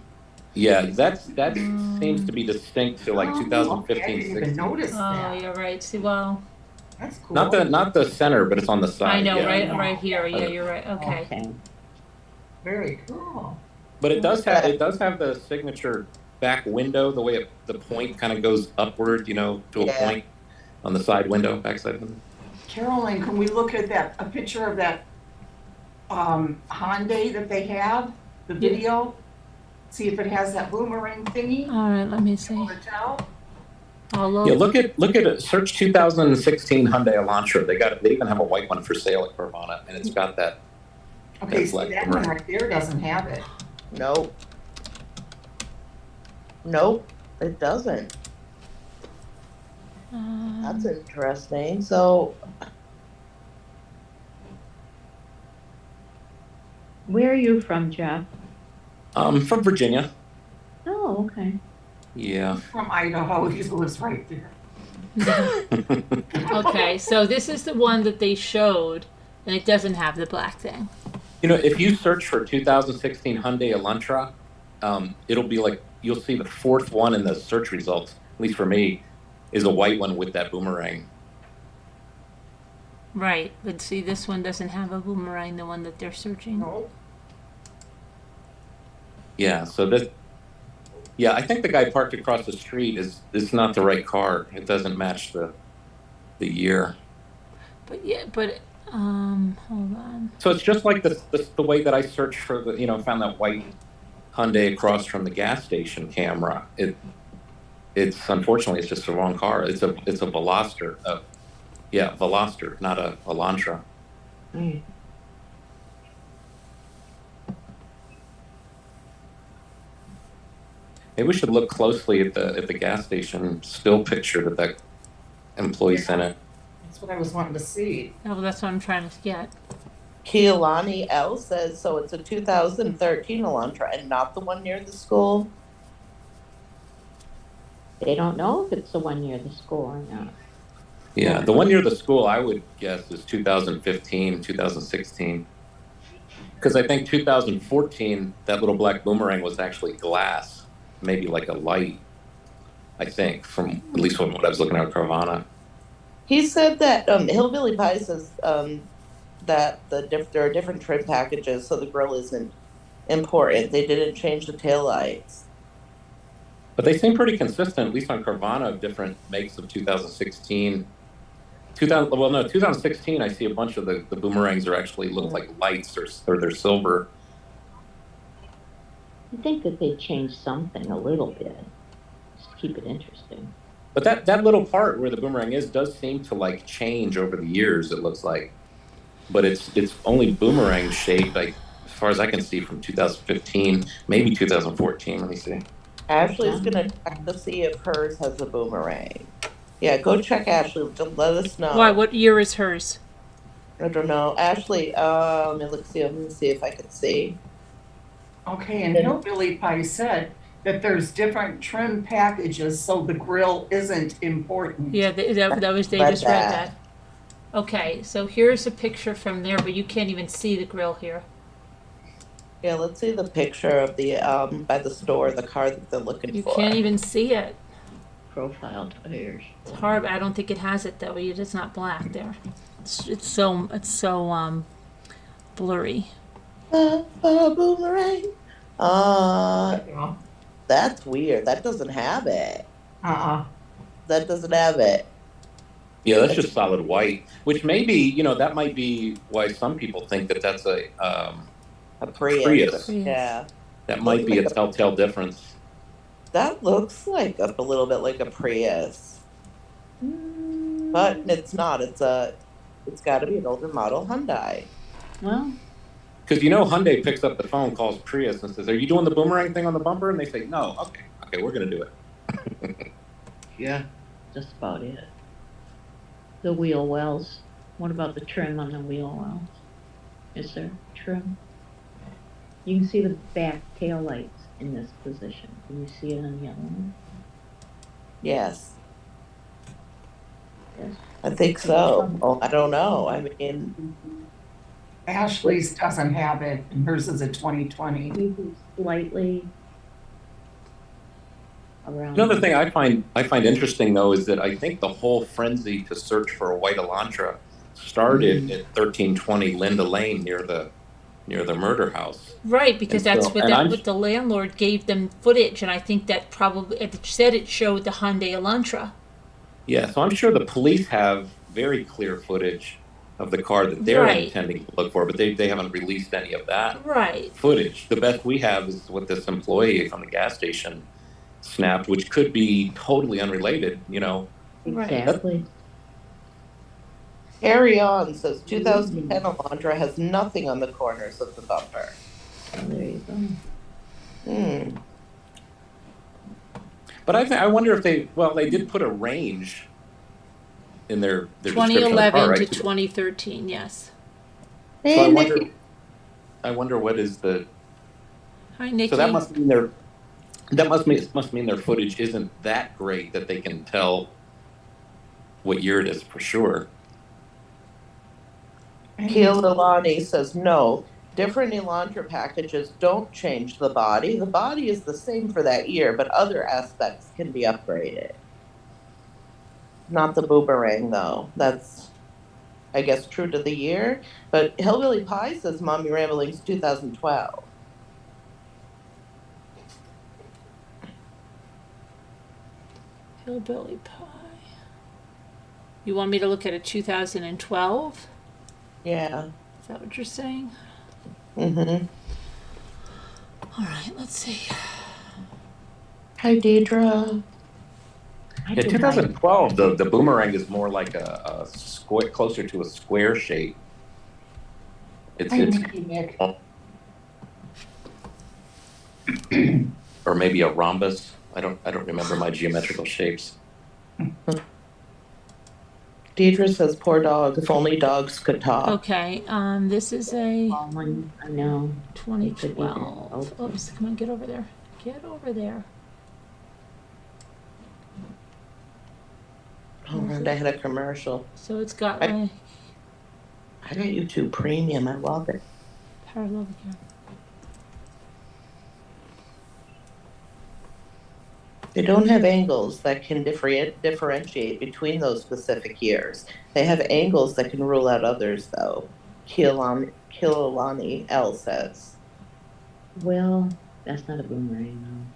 Yeah, that seems to be distinct to like Oh, 2015, okay, I didn't even 16. notice Oh, that. you're right. See, well, That's cool. Not the center, but it's on the side. I know, yeah. right here. Yeah, you're right. Okay. Very cool. But it does have the signature back window, the way the point kind of goes upward, to a Yeah. point on the side window, backside window. Carolyn, can we look at a picture of that Hyundai that they have, the video? See if it has that boomerang thingy? All right, let me see. Hotel? I'll look. Yeah, look at it. Search 2016 Hyundai Elantra. They even have a white one for sale at Carvana, and it's got that. Okay, That's see, like that one boomerang. right there doesn't have it. Nope. Nope, it doesn't. That's interesting. So Where are you from, Jeff? From Virginia. Oh, okay. Yeah. From Idaho, he lives right there. Okay, so this is the one that they showed, and it doesn't have the black thing. If you search for 2016 Hyundai Elantra, it'll be like you'll see the fourth one in the search results. At least for me, is a white one with that boomerang. Right, but see, this one doesn't have a boomerang. The one that they're searching. No. Yeah. So I think the guy parked across the street is not the right car. It doesn't match the year. But yeah, hold on. So it's just like the way that I searched for found that white Hyundai across from the gas station camera. It's unfortunately it's just the wrong car. It's a Veloster. Veloster, not a Elantra. Maybe we should look closely at the gas station still picture that employee sent it. That's what I was wanting to see. Oh, well, that's what I'm trying to get. Keelani L says so. It's a 2013 Elantra and not the one near the school. They don't know if it's the one near the school or not. Yeah, the one near the school I would guess is 2015, 2016. Because I think 2014, that little black boomerang was actually glass, maybe like a light, I think, from at least from what I was looking at Carvana. He said that Hillbilly Pie says that there are different trim packages, so the grill isn't important. They didn't change the taillights. But they seem pretty consistent, at least on Carvana, of different makes of 2016. 2016, I see a bunch of the boomerangs are actually look like lights or they're silver. I think that they changed something a little bit. Just to keep it interesting. But that little part where the boomerang does seem to like change over the years, it looks like. But it's only boomerang shaped, like as far as I can see, from 2015, maybe 2014. Let me see. Ashley's gonna check to see if hers has a boomerang. Yeah, go check Ashley. Let us know. Why? What year is hers? I don't know. Ashley, let me see if I can see. Okay, and Hillbilly Pie said that there's different trim packages, so the grill isn't important. Yeah, that was they Read just read that. that. Okay, so here's a picture from there, but you can't even see the grill here. Yeah, let's see the picture of the by the store, the car that they're looking You for. can't even see it. Profile tires. It's hard. I don't think it has it though. It's not black there. It's so blurry. Boomerang. Yeah. That's weird. That doesn't have it. That doesn't have it. Yeah, that's just solid white, which maybe, that might be why some people think that that's a Prius. Prius. Yeah. That might be a telltale difference. That looks like a little bit like a Prius. But it's not. It's a It's got to be an older model Hyundai. Well, Because Hyundai picks up the phone, calls Prius, and says, "Are you doing the boomerang thing on the bumper?" And they say, "No." Okay, we're gonna do it. Yeah. just about it. The wheel wells. What about the trim on the wheel wells? Is there trim? You can see the back tail lights in this position. Can you see it on the other one? Yes. Yes. I think so. Oh, I don't know. I mean, Ashley's doesn't have it, and hers is a 2020. Maybe slightly around. Another thing I find interesting though is that I think the whole frenzy to search for a white Elantra started at 1320 Linda Lane near the murder house. Right, because And that's so- what and I'm- what the landlord gave them footage, and I think that probably it said it showed the Hyundai Elantra. Yeah, so I'm sure the police have very clear footage of the car that they're Right. intending to look for, but they haven't released any of that Right. footage. The best we have is what this employee from the gas station snapped, which could be totally unrelated, Right. Exactly. Carry On says 2010 Elantra has nothing on the corners of the bumper. Oh, there you go. Hmm. But I wonder if they did put a range in their description of the 2011 car, to right? 2013, yes. So Hey, I wonder, Nikki. what is the. Hi, Nikki. So that must mean their footage isn't that great that they can tell what year it is for sure. Keel Delani says no. Different Elantra packages don't change the body. The body is the same for that year, but other aspects can be upgraded. Not the boomerang, though. That's, I guess, true to the year. But Hillbilly Pie says Mommy Rambling's 2012. Hillbilly Pie. You want me to look at a 2012? Yeah. Is that what you're saying? Mm-hmm. All right, let's see. Hi, Deidre. Yeah, 2012, the boomerang is more like a square, closer to a square shape. It's Nick. or maybe a rhombus. I don't remember my geometrical shapes. Deidre says, poor dog. If only dogs could talk. Okay, this is a I know. 2012. Oops, come on, get over there. Get over there. Oh, and I had a commercial. So it's got I my got YouTube Premium. I love it. parallel again. They don't have angles that can differentiate between those specific years. They have angles that can rule out others, though. Kililani L says. Well, that's not a boomerang,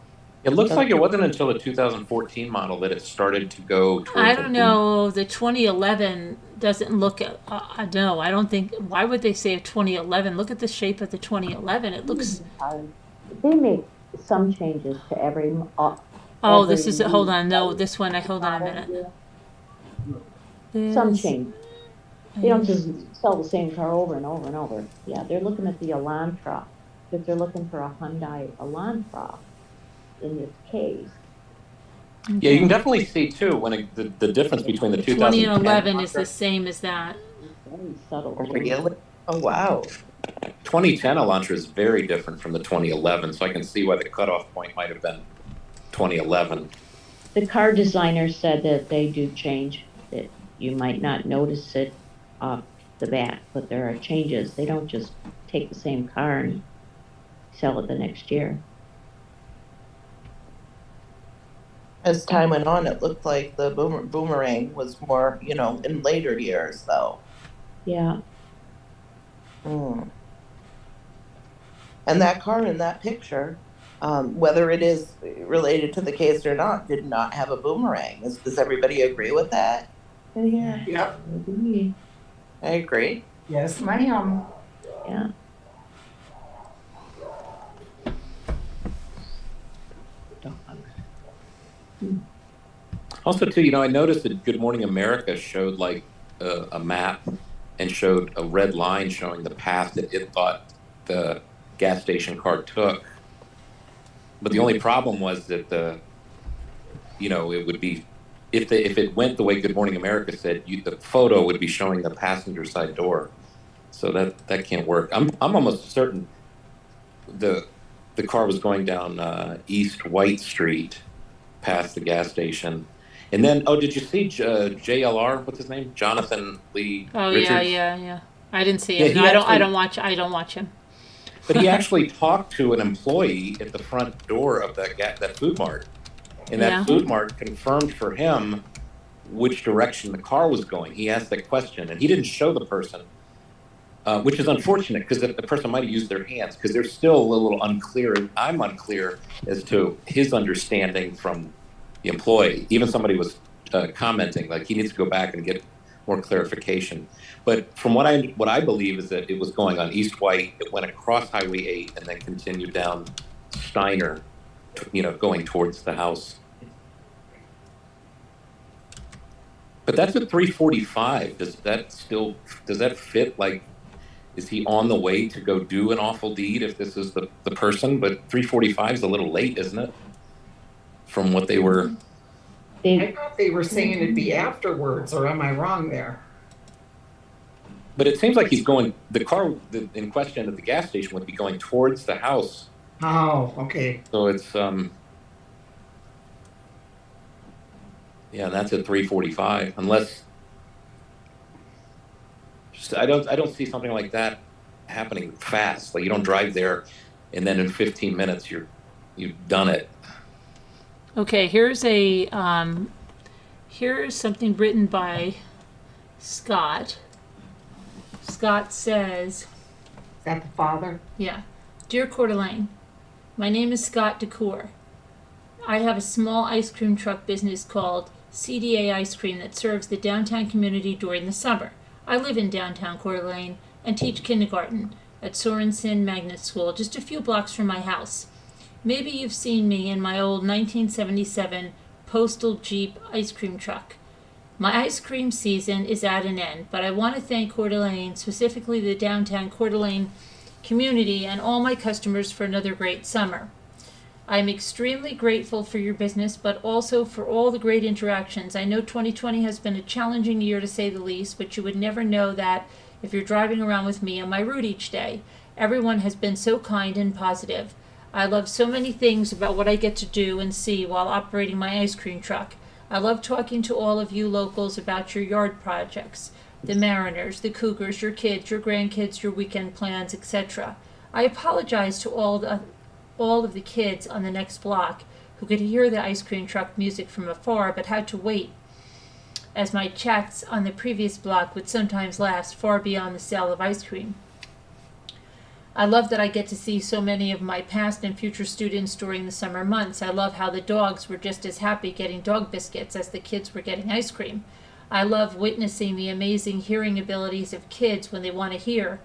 It looks like it wasn't until the 2014 model that it started to go towards. I don't know. The 2011 doesn't look. I don't think. Why would they say a 2011? Look at the shape of the 2011. It looks. though. They make some changes to every. Oh, this is. Hold on. No, this one. Hold on a minute. Some This change. They don't is- just sell the same car over and over and over. Yeah, they're looking at the Elantra. If they're looking for a Hyundai Elantra, in this case. Yeah, you can definitely see too when the difference between the 2010 2011 is the same as that. Very subtle. Really? Oh, wow. 2010 Elantra is very different from the 2011, so I can see why the cutoff point might have been 2011. The car designer said that they do change, that you might not notice it off the bat, but there are changes. They don't just take the same car and sell it the next year. As time went on, it looked like the boomerang was more, in later years, though. Yeah, Mm. And that car in that picture, whether it is related to the case or not, did not have a boomerang. Does everybody agree with that? yeah, Yep. maybe, I agree. Yes, ma'am. yeah. Also, too, I noticed that Good Morning America showed like a map and showed a red line showing the path that it thought the gas station car took. But the only problem was that it would be, if it went the way Good Morning America said, the photo would be showing the passenger side door. So that can't work. I'm almost certain the car was going down East White Street past the gas station. And then, did you see JLR? What's his name? Jonathan Lee Richards? Yeah. I didn't see Yeah, him. I don't watch him. But he actually talked to an employee at the front door of that food mart. And that food mart confirmed for him which direction the car was going. He asked that question, and he didn't show the person, which is unfortunate because the person might have used their hands, because they're still a little unclear. I'm unclear as to his understanding from the employee. Even somebody was commenting like he needs to go back and get more clarification. But from what I believe is that it was going on East White. It went across Highway 8 and then continued down Steiner, going towards the house. But that's at 3:45. Does that fit? Like, is he on the way to go do an awful deed if this is the person? But 3:45 is a little late, isn't it? From what they were. I thought they were saying it'd be afterwards, or am I wrong there? But it seems like he's going. The car in question at the gas station would be going towards the house. Oh, okay. So it's that's at 3:45. Unless I don't see something like that happening fast. Like, you don't drive there and then in 15 minutes you've done it. Okay, here's something written by Scott. Scott says, Is that the father? yeah, Dear Coeur d'Alene, my name is Scott DeCoeur. I have a small ice cream truck business called CDA Ice Cream that serves the downtown community during the summer. I live in downtown Coeur d'Alene and teach kindergarten at Sorensen Magnet School, just a few blocks from my house. Maybe you've seen me in my old 1977 Postal Jeep ice cream truck. My ice cream season is at an end, but I want to thank Coeur d'Alene, specifically the downtown Coeur d'Alene community, and all my customers for another great summer. I am extremely grateful for your business, but also for all the great interactions. I know 2020 has been a challenging year to say the least, but you would never know that if you're driving around with me on my route each day. Everyone has been so kind and positive. I love so many things about what I get to do and see while operating my ice cream truck. I love talking to all of you locals about your yard projects, the Mariners, the Cougars, your kids, your grandkids, your weekend plans, etc. I apologize to all of the kids on the next block who could hear the ice cream truck music from afar but had to wait, as my chats on the previous block would sometimes last far beyond the sale of ice cream. I love that I get to see so many of my past and future students during the summer months. I love how the dogs were just as happy getting dog biscuits as the kids were getting ice cream. I love witnessing the amazing hearing abilities of kids when they want to hear.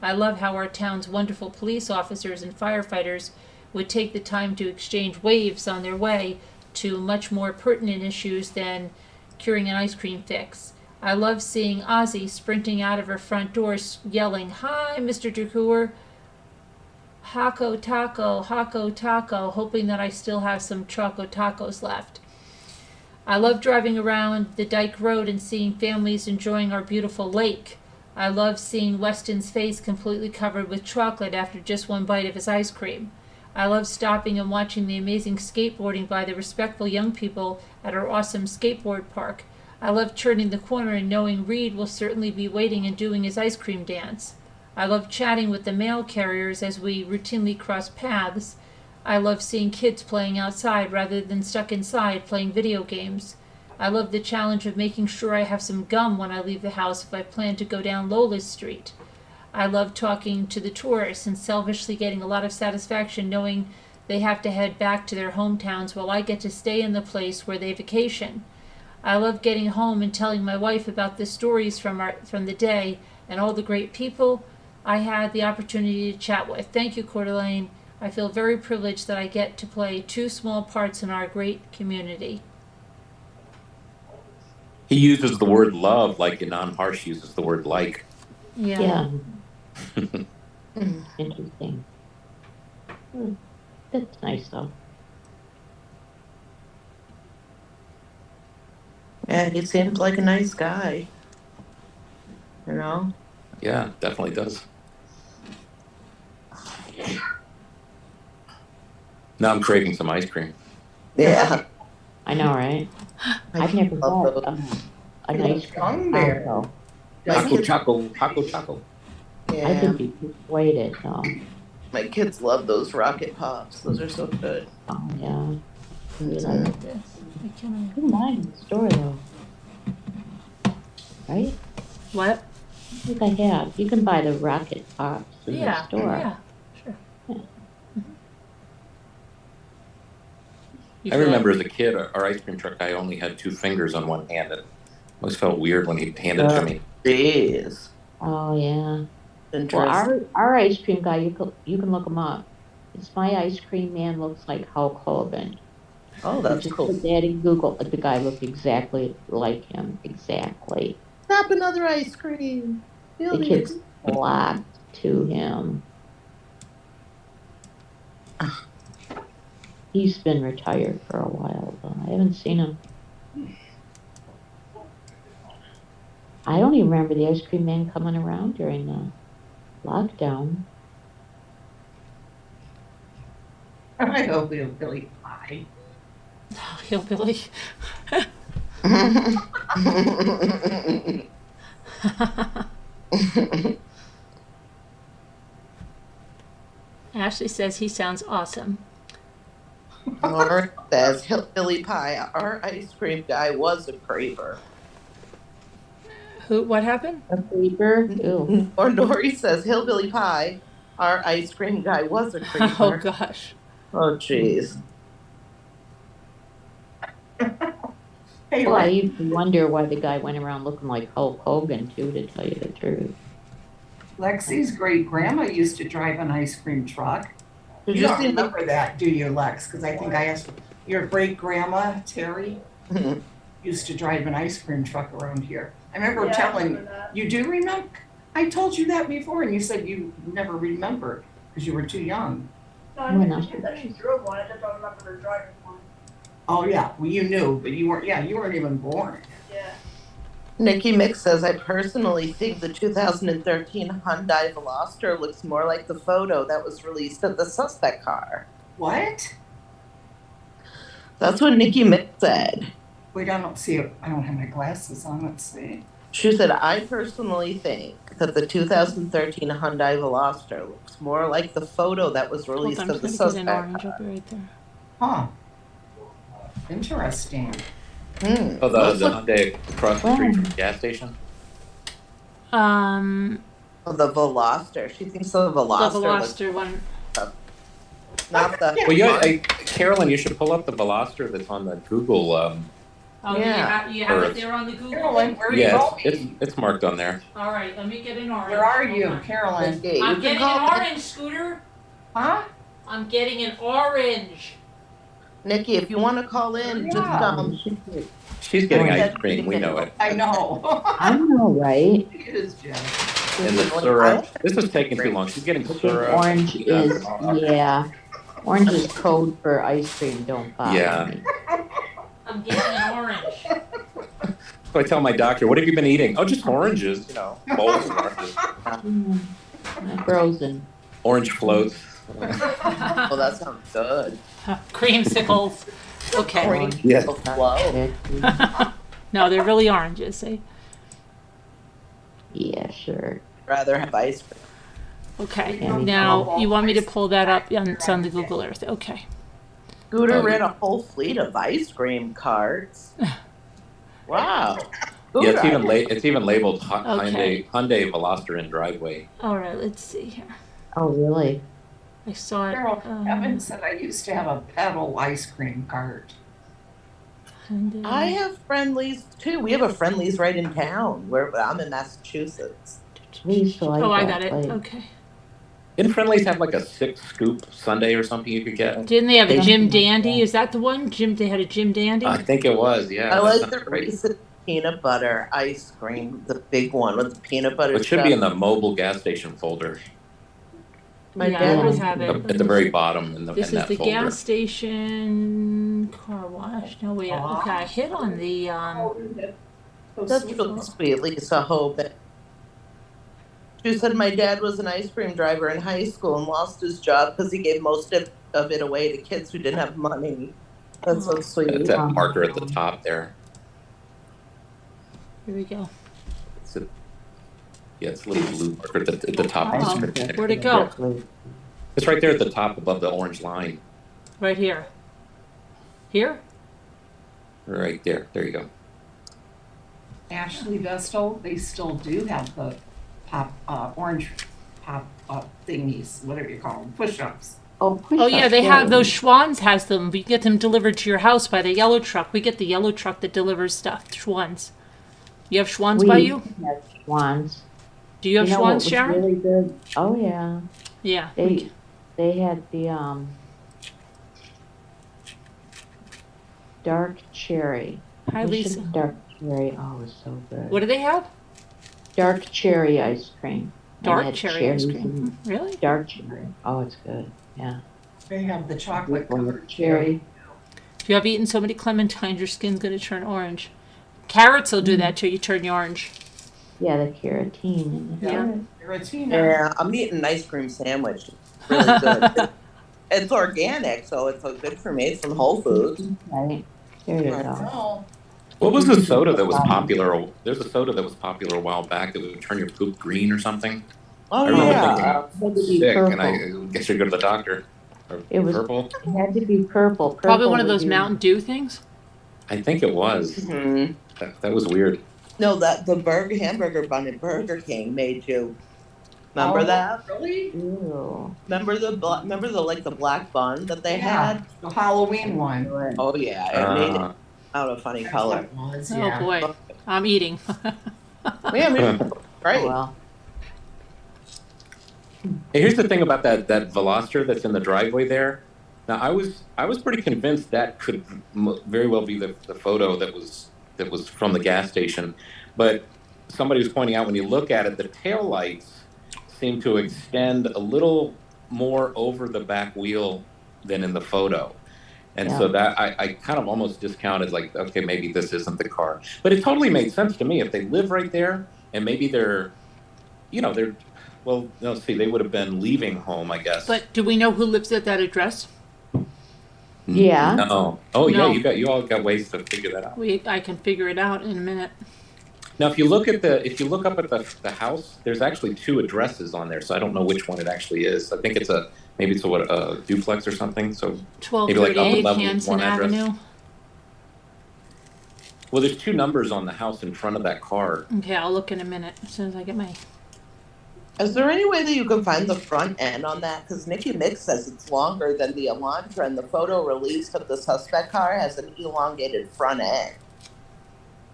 I love how our town's wonderful police officers and firefighters would take the time to exchange waves on their way to much more pertinent issues than curing an ice cream fix. I love seeing Ozzy sprinting out of her front door yelling, "Hi, Mr. DeCoeur. Hako Taco, hoping that I still have some Choco Tacos left." I love driving around the Dyke Road and seeing families enjoying our beautiful lake. I love seeing Weston's face completely covered with chocolate after just one bite of his ice cream. I love stopping and watching the amazing skateboarding by the respectful young people at our awesome skateboard park. I love turning the corner and knowing Reed will certainly be waiting and doing his ice cream dance. I love chatting with the mail carriers as we routinely cross paths. I love seeing kids playing outside rather than stuck inside playing video games. I love the challenge of making sure I have some gum when I leave the house if I plan to go down Lola's Street. I love talking to the tourists and selfishly getting a lot of satisfaction knowing they have to head back to their hometowns while I get to stay in the place where they vacation. I love getting home and telling my wife about the stories from the day and all the great people I had the opportunity to chat with. Thank you, Coeur d'Alene. I feel very privileged that I get to play two small parts in our great community. He uses the word love like Inan Harsh uses the word like. Yeah. Interesting. That's nice though. And he seemed like a nice guy. You know? Yeah, definitely does. Now I'm craving some ice cream. Yeah. I know, right? I've never love had those. an ice cream Young there. combo. Taco Choco, Taco Choco. I Yeah. could be persuaded though. My kids love those rocket pops. Those are so good. Oh yeah. What's Mhm. up with this? I cannot- Good line in the store though. Right? What? I think I have. You can buy the rocket pops in the Yeah. store. Yeah. Sure. Yeah. You I feel remember as a kid, our ice cream truck guy only had 2 fingers on one hand. It always felt weird when he handed it to me. Jeez. Oh yeah. Well, Interesting. our ice cream guy, you can look him up. It's my ice cream man looks like Hulk Hogan. Oh, that's Just cool. put that in Google. The guy looked exactly like him. Exactly. Snap another ice cream. Feel The the kids flocked to him. He's been retired for a while though. I haven't seen him. I don't even remember the ice cream man coming around during the lockdown. I hope he'll Billy Pie. hillbilly. Ashley says he sounds awesome. Nora says Hillbilly Pie, our ice cream guy was a creeper. Who? What happened? A creeper? Ew. Or Nori says Hillbilly Pie, our ice cream guy was a Oh creeper. gosh. Oh, jeez. Hey, Well, I Lex, used to wonder why the guy went around looking like Hulk Hogan too, to tell you the truth. Lexi's great grandma used to drive an ice cream truck. Did You you don't see the remember that, do you, Lex? Because I think I asked your great grandma, Terry, used to drive an ice cream truck around here. I remember telling you, do remember? I told you that before, and you said you never remembered because you were too young. No, I knew that she drove one. I just don't remember her driving one. Oh yeah, well you knew, but you weren't. Yeah, you weren't even born. Yeah. Nikki Mix says, I personally think the 2013 Hyundai Veloster looks more like the photo that was released of the suspect car. What? That's what Nikki Mix said. Wait, I don't see it. I don't have my glasses on. Let's see. She said, I personally think that the 2013 Hyundai Veloster looks more like the photo that was Hold released on, I'm of the just gonna get an suspect orange. car. I'll be right there. Huh. Interesting. Oh, Those the look- Hyundai across the street from the gas station? Um, Oh, the Veloster. She thinks the the Veloster looks Veloster one. not the. Well, yeah, Carolyn, you should pull up the Veloster that's on the Google. Oh, Yeah. you have Earth. it there on the Google. Carolyn, where are you Yeah, going? it's marked on there. All right, let me get an orange. Where are Hold you, on. Carolyn? Okay, you I'm can getting call an orange, Scooter. Huh? I'm getting an orange. Nikki, if you want to call in, just Yeah. She's getting Yeah. ice cream. We know it. I know. I know, right? It is, Jeff. And the syrup. This is taking too long. She's getting I think syrup. orange is, yeah. Orange is code for ice cream, don't bother Yeah. me. I'm getting an orange. So I tell my doctor, what have you been eating? Oh, just oranges, bowls of oranges. Frozen. Orange floats. Oh, that sounds good. Creamsicles. Okay. Orange Yeah. flow. No, they're really oranges. Eh? Yeah, sure. Rather have ice cream. Okay. Yeah, me Now you want me to pull that up? It's on the Google Earth. Okay. Scooter Oh, ran a whole fleet of ice cream carts. Wow. Yeah, it's Scooter, it's even labeled Okay. Hyundai Veloster in driveway. All right. Let's see here. Oh, really? I saw it. Carol, Evan said I used to have a pedal ice cream cart. Hyundai. I have friendlies too. We have a friendlies right in town. I'm in Massachusetts. We used to like Oh, I that got it. place. Okay. Didn't Friendly's have like a 6-scoop sundae or something you could get? Didn't they have a Yeah. Jim Dandy? Is that the one? They had a Jim Dandy. I think it was, yeah. I that like sounds the great. Reese's peanut butter ice cream, the big one with the peanut butter It should stuff. be in the mobile gas station folder My Yeah, dad I was have it. at the very bottom in This in is that the folder. gas station car wash. No, wait. Okay, I hit on the. That's really sweet, Lisa Hoban. She said my dad was an ice cream driver in high school and lost his job because he gave most of it away to kids who didn't have money. That's so It's sweet. that marker at the top there. Here we go. It's a, yeah, it's a little blue marker at the top of the Oh, screen. where'd it go? It's right there at the top above the orange line. Right here. Here? Right there. There you go. Ashley Vestal, they still do have the orange pop-up thingies, whatever you call them, push-ups. Oh, Oh yeah, they have those. Schwann's has them. We get them delivered to your house by the yellow truck. We get the yellow truck that delivers stuff. Schwann's. You have Schwann's by you? Have Schwann's. Do you have You know what Schwann's, was Sharon? really good? Oh yeah. Yeah. They had the dark cherry. Hi, Lisa. Dark cherry. Oh, it was so good. What do they have? Dark cherry ice cream. And it Dark had cherry ice cherries cream. in Really? it. Dark cherry. Oh, it's good. Yeah. They have the chocolate Dark covered cherry. If you have eaten so many clementines, your skin's going to turn orange. Carrots will do that till you turn orange. Yeah, the carotene in it. Yeah. Giratina. Yeah, I'm eating an ice cream sandwich. It's really good. It's organic, so it's good for me. It's from Whole Foods. Right. There you Right. go. Oh, What was the soda that was popular? There's a soda that was popular a while back that would turn your poop green or something. Oh, I remember yeah. thinking, It had to be sick, purple. and I guess you'd go to the doctor. Or It was- purple? It had to be purple. Probably Purple one of would those do- Mountain Dew things. I think it was. Mhm. That was weird. No, that the hamburger bun at Burger King made you. Remember Oh, that? really? Ew. Remember the black bun that they Yeah. had? The Halloween one. Oh yeah, it made it Uh, out a funny That's color. what it was, Oh yeah. boy, I'm eating. Yeah, I mean, Oh, right. well. Hey, here's the thing about that Veloster that's in the driveway there. Now, I was pretty convinced that could very well be the photo that was from the gas station, but somebody was pointing out when you look at it, the taillights seem to extend a little more over the back wheel than in the photo. And so that I kind of almost discounted, like, okay, maybe this isn't the car. But it totally made sense to me if they live right there and maybe they're, well, no, see, they would have been leaving home, I guess. But do we know who lives at that address? Yeah. No. Oh, No. yeah, you all got ways to figure that out. I can figure it out in a minute. Now, if you look up at the house, there's actually two addresses on there, so I don't know which one it actually is. I think it's a duplex or something. So maybe like upper 1238 level Hanson one address. Avenue. Well, there's two numbers on the house in front of that car. Okay, I'll look in a minute as soon as I get my. Is there any way that you can find the front end on that? Because Nikki Mix says it's longer than the Elantra, and the photo released of the suspect car has an elongated front end.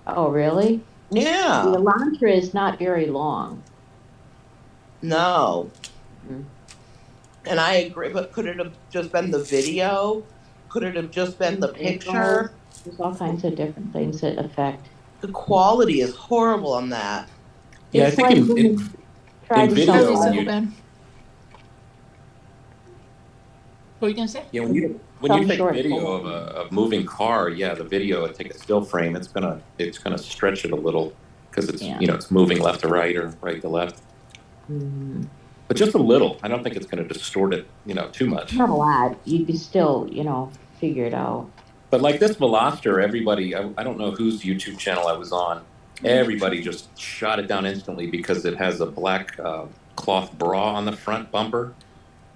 Oh, really? Yeah. The Elantra is not very long. No. Mhm. And I agree, but could it have just been the video? Could it have just been the picture? There's all kinds of different things that affect. The quality is horrible on that. Yeah, It's I think like when you try in to video, Hi, sell Lisa when you- Hoban. What were you gonna say? Yeah, when you Some take short video film. of a moving car, yeah, the video, take a still frame, it's gonna stretch it a little because it's Yeah. it's moving left to right or right to left, Mm, but just a little. I don't think it's gonna distort it, too much. not a lot. You can still, figure it out. But like this Veloster, everybody, I don't know whose YouTube channel I was on. Everybody just shot it down instantly because it has a black cloth bra on the front bumper.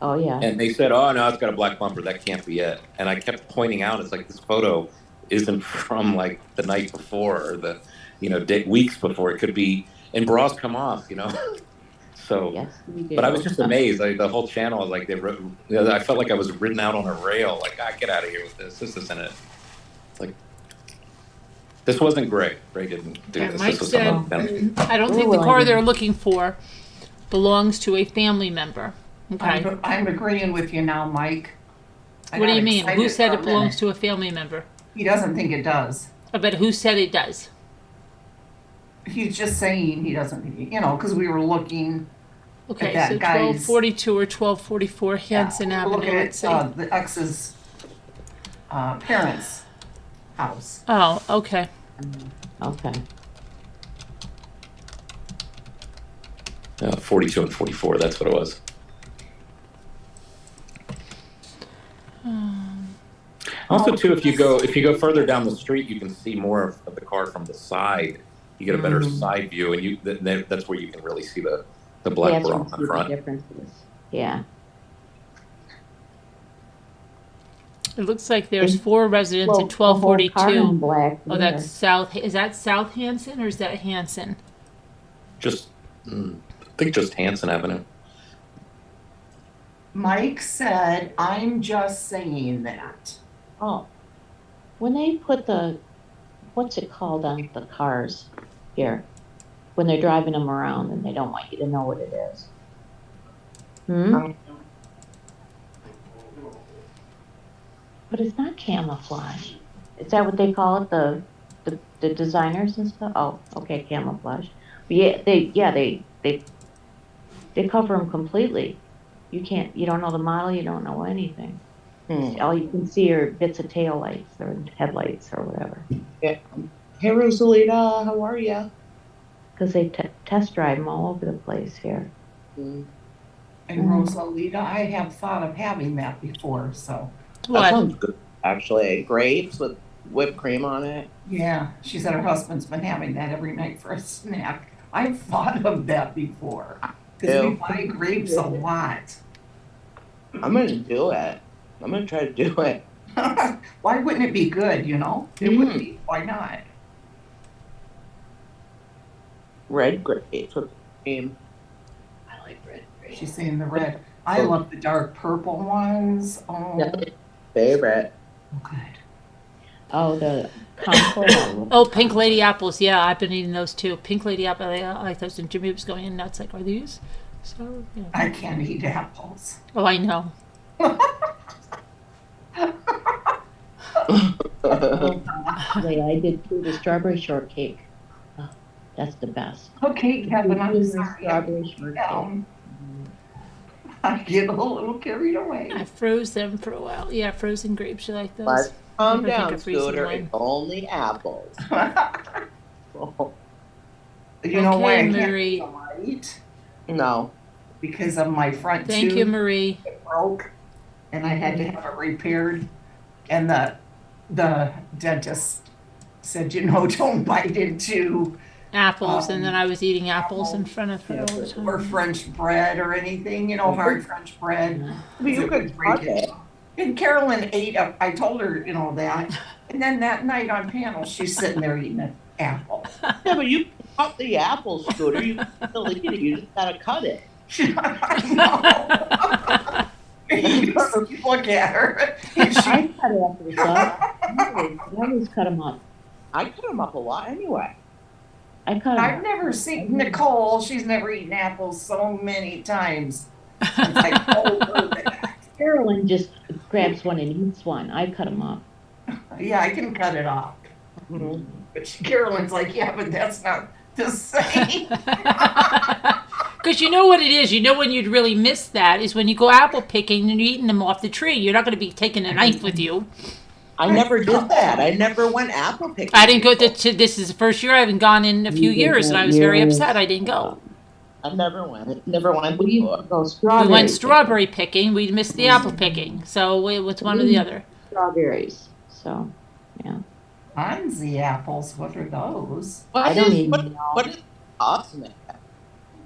Oh yeah. And they said, oh, no, it's got a black bumper. That can't be it. And I kept pointing out, it's like this photo isn't from like the night before or the, weeks before. It could be, and bras come off, So, Yes, you do. but I was just amazed. The whole channel, like I felt like I was ridden out on a rail. Like, get out of here with this. This isn't it. It's like, this wasn't Gray. Gray didn't do Yeah, this. Mike This was said, someone else. I don't think the car they're looking for belongs to a family member. Okay. I'm agreeing with you now, Mike. I What do got you mean? excited Who said for it a belongs minute. to a family member? He doesn't think it does. But who said it does? he's just saying he doesn't, because we were looking. Okay, that so guy's- 1242 or 1244 Hanson we were Avenue, looking let's see. at the ex's parents' house. Oh, okay. Okay. 42 and 44. That's what it was. Also, too, if you go further down the street, you can see more of the car from the side. You get a better side view, and that's where you can really see the black That's bra what on the front. the differences. Yeah. It looks like there's And- 4 residents Well, at the whole car in 1242. black Oh, that's South. Is that South Hanson or is that Hanson? Just, I think just Hanson Avenue. Mike said, I'm just saying that. Oh, when they put what's it called on the cars here? When they're driving them around and they don't want you to know what it is. But it's not camouflage. Is that what they call it? The designers and stuff? Oh, okay, camouflage. But they cover them completely. You don't know the model, you don't know anything. All you can see are bits of tail lights or headlights or whatever. Yeah. Hey, Rosalita, how are you? Because they test drive them all over the place here. And Rosalita, I have thought of having that before, so. That What? sounds good, actually. Grapes with whipped cream on it. Yeah, she said her husband's been having that every night for a snack. I've thought of that before. Because we Ew. buy grapes a lot. I'm gonna do it. I'm gonna try to do it. Why wouldn't it be good, It would be. Why not? Red grapes with cream. I like red. She's saying the red. I love the dark purple ones. Oh, Favorite. good. Oh, the Concord. Oh, Pink Lady apples. Yeah, I've been eating those too. Pink Lady apple. I like those. And Jimmy was going in nuts. Like, are these? So, yeah. I can't eat apples. Oh, I know. Wait, I did too. The strawberry shortcake. Oh, that's the best. Okay, Kevin, I'm sorry. Strawberry shortcake. I get a little carried away. I froze them for a while. Yeah, frozen grapes. You like those? Let's calm I think down, I've freezed Scooter. mine. It's only apples. You know why I Okay, can't Marie. eat the light? No. Because of my front Thank tooth. you, Marie. It broke, and I had to have it repaired. And the dentist said, don't bite into Apples, and then I was eating apples in front of her all the time. or French bread or anything, hard French bread. But you could cut it. And Carolyn ate up. I told her, that. And then that night on panel, she's sitting there eating an apple. Yeah, but you can cut the apple, Scooter. You can still eat it. You just gotta cut it. I know. You look at her. And she, I cut it after the sauce. I always cut them up. I cut them up a lot anyway. I cut them I've up. never seen Nicole. She's never eaten apples so many times. Since I told her that. Carolyn just grabs one and eats one. I cut them up. Yeah, I can cut it off. Mhm. But Carolyn's like, yeah, but that's not the same. Because you know what it is. You know when you'd really miss that is when you go apple picking and you're eating them off the tree. You're not going to be taking a knife with you. I never did that. I never went apple picking. I didn't go to this is the first year I haven't gone in a few years, and I was very upset I didn't go. I never went. Never went We before. go We strawberries. went strawberry picking. We missed the apple picking. So it was one or the other. Strawberries. So, yeah. Bonzi apples, what are those? I don't even know. What is osmic?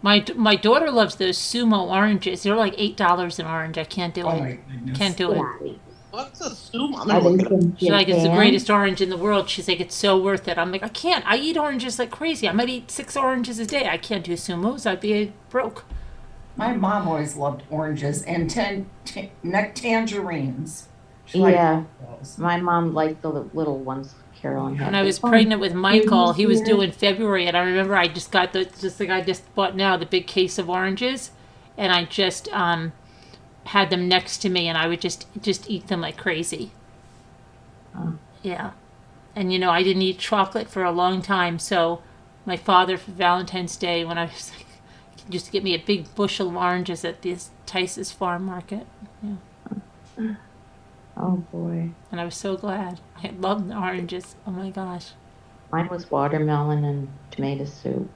My daughter loves those sumo oranges. They're like $8 an orange. I can't do Oh it. my goodness. Can't do it. Yeah. What's a sumo? I'm Are gonna they look it up. from She's like, it's the Japan? greatest orange in the world. She's like, it's so worth it. I'm like, I can't. I eat oranges like crazy. I might eat 6 oranges a day. I can't do sumos. I'd be broke. My mom always loved oranges and tangerines. She liked Yeah. those. My mom liked the little ones Carolyn had. When I was They're fun. pregnant with Michael, he was Yeah. due in February, and I remember I just got just like I just bought now, the big case of oranges, and I just had them next to me, and I would just eat them like crazy. Oh. Yeah, and I didn't eat chocolate for a long time, so my father for Valentine's Day when I was like, just to get me a big bushel of oranges at this Tice's farm market. Yeah. Oh boy. And I was so glad. I loved the oranges. Oh my gosh. Mine was watermelon and tomato soup.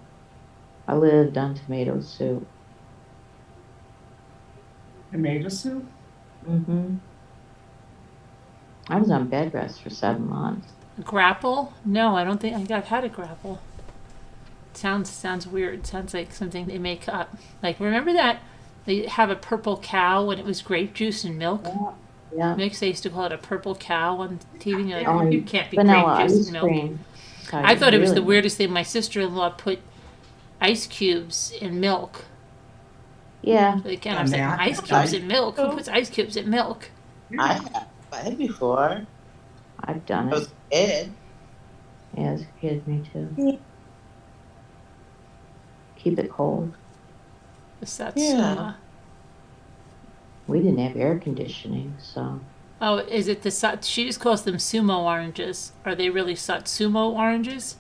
I lived on tomato soup. Tomato soup? Mm-hmm. I was on bed rest for 7 months. A grapple? No, I don't think I've had a grapple. Sounds weird. Sounds like something they make up. Like, remember that they have a purple cow when it was grape juice and milk? Yeah. Mix, they used to call it a purple cow on TV. Like, Oh, it can't be vanilla grape juice ice and milk. cream. I thought it was the weirdest thing. My sister-in-law put ice cubes in milk. Yeah. Like, and I was like, ice cubes in milk? Who puts ice cubes in milk? I have tried before. I've done I was it. a kid. Yeah, as a kid, me too. Keep it cold. The Satsuma. We didn't have air conditioning, so. Oh, is it the she just calls them sumo oranges. Are they really Satsumo oranges?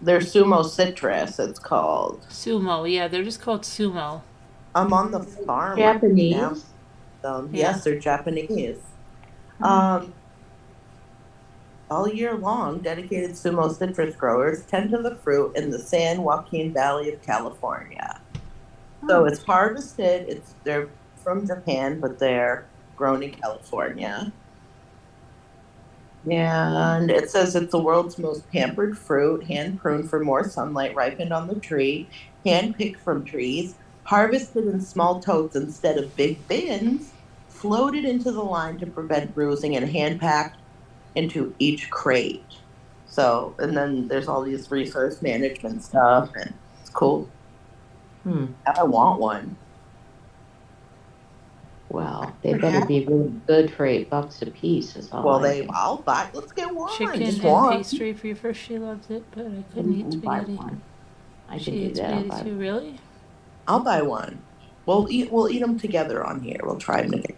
They're sumo citrus, it's called. Sumo, yeah, they're just called sumo. I'm on the farm. Japanese? Right now. Yeah. Yes, they're Japanese. All year long, dedicated sumo citrus growers tend to the fruit in the San Joaquin Valley of California. So it's harvested. They're from Japan, but they're grown in California. And it says it's the world's most pampered fruit, hand pruned for more sunlight, ripened on the tree, hand picked from trees, harvested in small totes instead of big bins, floated into the line to prevent bruising, and hand packed into each crate. So, and then there's all these resource management stuff, and it's cool. I want one. Well, they better be really good for $8 a piece. Is all. Well, I think. I'll buy. Let's get one. Chicken Just and one. pastry for your first. She loved it, but I couldn't eat Buy spaghetti. one. I can She do ate that. I'll spaghetti buy too. one. Really? I'll buy one. We'll eat them together on here. We'll try them together.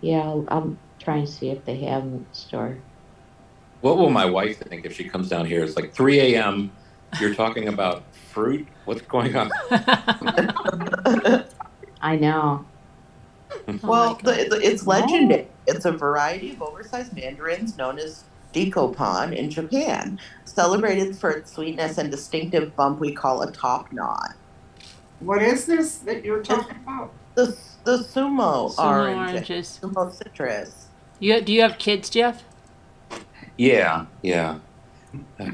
Yeah, I'll try and see if they have them at the store. What will my wife think if she comes down here? It's like 3 a.m. You're talking about fruit? What's going on? I know. Well, it's legendary. It's a variety of oversized mandarins known as Dekopan in Japan, celebrated for its sweetness and distinctive bump we call a top knot. What is this that you're talking about? The sumo Oranges. Sumo citrus. Do you have kids, Jeff? Yeah.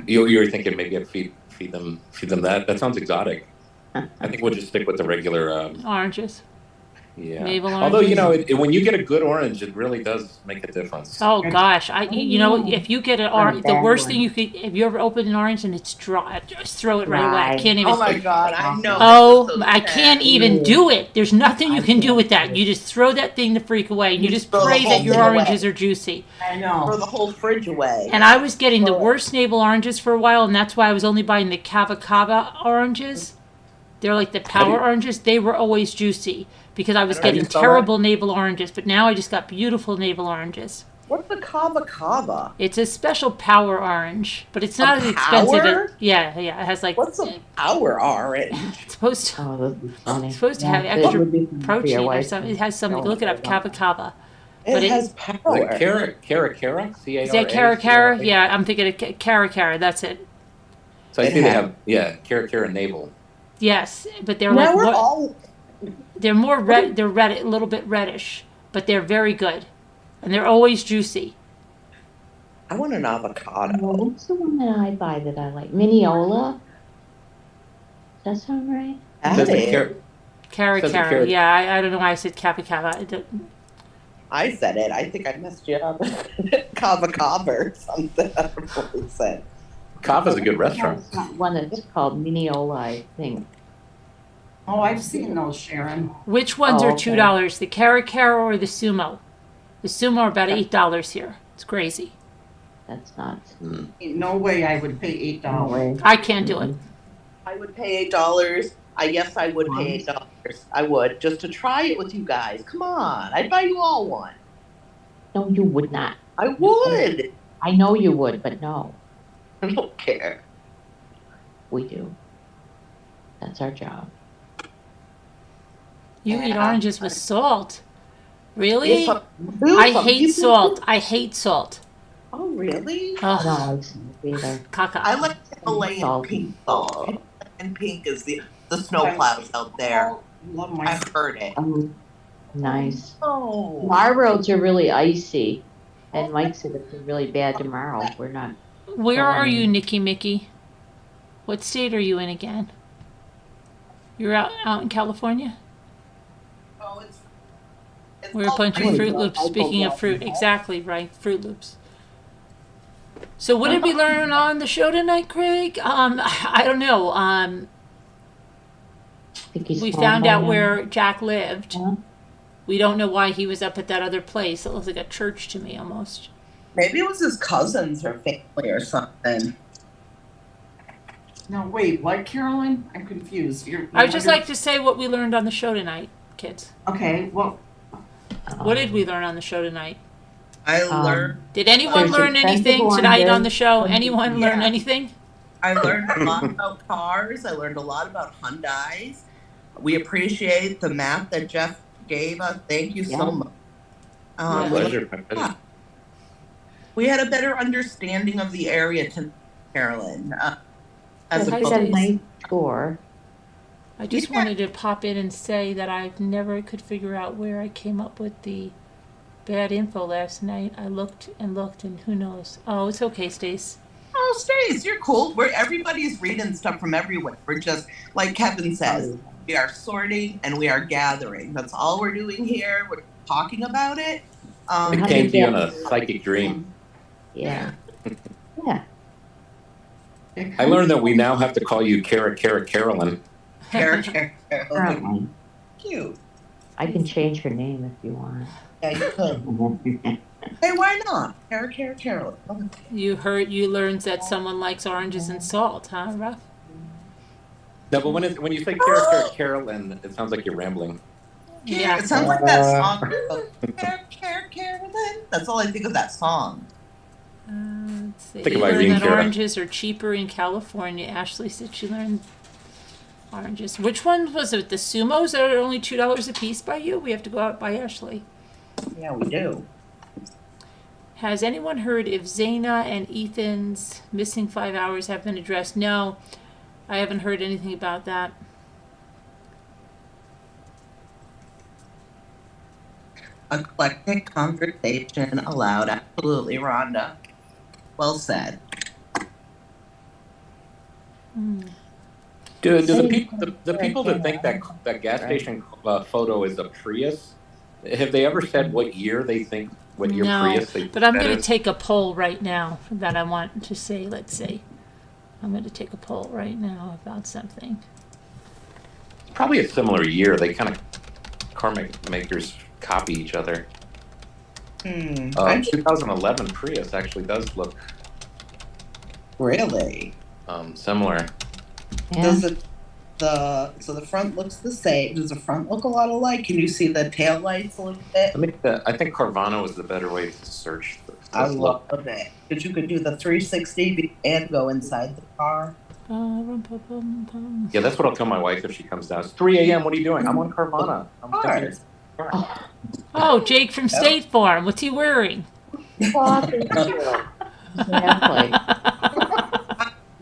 You're thinking maybe I'd feed them that. That sounds exotic. I think we'll just stick with the regular Oranges. Yeah. Navel Although oranges. when you get a good orange, it really does make a difference. Oh gosh, if you get an orange, the worst thing you could, if you ever open an orange and it's dry, just throw it right away. I can't even. Oh my god, I know. Oh, I can't even do it. There's nothing you can do with that. You just throw that thing the freak away, and you just pray that your oranges are juicy. I know. Throw the whole fridge away. And I was getting the worst navel oranges for a while, and that's why I was only buying the Cava oranges. They're like the power oranges. They were always juicy because I was getting terrible navel oranges, but now I just got beautiful navel oranges. What's the Cava? It's a special power orange, but it's not as expensive as yeah. It has like what's a power orange? it's supposed to Funny. it's supposed to have extra protein or something. It has something. Look it up, Cava. It has power. Like Cara? C-A-R-A? Is that Cara? Yeah, I'm thinking of Cara. That's it. So I see they have Cara navel. Yes, but they're Now like they're more red. They're red, a little bit reddish, but they're very good, and they're always juicy. I want an avocado. What's the one that I buy that I like? Mineola? Does that sound right? Cara. Yeah, I don't know why I said Cava. I said it. I think I messed you up. Cava or something. I don't know what you said. Cava's a good restaurant. It's not one that's called Mineola, I think. Oh, I've seen those, Sharon. Which ones are $2? The Cara or the Sumo? The Sumo are about $8 here. It's crazy. That's nuts. No way I would pay $8. No way. I can't do it. I would pay $8. Yes, I would pay $8. I would, just to try it with you guys. Come on. I'd buy you all one. No, you would not. I would. I know you would, but no. I don't care. We do. That's our job. You eat Yeah. oranges with salt. Really? Some do, I some hate people salt. do. I hate salt. Oh, really? I Ugh, don't like salt either. caca. I like Himalayan Salty. pink salt. Himalayan pink is the snow I- plows out there. Love my. I've heard it. Nice. Oh, Our roads are really icy, and Mike said it's really bad tomorrow. We're not. Where are you, going. Nikki Mickey? What state are you in again? You're out in California? oh it's We're a all bunch of pretty. Fruit Loops. Speaking of fruit, exactly right, Fruit Loops. So what did we learn on the show tonight, Craig? I don't know. I think he's We home found by out now. where Jack lived. Huh? We don't know why he was up at that other place. It looks like a church to me almost. Maybe it was his cousins or family or something. No, wait, what, Carolyn? I'm confused. I would just like to say what we learned on the show tonight, kids. Okay, well, What did we learn on the show tonight? I Um, learned Did anyone There's learn expensive anything tonight on oranges. the show? Anyone learn Yeah. anything? I learned a lot about cars. I learned a lot about Hyundais. We appreciate the map that Jeff gave us. Thank you so Yeah. much. Yeah. Pleasure. My pleasure. We had a better understanding of the area tonight, Carolyn. As I Hi, did opposed a Stace. nice tour. I just Yeah. wanted to pop in and say that I never could figure out where I came up with the bad info last night. I looked and looked, and who knows? Oh, it's okay, Stace. Oh, Stace, you're cool. Everybody's reading stuff from everywhere. We're just, like Kevin says, we are sorting and we are gathering. That's all we're doing here. We're talking about it. It How came did to you in that- a psychic dream. Yeah. Yeah. I learned that we now have to call you Carolyn. Character. Apparently. Cute. I can change her name if you want. Yeah, you could. Hey, why not? Carolyn. You learned that someone likes oranges and salt, huh, Ruff? No, but when you say Carolyn, it sounds like you're rambling. Yeah. It sounds like that song. Carolyn. That's all I think of that song. Let's see. Think You about learned Irene that Cara. oranges are cheaper in California. Ashley said she learned oranges. Which one was it? The Sumos that are only $2 a piece by you? We have to go out by Ashley. Yeah, we do. Has anyone heard if Zaina and Ethan's missing 5 hours have been addressed? No, I haven't heard anything about that. Eclectic conversation allowed. Absolutely, Rhonda. Well said. Do the people that think that gas station photo is a Prius, have they ever said what year they think what year No, Prius they but I'm that going to is? take a poll right now that I want to say. Let's see. I'm going to take a poll right now about something. It's probably a similar year. They kind of car makers copy each other. 2011 Prius actually does look Really? similar. Yeah. Does it so the front looks the same? Does the front look a lot alike? Can you see the tail lights a little bit? I think Carvana was the better way to search. I love it. But you could do the 360 and go inside the car. Yeah, that's what I'll tell my wife if she comes down. It's 3 a.m. What are you doing? I'm on Carvana. I'm thinking- Oh, Jake from State Farm. What's he wearing? Oh, thank you. Exactly.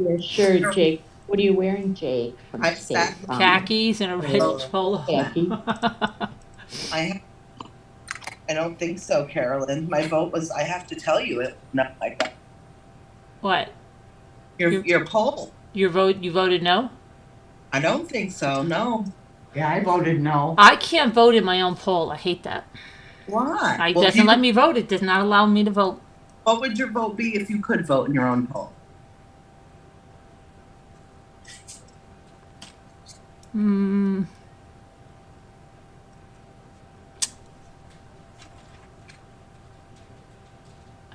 Yeah, sure, Jake. What are you wearing, Jake? From I State sat- Farm? Khakis and a red polo. Khaki. I don't think so, Carolyn. My vote was. I have to tell you it. Not like that. What? Your poll. You voted no? I don't think so. No. yeah, I voted no. I can't vote in my own poll. I hate that. Why? It Well, if doesn't you- let me vote. It does not allow me to vote. What would your vote be if you could vote in your own poll?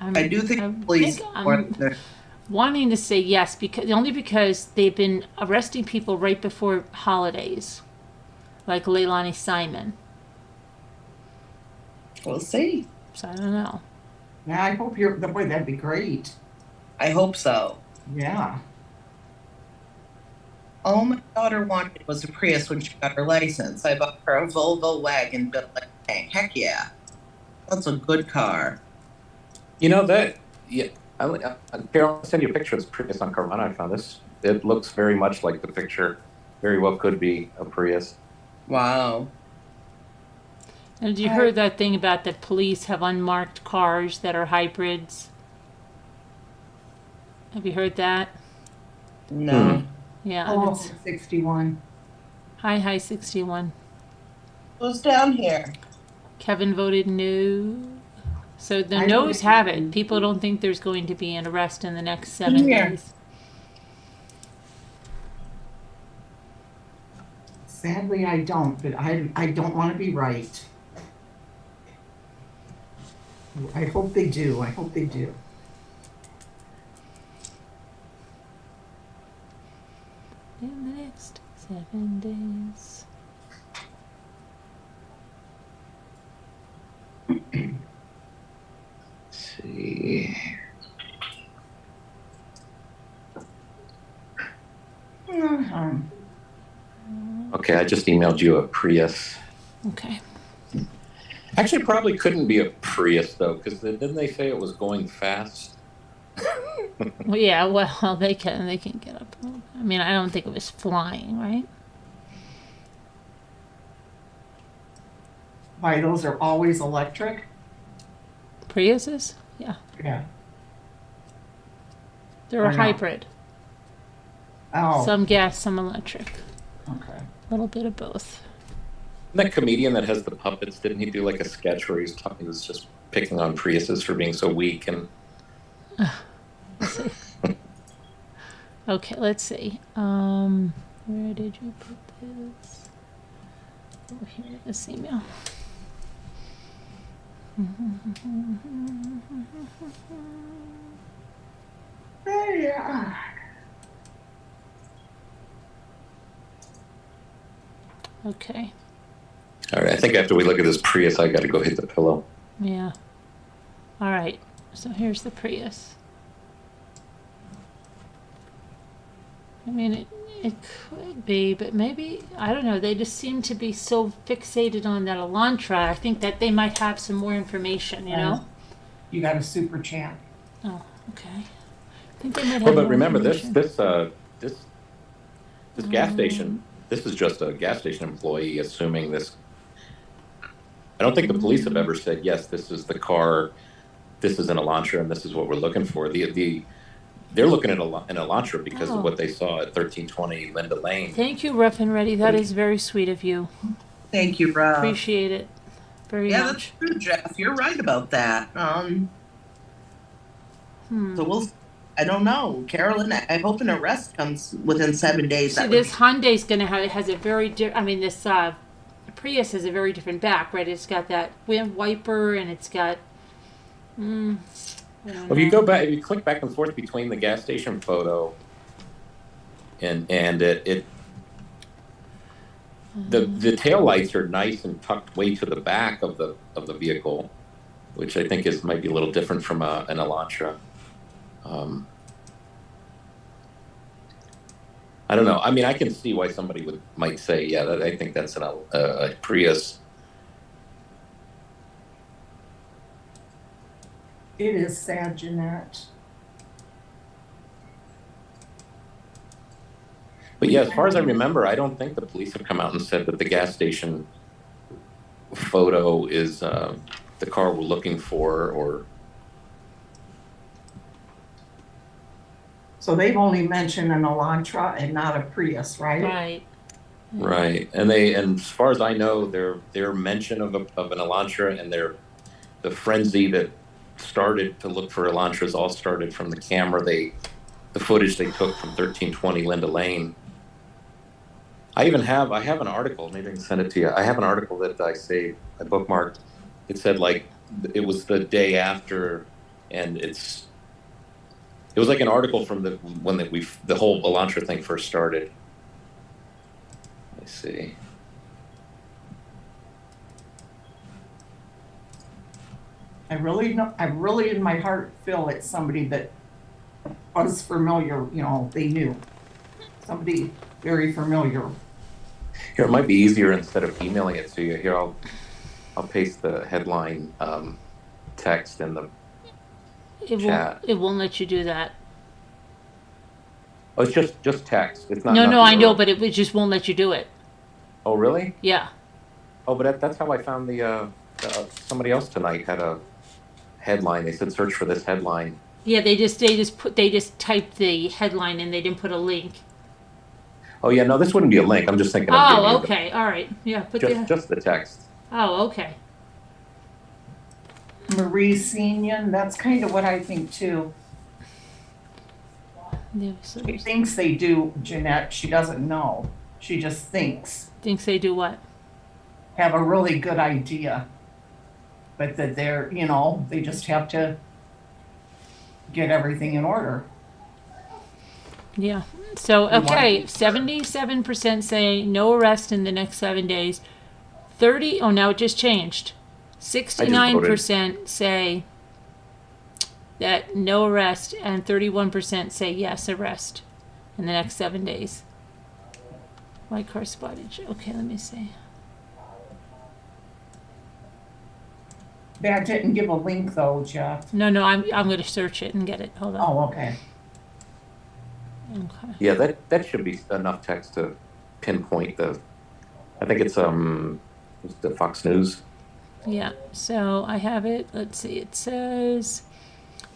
I do think police. I'm wanting to say yes because they've been arresting people right before holidays, like Leilani Simon. We'll see. So I don't know. Yeah, I hope boy, that'd be great. I hope so. Yeah. All my daughter wanted was a Prius when she got her license. I bought her a Volvo wagon built like a tank. Heck yeah. That's a good car. You know that, yeah. Carol, I'll send you a picture of this Prius on Carvana. I found this. It looks very much like the picture. Very well could be a Prius. Wow. And you heard that thing about that police have unmarked cars that are hybrids? Have you heard that? No. Yeah. Oh, That's 61. hi 61. Who's down here? Kevin voted no. So the I no's voted have no. it. People don't think there's going to be an arrest in the next 7 Yeah. days. Sadly, I don't, but I don't want to be right. I hope they do. I hope they do. In the next 7 days. Let's see. Okay, I just emailed you a Prius. Okay. Actually, it probably couldn't be a Prius though, because didn't they say it was going fast? Well, yeah. Well, they can get up. I mean, I don't think it was flying, right? Why, those are always electric? Priuses? Yeah. Yeah. They're I a know. hybrid. Oh, Some gas, some electric. okay. A little bit of both. That comedian that has the puppets, didn't he do like a sketch where he was just picking on Priuses for being so weak? And Let's see. Okay, let's see. Where did you put this? Oh, here, this email. Yeah. Okay. all right, I think after we look at this Prius, I got to go hit the pillow. Yeah. All right. So here's the Prius. I mean, it could be, but maybe, I don't know. They just seem to be so fixated on that Elantra. I think that they might have some more information, you know? You got a super chat. Oh, okay. I think they might have Well, but more remember this information. this gas station. This is just a gas station employee assuming this. I don't think the police have ever said, yes, this is the car, this is an Elantra, and this is what we're looking for. They're looking at an Elantra because Oh. of what they saw at 1320 Linda Lane. Thank you, Rough and Ready. That is very sweet of you. Thank you, Rob. Appreciate it very Yeah, that's much. true, Jeff. You're right about that. So I don't know. Carolyn, I hope an arrest comes within 7 days. See, That would this Hyundai's gonna have, it has a very I mean, this Prius has a very different back, right? It's got that wind wiper, and it's got. I don't Well, if you know. go back, if you click back and forth between the gas station photo and the tail lights are nice and tucked way to the back of the vehicle, which I think might be a little different from an Elantra. I don't know. I mean, I can see why somebody might say, yeah, I think that's a Prius. It is sad, Jeanette. But yeah, as far as I remember, I don't think the police have come out and said that the gas station photo is the car we're looking for, or. So they've only mentioned an Elantra and not a Prius, right? Right. Right, and as far as I know, their mention of an Elantra and the frenzy that started to look for Elantras all started from the camera the footage they took from 1320 Linda Lane. I have an article, maybe I can send it to you. I have an article that I saved, I bookmarked. It said like it was the day after, and it was like an article from when the whole Elantra thing first started. Let me see. I really in my heart feel it's somebody that was familiar, they knew. somebody very familiar. Here, it might be easier instead of emailing it to you. Here, I'll paste the headline text in the chat. It won't let you do that. Oh, it's just text. It's not. No, not I know, URL. but it just won't let you do it. Oh, really? Yeah. Oh, but that's how I found the somebody else tonight had a headline. They said search for this headline. Yeah, they just typed the headline and they didn't put a link. Oh yeah, no, this wouldn't be a link. I'm just thinking. Of giving Oh, you okay, all right. Yeah, just the text. Oh, okay. Marie Senior, that's kind of what I think too. She thinks they do, Jeanette. She doesn't know. She just thinks. Thinks they do what? Have a really good idea. But that they're, they just have to get everything in order. Yeah. So, okay, 77% say no arrest in the next 7 days. Now it just changed. 69% say that no arrest, and 31% say yes, arrest in the next 7 days. White car spottage. Okay, let me see. That didn't give a link though, Jeff. No, I'm going to search it and get it. Hold on. Oh, okay. Okay. Yeah, that should be enough text to pinpoint the. I think it's the Fox News. Yeah, so I have it. Let's see. It says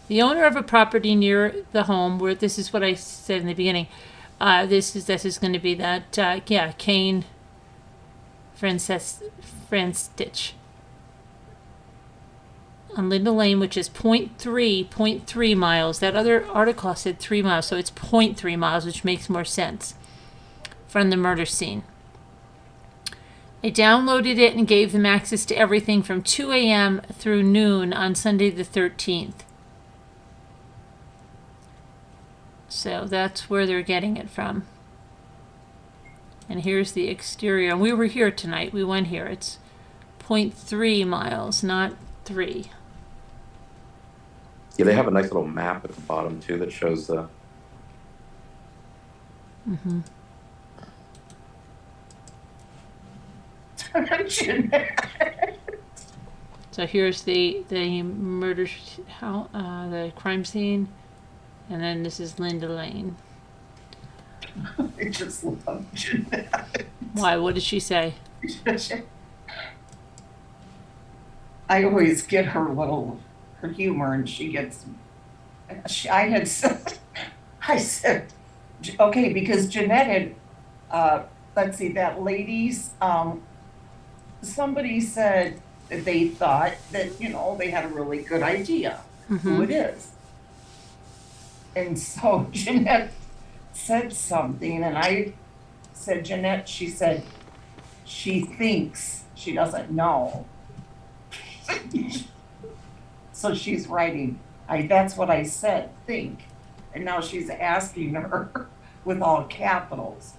the owner of a property near the home where this is what I said in the beginning. This is going to be that Kane Franstich on Linda Lane, which is 0.3 miles. That other article said 3 miles, so it's 0.3 miles, which makes more sense from the murder scene. I downloaded it and gave them access to everything from 2 a.m. through noon on Sunday the 13th. So that's where they're getting it from. And here's the exterior. And we were here tonight. We went here. It's 0.3 miles, not 3. Yeah, they have a nice little map at the bottom too that shows the. Mm-hmm. So here's the murder, the crime scene, and then this is Linda Lane. I just love Jeanette. Why? What did she say? I always get her humor, and she gets. I said, okay, because Jeanette had, let's see, that lady's, somebody said that they thought that, they had a really good idea who it is. And so Jeanette said something, and I said, Jeanette, she said, she thinks, she doesn't know. So she's writing, that's what I said, think. And now she's asking her with all capitals.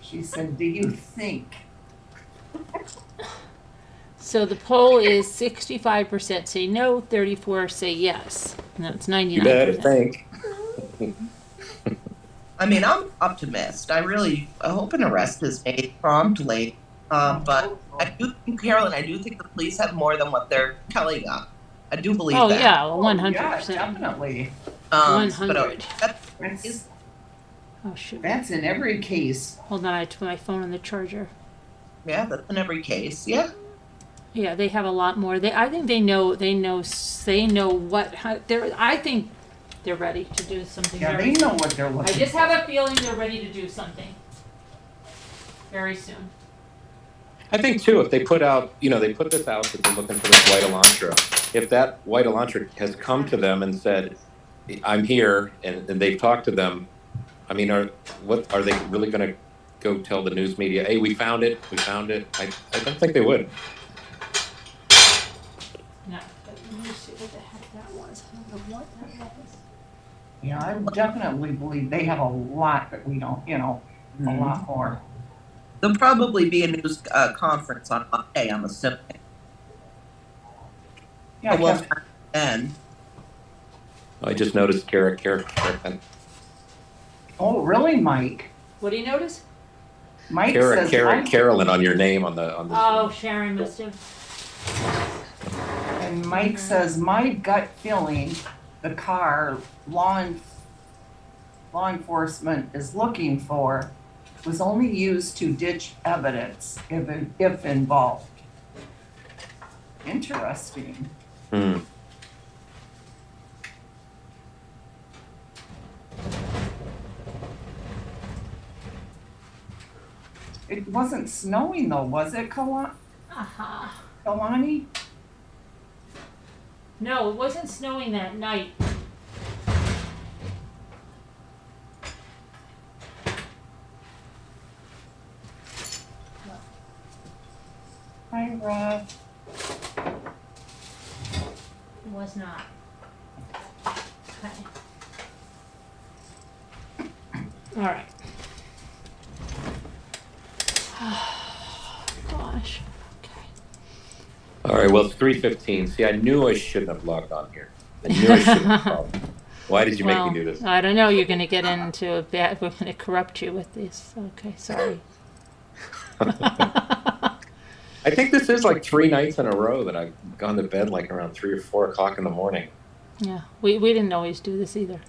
She said, do you think? So the poll is 65% say no, 34 say yes. No, it's 99%. You better think. I mean, I'm optimist. I hope an arrest is made promptly. But I do think, Carolyn, I do think the police have more than what they're telling us. I do believe that. Oh yeah, 100%. Yeah, definitely. 100. Oh shoot. That's in every case. Hold on, I put my phone on the charger. Yeah, that's in every case. Yeah. Yeah, they have a lot more. I think they know what. I think they're ready to do something. Yeah, they know what they're looking for. I just have a feeling they're ready to do something very soon. I think too, if they put out, they put this out that they're looking for this white Elantra. If that white Elantra has come to them and said, "I'm here," and they've talked to them, I mean, are they really going to go tell the news media, "Hey, we found it. I don't think they would. No, but let me see what the heck that was. I don't know what that was. Yeah, I definitely believe they have a lot that we don't, a lot more. There'll probably be a news conference on Monday, I'm assuming. Yeah, Well, then. I just noticed Kara. Oh, really, Mike? What do you notice? Mike says, Carolyn on your name on the. Oh, Sharon must have. and Mike says, my gut feeling, the car law enforcement is looking for was only used to ditch evidence if involved. Interesting. Hmm. It wasn't snowing though, was it, Kalani? No, it wasn't snowing that night. Hi, Rob. It was not. Okay. All right. Gosh. Okay. All right. Well, it's 3:15. See, I knew I shouldn't have logged on here. I knew I shouldn't have called. Why did you make me do this? I don't know. You're going to get into a bad. We're going to corrupt you with this. Okay. Sorry. I think this is like 3 nights in a row that I've gone to bed like around 3 or 4 o'clock in the morning. Yeah. We didn't always do this either.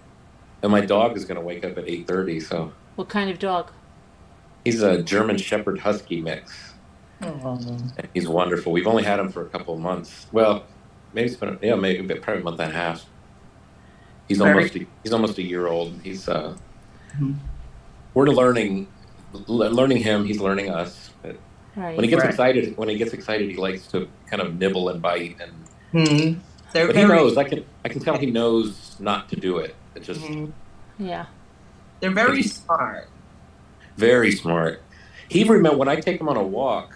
And my dog is going to wake up at 8:30. So. What kind of dog? He's a German Shepherd Husky mix. Oh. And he's wonderful. We've only had him for a couple of months. Well, maybe it's been probably a month and a half. He's almost a year old. He's we're learning him. He's learning us. But Right. when he gets excited, he likes to kind of nibble and bite. And But he knows. I can tell he knows not to do it. It just Yeah. they're very smart. very smart. He remember when I take him on a walk.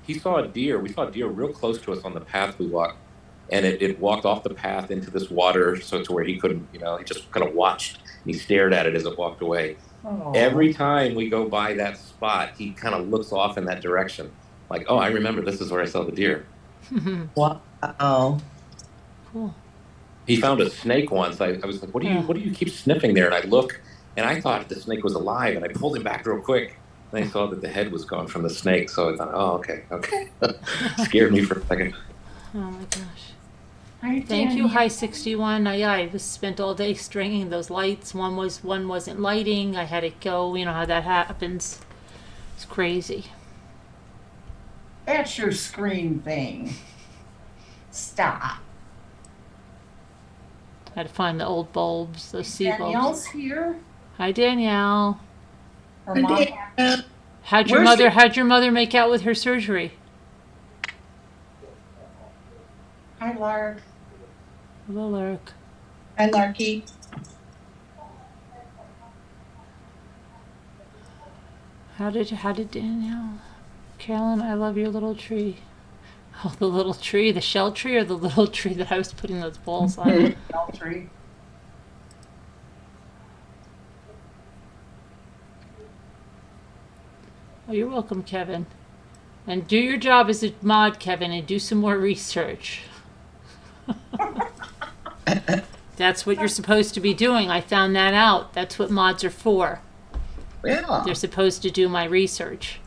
He saw a deer. We saw a deer real close to us on the path we walked, and it walked off the path into this water, so to where he couldn't, he just kind of watched and he stared at it as it walked away. Oh. Every time we go by that spot, he kind of looks off in that direction, like, oh, I remember this is where I saw the deer. Wow. Cool. He found a snake once. I was like, what do you keep sniffing there? And I look, and I thought the snake was alive, and I pulled him back real quick. And I saw that the head was gone from the snake, so I thought, oh, okay. Scared me for a second. Oh my gosh. Hi, Thank you, Danny. High 61. I was spent all day stringing those lights. One wasn't lighting. I had it go. You know how that happens. It's crazy. That's your screen thing. Stop. I had to find the old bulbs, those C bulbs. Danielle's here. Hi, Danielle. Her mom. How'd your mother make out with her surgery? Hi, Lark. Hello, Lark. Hi, Larky. How did Danielle? Carolyn, I love your little tree. Oh, the little tree, the shell tree, or the little tree that I was putting those balls on? Tree. Oh, you're welcome, Kevin. And do your job as a mod, Kevin, and do some more research. That's what you're supposed to be doing. I found that out. That's what mods are for. Yeah. They're supposed to do my research.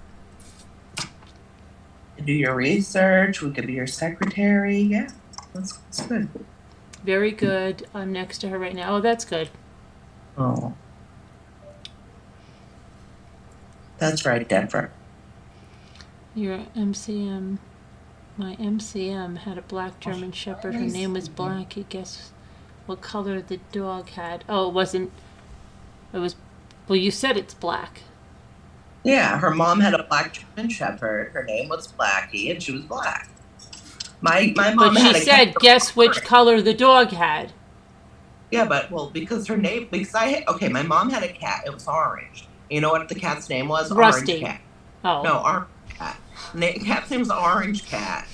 Do your research. We could be your secretary. Yeah, that's good. Very good. I'm next to her right now. Oh, that's good. Oh. That's right, Denver. Your MCM. My MCM had a black German Shepherd. Her name was Blackie. Guess what color the dog had? Oh, it wasn't. It was. Well, you said it's black. Yeah, her mom had a black German Shepherd. Her name was Blackie, and she was black. My mom But had she a said, cat. guess which color the dog had. Yeah, but because my mom had a cat. It was orange. You know what the cat's name was? Rusty. Orange Cat. Oh. No, Orange Cat. Cat's name was Orange Cat.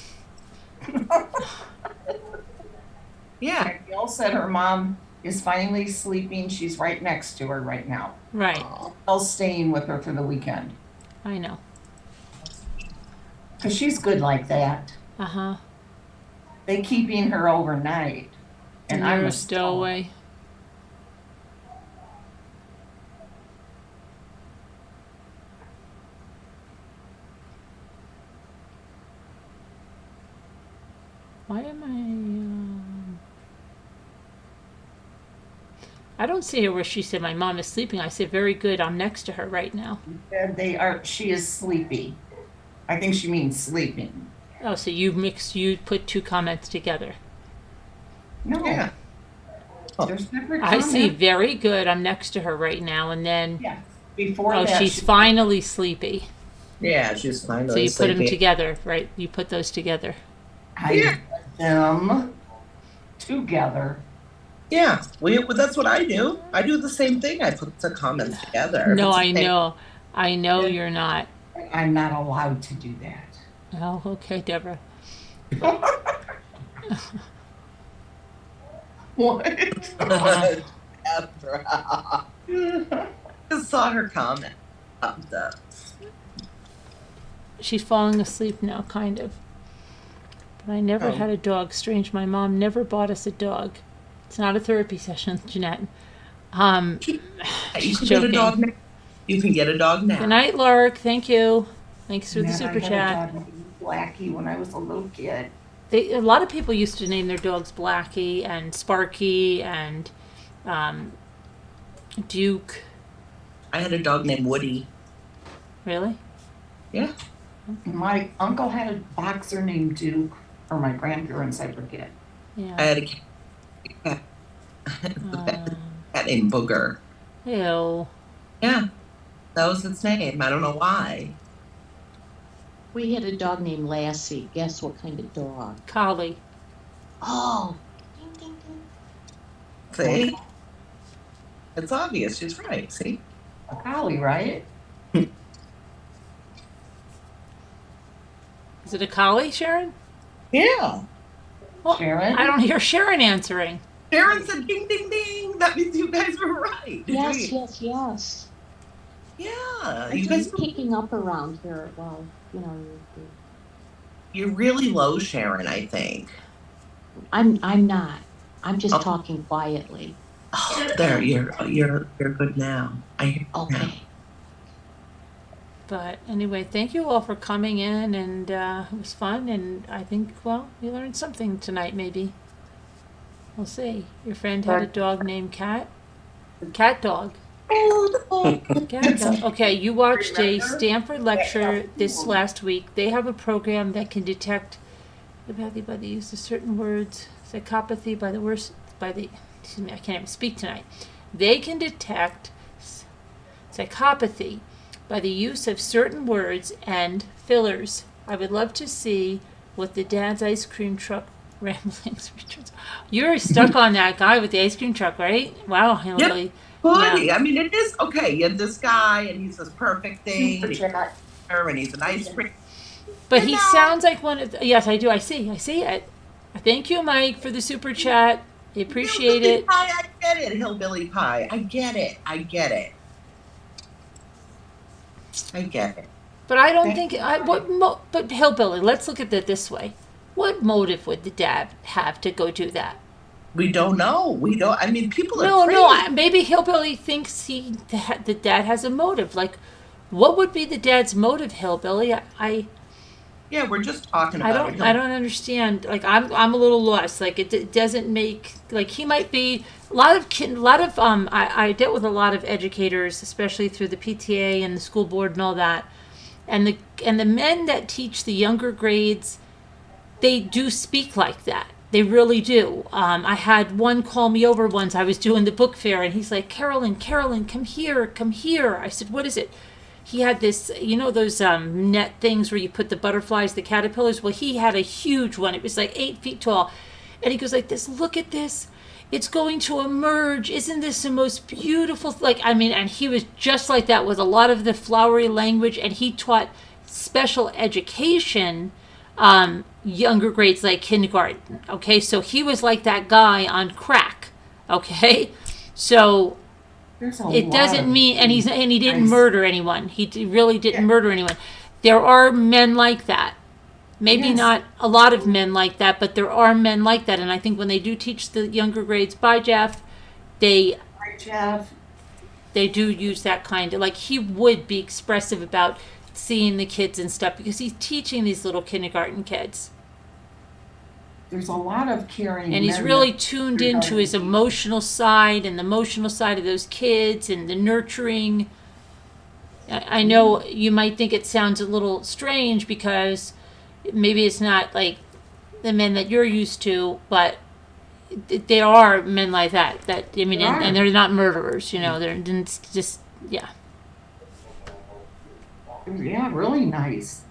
Yeah. Danielle said her mom is finally sleeping. She's right next to her right now. Right. Danielle's staying with her for the weekend. I know. Because she's good like that. Uh-huh. They keeping her overnight. And I'm you're a a stowaway. I don't see her where she said my mom is sleeping. I said, very good. I'm next to her right now. She is sleepy. I think she means sleeping. Oh, so you put two comments together. No. Yeah. There's never I see comment. very good. I'm next to her right now. And then, Yeah. Before oh, that, she's finally sleepy. Yeah, she's finally So you put them sleepy. together, right? You put those together. I put them together. Yeah, that's what I do. I do the same thing. I put the comments together. No, It's the I same- know. I know you're not. I'm not allowed to do that. Oh, okay, Deborah. What? Deborah. Just saw her comment popped up. She's falling asleep now, kind of. But I never Oh. had a dog. Strange. My mom never bought us a dog. It's not a therapy session, Jeanette. You She's can get a joking. dog now. You can get a dog now. Good night, Lark. Thank you. Thanks for the Man, super I had chat. a dog named Blackie when I was a little kid. A lot of people used to name their dogs Blackie and Sparky and Duke. I had a dog named Woody. Really? Yeah. My uncle had a boxer named Duke, or my grandparents, I forget. Yeah. I had a cat, cat named Booger. Ew. Yeah, that was its name. I don't know why. We had a dog named Lassie. Guess what kind of dog? Collie. Oh, See? It's obvious. She's right. See? A collie, right? Is it a collie, Sharon? Yeah. Well, Sharon? I don't hear Sharon answering. Sharon said ding, ding, ding. That means you guys were right. Did yes, you? yes. Yeah. I'm You guys just picking up around here. Well, you know, You're really low, Sharon, I think. I'm not. I'm just Oh. talking quietly. Oh, there, you're good now. I hear you now. Okay. But anyway, thank you all for coming in, and it was fun. And I think, well, you learned something tonight, maybe. We'll see. Your friend had a dog named Cat. Cat dog. Cat dog. Okay, you watched a Stanford lecture this last week. They have a program that can detect apathy by the use of certain words, psychopathy excuse me, I can't even speak tonight. They can detect psychopathy by the use of certain words and fillers. I would love to see what the dad's ice cream truck ramblings returns. You're stuck on that guy with the ice cream truck, right? Wow, Hillary. Funny. I mean, it is okay. You have this guy, and he's this perfect thing, Super chat. and he's an ice cream. But he sounds like one of yes, I do. I see it. Thank you, Mike, for the super chat. I appreciate Hillbilly it. Pie, I get it. Hillbilly pie. I get it. But I don't think but Hillbilly, let's look at it this way. What motive would the dad have to go do that? We don't know. We don't. I mean, people are No. crazy. Maybe Hillbilly thinks the dad has a motive. Like, what would be the dad's motive, Hillbilly? Yeah, we're just talking about it. I don't understand. Like, I'm a little lost. Like, it doesn't make, like, he might be I dealt with a lot of educators, especially through the PTA and the school board and all that. And the men that teach the younger grades, they do speak like that. They really do. I had one call me over once. I was doing the book fair, and he's like, Carolyn, come here. I said, what is it? He had this, those net things where you put the butterflies, the caterpillars. Well, he had a huge one. It was like 8 feet tall. And he goes like this, look at this. It's going to emerge. Isn't this the most beautiful? And he was just like that with a lot of the flowery language. And he taught special education, younger grades like kindergarten. Okay, so he was like that guy on crack. Okay, so it doesn't mean, and he didn't murder anyone. He really didn't murder anyone. There are men like that. Maybe not a lot of men like that, but there are men like that. And I think when they do teach the younger grades, by Jeff, they do use that kind of, like, he would be expressive about seeing the kids and stuff because he's teaching these little kindergarten kids. there's a lot of caring And he's men really that tuned into his emotional side and the emotional side of those kids and the nurturing. I know you might think it sounds a little strange because maybe it's not like the men that you're used to, but there are men like that. I mean, and they're not murderers, you know. They're just yeah. Yeah, really nice.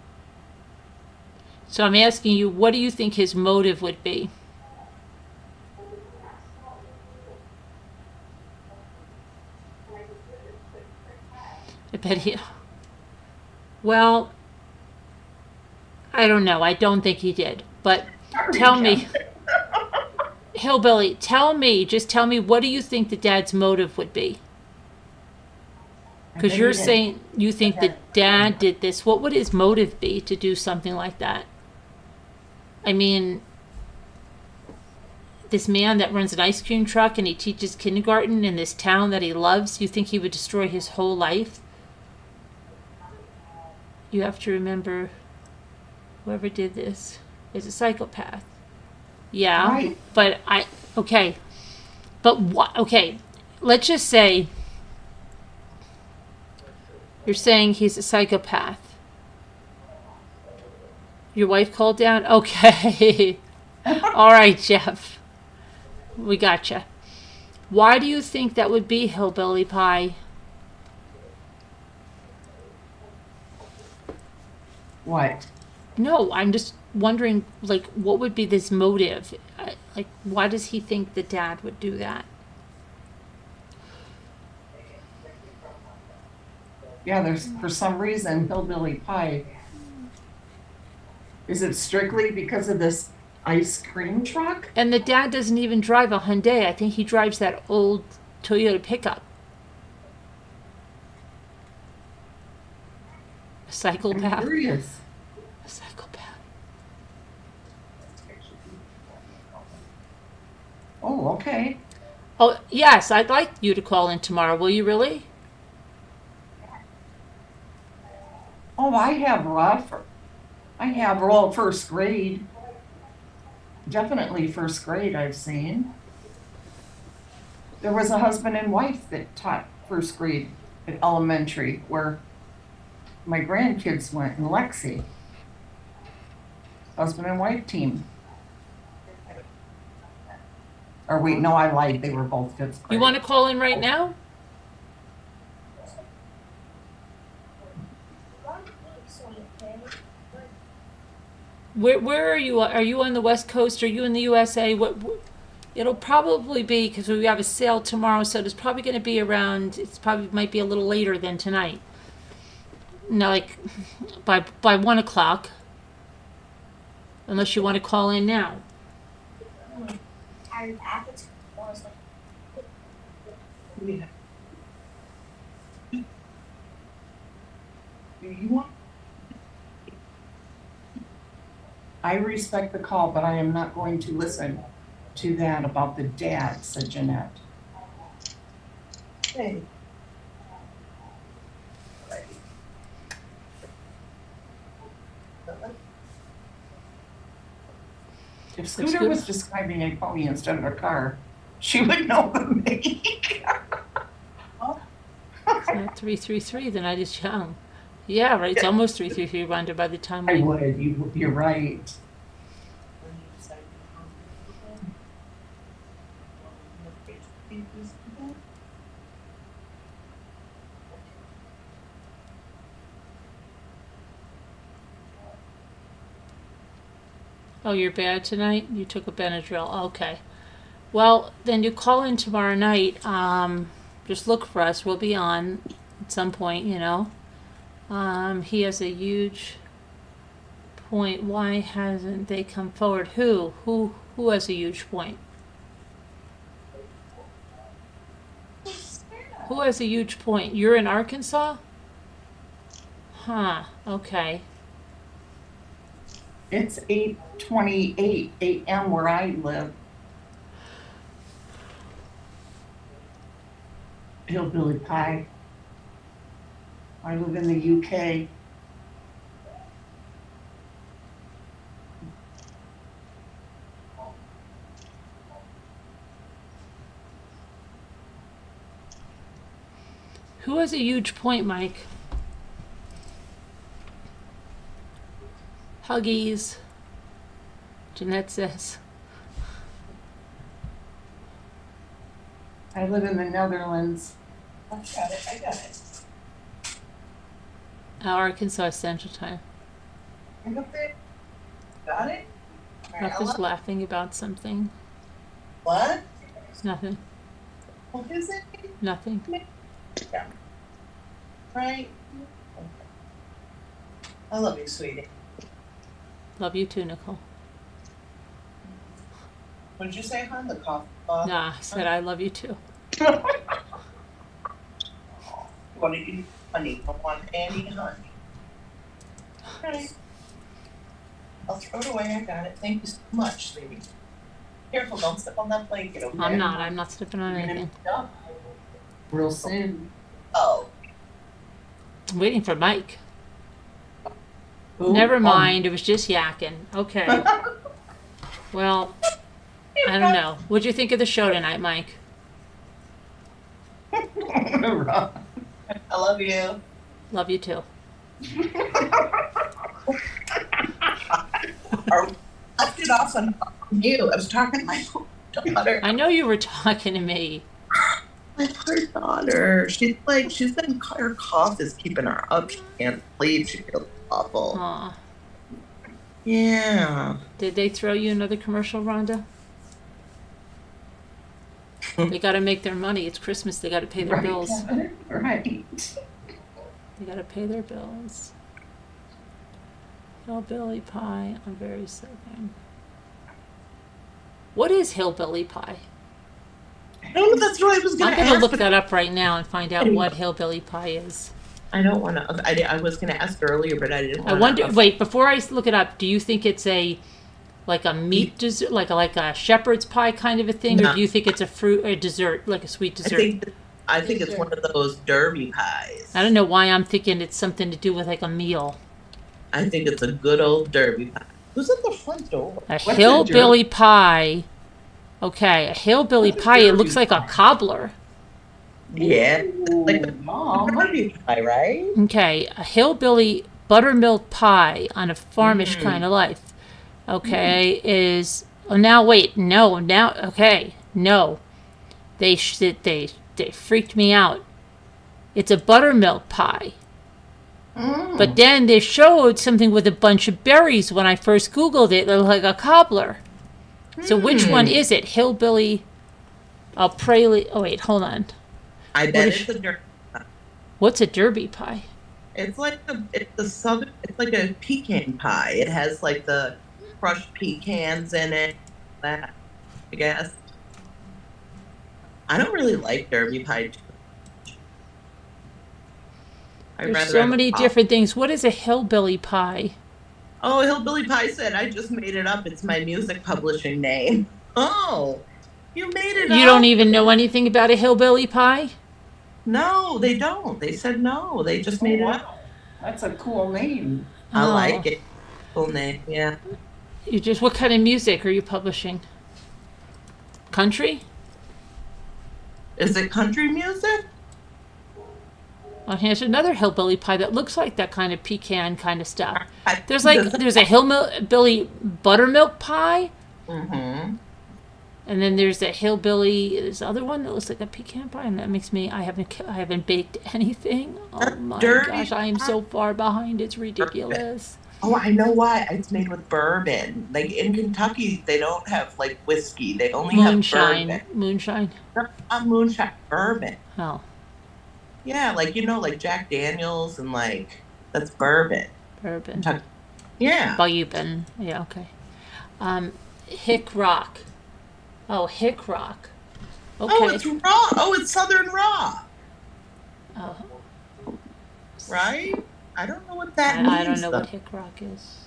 So I'm asking you, what do you think his motive would be? I bet he. Well, I don't know. I don't think he did. But tell me, Hillbilly, just tell me, what do you think the dad's motive would be? Because you're saying you think the dad did this. What would his motive be to do something like that? I mean, this man that runs an ice cream truck and he teaches kindergarten in this town that he loves, you think he would destroy his whole life? You have to remember, whoever did this is a psychopath. Yeah, Right. but okay. But what, okay, let's just say you're saying he's a psychopath. Your wife called down? Okay. All right, Jeff. We gotcha. Why do you think that would be, Hillbilly Pie? What? No, I'm just wondering, like, what would be this motive? Like, why does he think the dad would do that? Yeah, there's for some reason Hillbilly Pie. Is it strictly because of this ice cream truck? And the dad doesn't even drive a Hyundai. I think he drives that old Toyota pickup. A I'm psychopath. curious. A psychopath. Oh, okay. Oh, yes, I'd like you to call in tomorrow. Will you really? Oh, I have rough. I have all first grade. Definitely first grade I've seen. There was a husband and wife that taught first grade at elementary where my grandkids went in Lexi. Husband and wife team. Or wait, no, I lied. They were both fifth grade. You want to call in right now? Where are you? Are you on the West Coast? Are you in the USA? It'll probably be, because we have a sale tomorrow, so it's probably going to be around. It's probably might be a little later than tonight. No, like by 1:00, unless you want to call in now. I respect the call, but I am not going to listen to that about the dad, said Jeanette. Hey. If Scooter was describing a pony instead of a car, she would know the make. It's not 333. Then I just young. Yeah, right. It's almost 333, Rhonda. By the time I would. You're right. Oh, you're bad tonight? You took a Benadryl. Okay. Well, then you call in tomorrow night. Just look for us. We'll be on at some point, you know. He has a huge point. Why hasn't they come forward? Who has a huge point? Who has a huge point? You're in Arkansas? Huh. Okay. It's 8:28 a.m. where I live. Hillbilly Pie. I live in the UK. Who has a huge point, Mike? Huggies. Jeanette says. I live in the Netherlands. I got it, I got it. Arkansas Central Time. Look up there. Got it? All right, Ruff is Ella. laughing about something. What? Nothing. What is it? Nothing. Right? I love you, sweetie. Love you too, Nicole. What did you say, hon? The cough? Nah, I said I love you too. What did you, honey? I want Annie, honey. Right. I'll throw it away. I got it. Thank you so much, sweetie. Careful, don't step on that blanket, okay? I'm not stepping on You're gonna anything. be up. Real soon. Oh. I'm waiting for Mike. Who? Never mind, it was just yakking. Okay. Well, I don't know. What'd you think of the show tonight, Mike? I love you. Love you too. I left it off on you. I was talking to my daughter. I know you were talking to me. My poor daughter. She's been, her cough is keeping her up. She can't sleep. She feels awful. Aw. Yeah. Did they throw you another commercial, Rhonda? They gotta make their money. It's Christmas. They gotta pay their Right. bills. Right. They gotta pay their bills. Hillbilly pie on very southern. What is hillbilly pie? No, that's what I was going I'm to ask. gonna look that up right now and find out what hillbilly pie is. I don't want to. I was going to ask earlier, but I didn't. I wonder. Wait, before I look it up, do you think it's like a meat dessert, like a shepherd's pie kind of a thing, or No. do you think it's a fruit or dessert, like a sweet dessert? I think it's one of those derby pies. I don't know why I'm thinking it's something to do with like a meal. I think it's a good old derby pie. Who's at the front door? A What's a hillbilly pie. Okay, a hillbilly pie. It looks like a cobbler. Yeah, like a Mom. derby pie, right? Okay, a hillbilly buttermilk pie on a farmish kind of life. Okay, is now wait, no, now okay, no, they freaked me out. It's a buttermilk pie, but then they showed something with a bunch of berries when I first Googled it. It looked like a cobbler. So which one is it? Hillbilly? Oh wait, hold on. I bet it's a derby. What's a derby pie? It's like it's like a pecan pie. It has like the crushed pecans in it. That, I guess. I don't really like derby pie too much. There's so many different things. What is a hillbilly pie? Oh, Hillbilly Pie said, I just made it up. It's my music publishing name. Oh, you made it up. You don't even know anything about a hillbilly pie? No, they don't. They said no. They just made it up. That's a cool name. I Oh. like it. Cool name, yeah. What kind of music are you publishing? Country? Is it country music? Well, here's another hillbilly pie that looks like that kind of pecan kind of stuff. There's Does- a hillbilly buttermilk pie, Mhm. and then there's a hillbilly. There's other one that looks like a pecan pie, and that makes me. I haven't baked anything. Oh my dirty gosh, I am so far behind. It's ridiculous. Oh, I know why. It's made with bourbon. Like in Kentucky, they don't have like whiskey. They only Moonshine, have bourbon. moonshine. Not moonshine, bourbon. Oh, Yeah, like like Jack Daniels and like that's bourbon. bourbon. Kentucky. Yeah. Bourbon. Yeah, okay. Hick Rock. Oh, Hick Rock. Okay. Oh, it's raw. Oh, it's Southern raw, Oh, right? I don't know what that means. I don't know though. what Hick Rock is.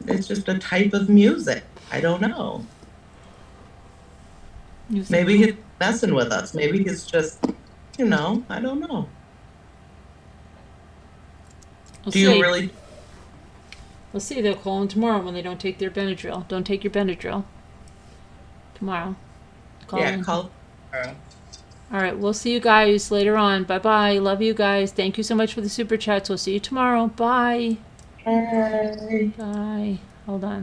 It's just a type of music. I don't know. Music. Maybe he's messing with us. Maybe he's just, I don't know. We'll Do see. you really? We'll see. They'll call in tomorrow when they don't take their Benadryl. Don't take your Benadryl. Tomorrow. Call Yeah, in. call. All All right, we'll see you guys later on. Bye-bye. Love you guys. Thank you so much for the super chats. We'll see you tomorrow. Bye. Bye. Bye. Hold on.